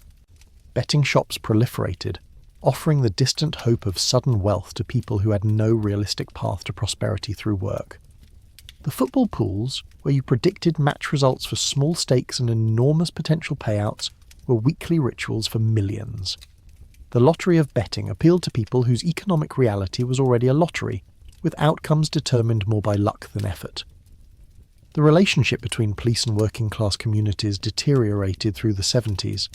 Betting shops proliferated, offering the distant hope of sudden wealth to people who had no realistic path to prosperity through work. The football pools, where you predicted match results for small stakes and enormous potential payouts, were weekly rituals for millions. The lottery of betting appealed to people whose economic reality was already a lottery, with outcomes determined more by luck than effort. The relationship between police and working-class communities deteriorated through the 70s.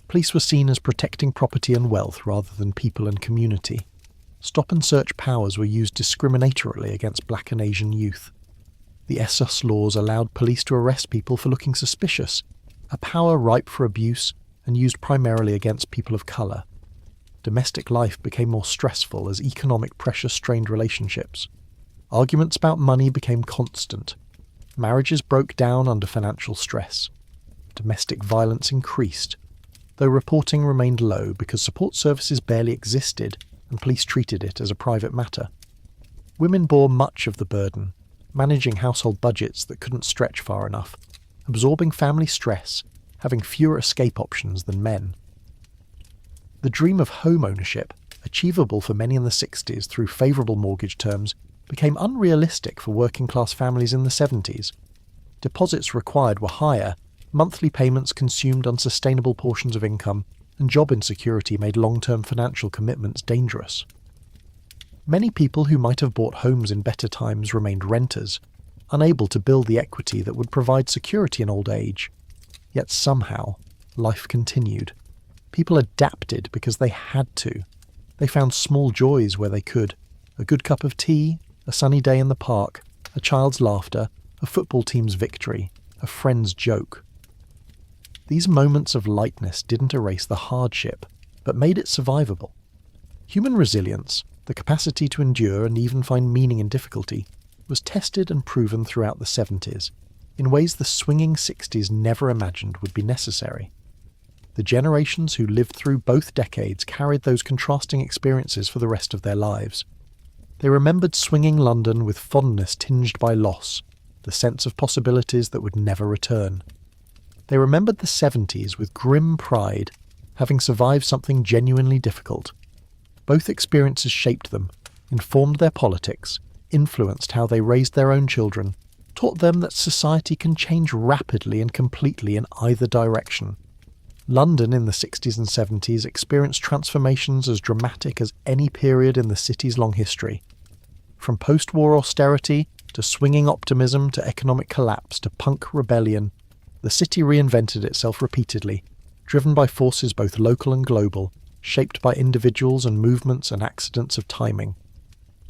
Police were seen as protecting property and wealth rather than people and community. Stop-and-search powers were used discriminatorily against black and Asian youth. The ESOS laws allowed police to arrest people for looking suspicious, a power ripe for abuse and used primarily against people of colour. Domestic life became more stressful as economic pressure strained relationships. Arguments about money became constant. Marriages broke down under financial stress. Domestic violence increased, though reporting remained low because support services barely existed and police treated it as a private matter. Women bore much of the burden, managing household budgets that couldn't stretch far enough, absorbing family stress, having fewer escape options than men. The dream of home ownership, achievable for many in the 60s through favourable mortgage terms, became unrealistic for working-class families in the 70s. Deposits required were higher, monthly payments consumed unsustainable portions of income, and job insecurity made long-term financial commitments dangerous. Many people who might have bought homes in better times remained renters, unable to build the equity that would provide security in old age. Yet somehow, life continued. People adapted because they had to. They found small joys where they could. A good cup of tea, a sunny day in the park, a child's laughter, a football team's victory, a friend's joke. These moments of lightness didn't erase the hardship, but made it survivable. Human resilience, the capacity to endure and even find meaning in difficulty, was tested and proven throughout the 70s, in ways the swinging 60s never imagined would be necessary. The generations who lived through both decades carried those contrasting experiences for the rest of their lives. They remembered swinging London with fondness tinged by loss, the sense of possibilities that would never return. They remembered the 70s with grim pride, having survived something genuinely difficult. Both experiences shaped them, informed their politics, influenced how they raised their own children, taught them that society can change rapidly and completely in either direction. London in the 60s and 70s experienced transformations as dramatic as any period in the city's long history. From post-war austerity to swinging optimism to economic collapse to punk rebellion, the city reinvented itself repeatedly, driven by forces both local and global, shaped by individuals and movements and accidents of timing.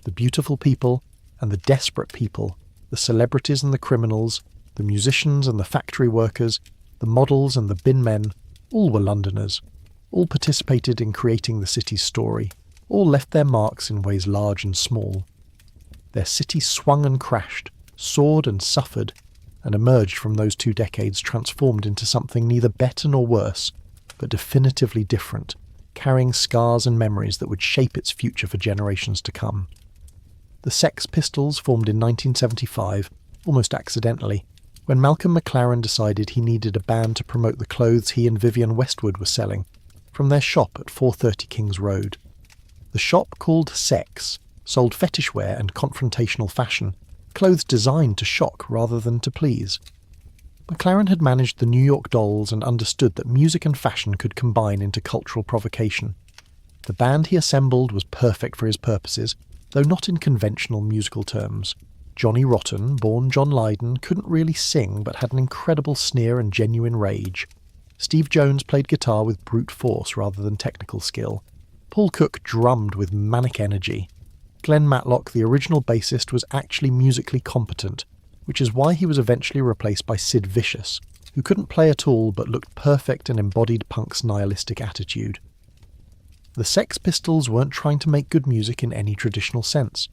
The beautiful people and the desperate people, the celebrities and the criminals, the musicians and the factory workers, the models and the bin men, all were Londoners. All participated in creating the city's story. All left their marks in ways large and small. Their city swung and crashed, soared and suffered, and emerged from those 2 decades transformed into something neither better nor worse, but definitively different, carrying scars and memories that would shape its future for generations to come. The Sex Pistols formed in 1975, almost accidentally, when Malcolm McLaren decided he needed a band to promote the clothes he and Vivienne Westwood were selling, from their shop at 430 Kings Road. The shop, called Sex, sold fetish wear and confrontational fashion, clothes designed to shock rather than to please. McLaren had managed the New York Dolls and understood that music and fashion could combine into cultural provocation. The band he assembled was perfect for his purposes, though not in conventional musical terms. Johnny Rotten, born John Lydon, couldn't really sing but had an incredible sneer and genuine rage. Steve Jones played guitar with brute force rather than technical skill. Paul Cook drummed with manic energy. Glenn Matlock, the original bassist, was actually musically competent, which is why he was eventually replaced by Sid Vicious, who couldn't play at all but looked perfect and embodied punk's nihilistic attitude. The Sex Pistols weren't trying to make good music in any traditional sense.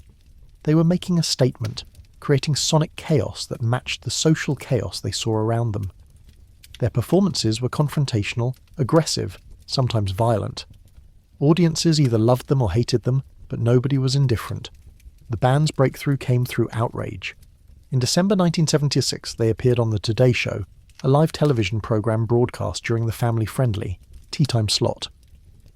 They were making a statement, creating sonic chaos that matched the social chaos they saw around them. Their performances were confrontational, aggressive, sometimes violent. Audiences either loved them or hated them, but nobody was indifferent. The band's breakthrough came through outrage. In December 1976, they appeared on The Today Show, a live television program broadcast during the family-friendly tea time slot.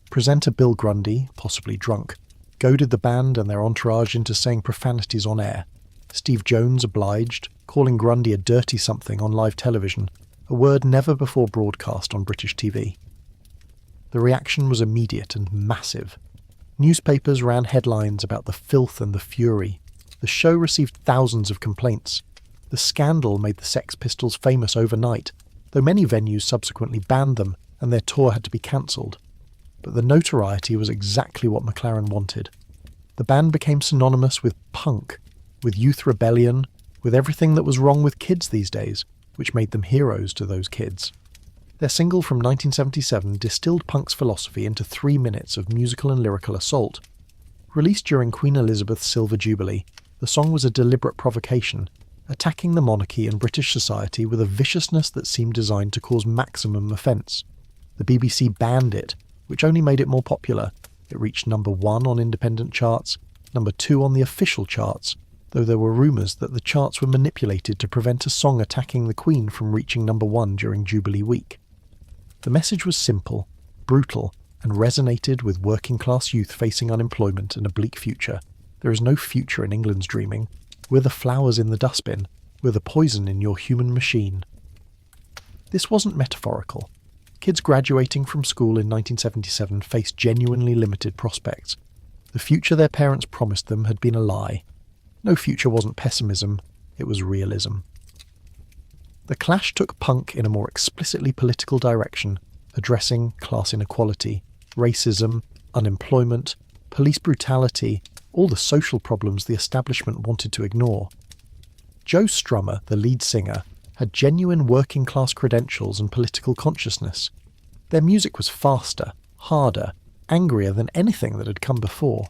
Presenter Bill Grundy, possibly drunk, goaded the band and their entourage into saying profanities on air. Steve Jones obliged, calling Grundy a dirty something on live television, a word never before broadcast on British TV. The reaction was immediate and massive. Newspapers ran headlines about the filth and the fury. The show received thousands of complaints. The scandal made the Sex Pistols famous overnight, though many venues subsequently banned them and their tour had to be cancelled. But the notoriety was exactly what McLaren wanted. The band became synonymous with punk, with youth rebellion, with everything that was wrong with kids these days, which made them heroes to those kids. Their single from 1977 distilled punk's philosophy into 3 minutes of musical and lyrical assault. Released during Queen Elizabeth's Silver Jubilee, the song was a deliberate provocation, attacking the monarchy and British society with a viciousness that seemed designed to cause maximum offence. The BBC banned it, which only made it more popular. It reached number 1 on independent charts, number 2 on the official charts, though there were rumours that the charts were manipulated to prevent a song attacking the Queen from reaching number 1 during Jubilee week. The message was simple, brutal, and resonated with working-class youth facing unemployment and a bleak future. There is no future in England's dreaming. We're the flowers in the dustbin. We're the poison in your human machine. This wasn't metaphorical. Kids graduating from school in 1977 faced genuinely limited prospects. The future their parents promised them had been a lie. No future wasn't pessimism, it was realism. The Clash took punk in a more explicitly political direction, addressing class inequality, racism, unemployment, police brutality, all the social problems the establishment wanted to ignore. Joe Strummer, the lead singer, had genuine working-class credentials and political consciousness. Their music was faster, harder, angrier than anything that had come before,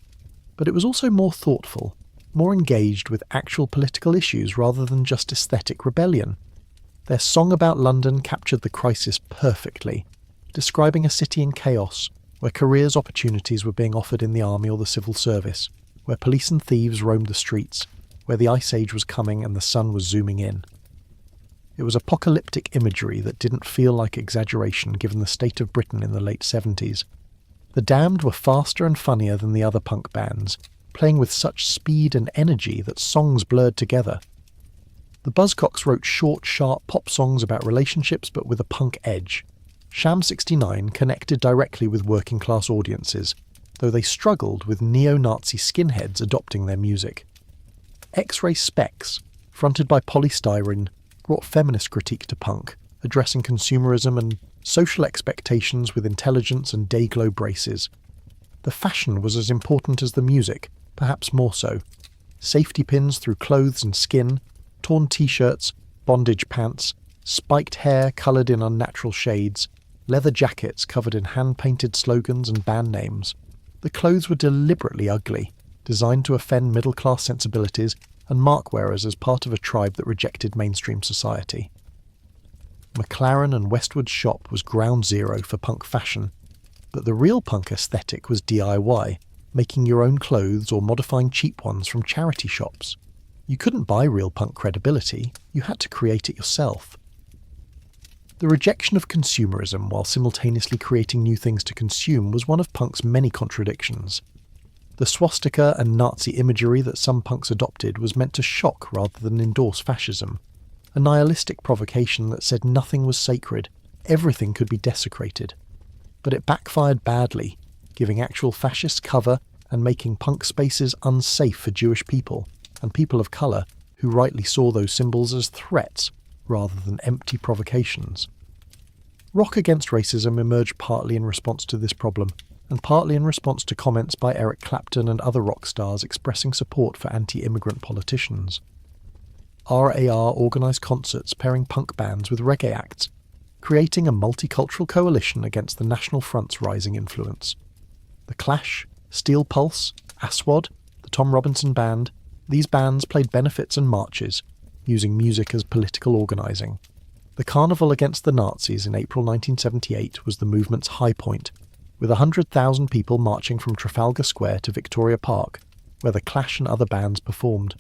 but it was also more thoughtful, more engaged with actual political issues rather than just aesthetic rebellion. Their song about London captured the crisis perfectly, describing a city in chaos, where careers opportunities were being offered in the army or the civil service, where police and thieves roamed the streets, where the ice age was coming and the sun was zooming in. It was apocalyptic imagery that didn't feel like exaggeration given the state of Britain in the late 70s. The Damned were faster and funnier than the other punk bands, playing with such speed and energy that songs blurred together. The Buzzcocks wrote short, sharp pop songs about relationships but with a punk edge. Sham 69 connected directly with working-class audiences, though they struggled with neo-Nazi skinheads adopting their music. X-Ray Specs, fronted by Polly Styrene, brought feminist critique to punk, addressing consumerism and social expectations with intelligence and day-glow braces. The fashion was as important as the music, perhaps more so. Safety pins through clothes and skin, torn t-shirts, bondage pants, spiked hair coloured in unnatural shades, leather jackets covered in hand-painted slogans and band names. The clothes were deliberately ugly, designed to offend middle-class sensibilities and mark wearers as part of a tribe that rejected mainstream society. McLaren and Westwood's shop was ground zero for punk fashion, but the real punk aesthetic was DIY, making your own clothes or modifying cheap ones from charity shops. You couldn't buy real punk credibility, you had to create it yourself. The rejection of consumerism while simultaneously creating new things to consume was one of punk's many contradictions. The swastika and Nazi imagery that some punks adopted was meant to shock rather than endorse fascism, a nihilistic provocation that said nothing was sacred, everything could be desecrated. But it backfired badly, giving actual fascists cover and making punk spaces unsafe for Jewish people and people of colour who rightly saw those symbols as threats rather than empty provocations. Rock Against Racism emerged partly in response to this problem, and partly in response to comments by Eric Clapton and other rock stars expressing support for anti-immigrant politicians. RAR organised concerts pairing punk bands with reggae acts, creating a multicultural coalition against the National Front's rising influence. The Clash, Steel Pulse, Aswad, the Tom Robinson Band, these bands played benefits and marches, using music as political organising. The Carnival against the Nazis in April 1978 was the movement's high point, with 100,000 people marching from Trafalgar Square to Victoria Park, where the Clash and other bands performed.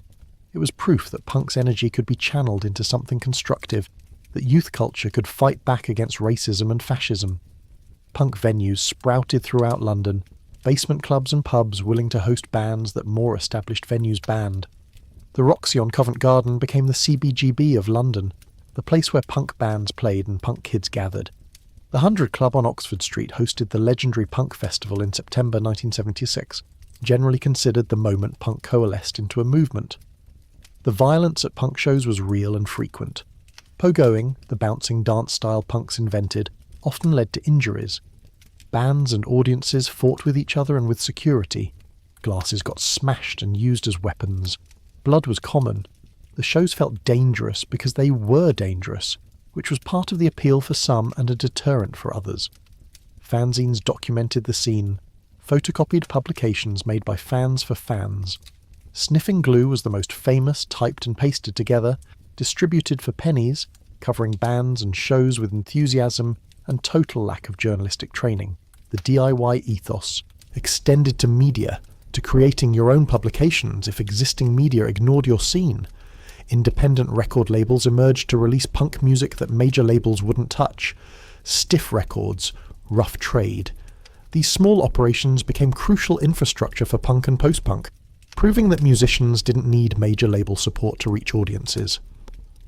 It was proof that punk's energy could be channeled into something constructive, that youth culture could fight back against racism and fascism. Punk venues sprouted throughout London, basement clubs and pubs willing to host bands that more established venues banned. The Roxy on Covent Garden became the CBGB of London, the place where punk bands played and punk kids gathered. The 100 Club on Oxford Street hosted the legendary punk festival in September 1976, generally considered the moment punk coalesced into a movement. The violence at punk shows was real and frequent. Pogoing, the bouncing dance-style punks invented, often led to injuries. Bands and audiences fought with each other and with security. Glasses got smashed and used as weapons. Blood was common. The shows felt dangerous because they were dangerous, which was part of the appeal for some and a deterrent for others. Fanzines documented the scene, photocopied publications made by fans for fans. Sniffing Glue was the most famous, typed and pasted together, distributed for pennies, covering bands and shows with enthusiasm and total lack of journalistic training. The DIY ethos extended to media, to creating your own publications if existing media ignored your scene. Independent record labels emerged to release punk music that major labels wouldn't touch. Stiff Records, Rough Trade. These small operations became crucial infrastructure for punk and post-punk, proving that musicians didn't need major label support to reach audiences.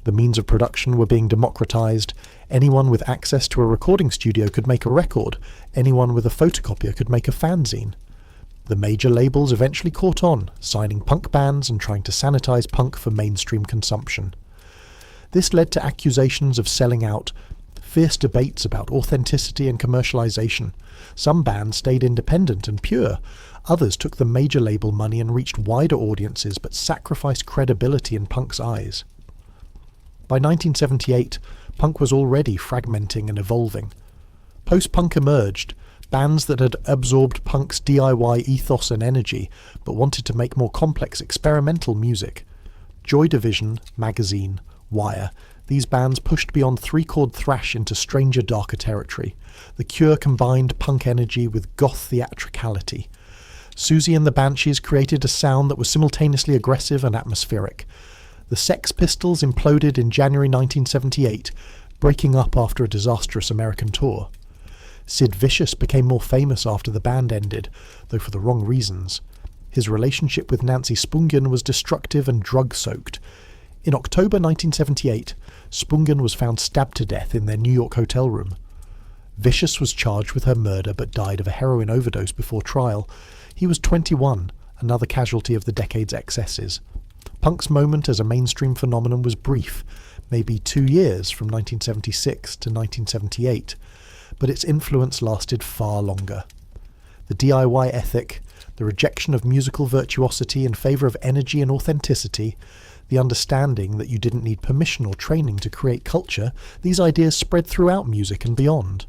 The means of production were being democratized. Anyone with access to a recording studio could make a record. Anyone with a photocopier could make a fanzine. The major labels eventually caught on, signing punk bands and trying to sanitize punk for mainstream consumption. This led to accusations of selling out, Fierce debates about authenticity and commercialization. Some bands stayed independent and pure. Others took the major label money and reached wider audiences but sacrificed credibility in punk's eyes. By 1978, punk was already fragmenting and evolving. Post-punk emerged, bands that had absorbed punk's DIY ethos and energy but wanted to make more complex experimental music. Joy Division, Magazine, Wire, these bands pushed beyond three-chord thrash into stranger, darker territory. The Cure combined punk energy with goth theatricality. Susie and the Banshees created a sound that was simultaneously aggressive and atmospheric. The Sex Pistols imploded in January 1978, breaking up after a disastrous American tour. Sid Vicious became more famous after the band ended, though for the wrong reasons. His relationship with Nancy Spungen was destructive and drug-soaked. In October 1978, Spungen was found stabbed to death in their New York hotel room. Vicious was charged with her murder but died of a heroin overdose before trial. He was 21, another casualty of the decade's excesses. Punk's moment as a mainstream phenomenon was brief, maybe 2 years from 1976 to 1978, but its influence lasted far longer. The DIY ethic, the rejection of musical virtuosity in favour of energy and authenticity, the understanding that you didn't need permission or training to create culture, these ideas spread throughout music and beyond.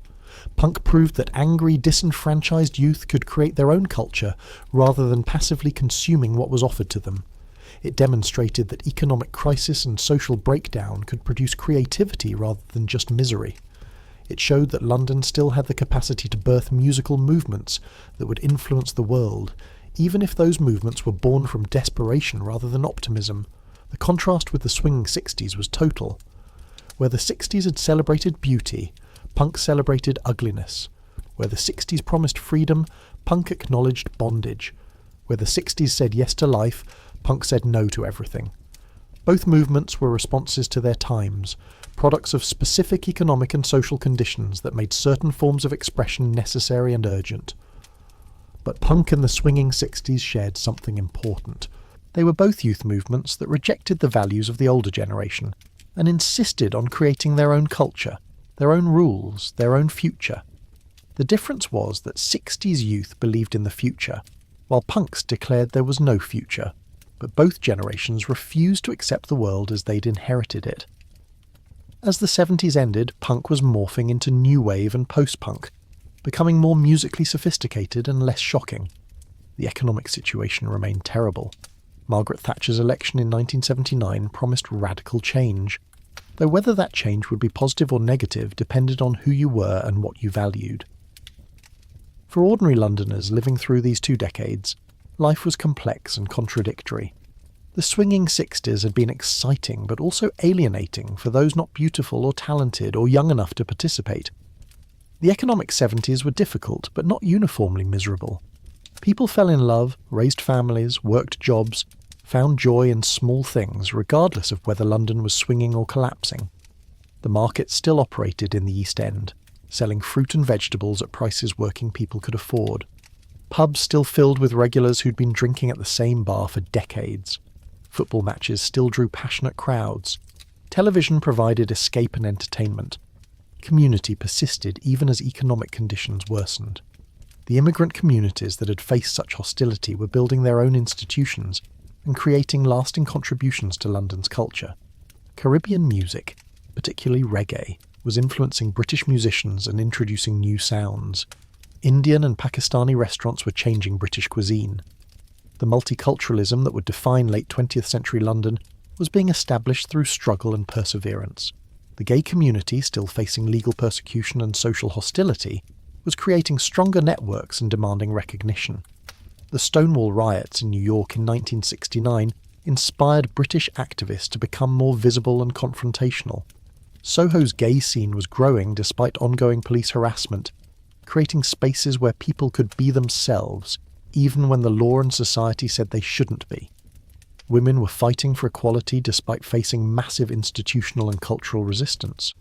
Punk proved that angry, disenfranchised youth could create their own culture rather than passively consuming what was offered to them. It demonstrated that economic crisis and social breakdown could produce creativity rather than just misery. It showed that London still had the capacity to birth musical movements that would influence the world, even if those movements were born from desperation rather than optimism. The contrast with the Swinging Sixties was total. Where the 60s had celebrated beauty, punk celebrated ugliness. Where the 60s promised freedom, punk acknowledged bondage. Where the 60s said yes to life, punk said no to everything. Both movements were responses to their times, products of specific economic and social conditions that made certain forms of expression necessary and urgent. But punk and the Swinging Sixties shared something important. They were both youth movements that rejected the values of the older generation and insisted on creating their own culture, their own rules, their own future. The difference was that 60s youth believed in the future, while punks declared there was no future, but both generations refused to accept the world as they'd inherited it. As the 70s ended, punk was morphing into new wave and post-punk, becoming more musically sophisticated and less shocking. The economic situation remained terrible. Margaret Thatcher's election in 1979 promised radical change, though whether that change would be positive or negative depended on who you were and what you valued. For ordinary Londoners living through these 2 decades, life was complex and contradictory. The Swinging Sixties had been exciting but also alienating for those not beautiful or talented or young enough to participate. The economic 70s were difficult but not uniformly miserable. People fell in love, raised families, worked jobs, found joy in small things regardless of whether London was swinging or collapsing. The market still operated in the East End, selling fruit and vegetables at prices working people could afford. Pubs still filled with regulars who'd been drinking at the same bar for decades. Football matches still drew passionate crowds. Television provided escape and entertainment. Community persisted even as economic conditions worsened. The immigrant communities that had faced such hostility were building their own institutions and creating lasting contributions to London's culture. Caribbean music, particularly reggae, was influencing British musicians and introducing new sounds. Indian and Pakistani restaurants were changing British cuisine. The multiculturalism that would define late 20th century London was being established through struggle and perseverance. The gay community, still facing legal persecution and social hostility, was creating stronger networks and demanding recognition. The Stonewall riots in New York in 1969 inspired British activists to become more visible and confrontational. Soho's gay scene was growing despite ongoing police harassment, creating spaces where people could be themselves, even when the law and society said they shouldn't be. Women were fighting for equality despite facing massive institutional and cultural resistance.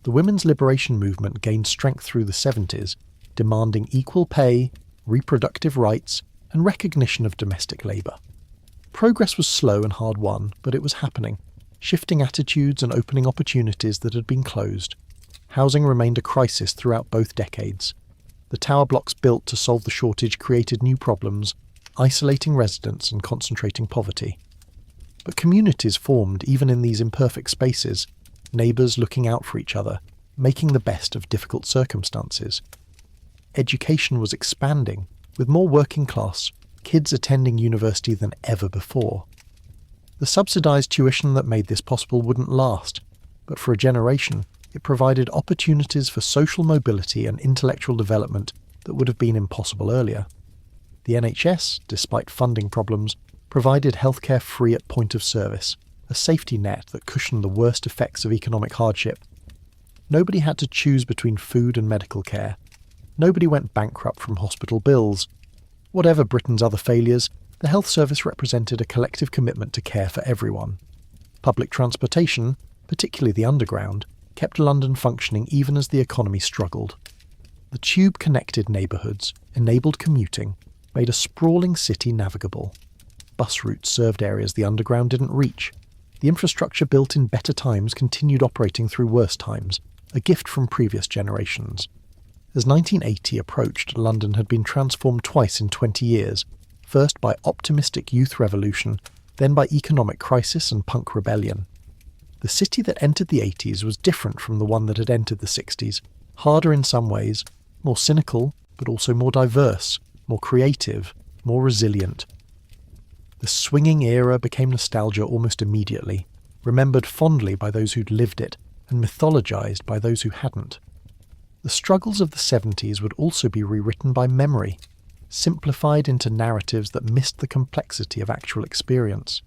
The women's liberation movement gained strength through the 70s, demanding equal pay, reproductive rights, and recognition of domestic labour. Progress was slow and hard-won, but it was happening, shifting attitudes and opening opportunities that had been closed. housing remained a crisis throughout both decades. The tower blocks built to solve the shortage created new problems, isolating residents and concentrating poverty. But communities formed even in these imperfect spaces, neighbours looking out for each other, making the best of difficult circumstances. Education was expanding, with more working class kids attending university than ever before. The subsidised tuition that made this possible wouldn't last, but for a generation, it provided opportunities for social mobility and intellectual development that would have been impossible earlier. The NHS, despite funding problems, provided healthcare free at point of service, a safety net that cushioned the worst effects of economic hardship. Nobody had to choose between food and medical care. Nobody went bankrupt from hospital bills. Whatever Britain's other failures, the health service represented a collective commitment to care for everyone. Public transportation, particularly the Underground, kept London functioning even as the economy struggled. The tube connected neighbourhoods, enabled commuting, made a sprawling city navigable. Bus routes served areas the Underground didn't reach. The infrastructure built in better times continued operating through worse times, a gift from previous generations. As 1980 approached, London had been transformed twice in 20 years, first by optimistic youth revolution, then by economic crisis and punk rebellion. The city that entered the 80s was different from the one that had entered the 60s, harder in some ways, more cynical, but also more diverse, more creative, more resilient. The swinging era became nostalgia almost immediately, remembered fondly by those who'd lived it, and mythologized by those who hadn't. The struggles of the 70s would also be rewritten by memory, simplified into narratives that missed the complexity of actual experience.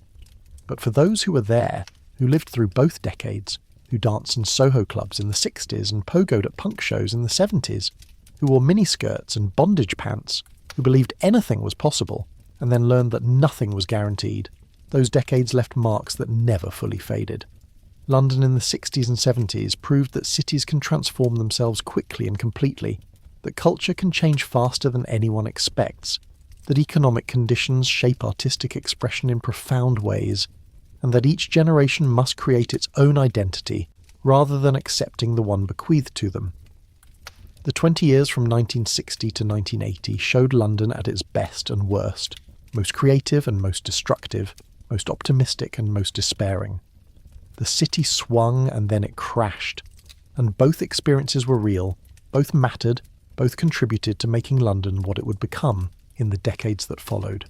But for those who were there, who lived through both decades, who danced in Soho clubs in the 60s and pogoed at punk shows in the 70s, who wore miniskirts and bondage pants, who believed anything was possible, and then learned that nothing was guaranteed, those decades left marks that never fully faded. London in the 60s and 70s proved that cities can transform themselves quickly and completely, that culture can change faster than anyone expects, that economic conditions shape artistic expression in profound ways, and that each generation must create its own identity rather than accepting the one bequeathed to them. The 20 years from 1960 to 1980 showed London at its best and worst, most creative and most destructive, most optimistic and most despairing. The city swung and then it crashed, and both experiences were real, both mattered, both contributed to making London what it would become in the decades that followed.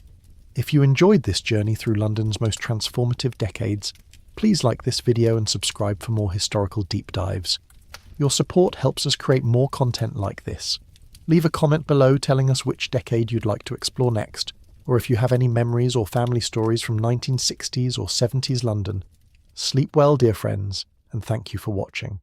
If you enjoyed this journey through London's most transformative decades, please like this video and subscribe for more historical deep dives. Your support helps us create more content like this. Leave a comment below telling us which decade you'd like to explore next, or if you have any memories or family stories from 1960s or 70s London. Sleep well, dear friends, and thank you for watching.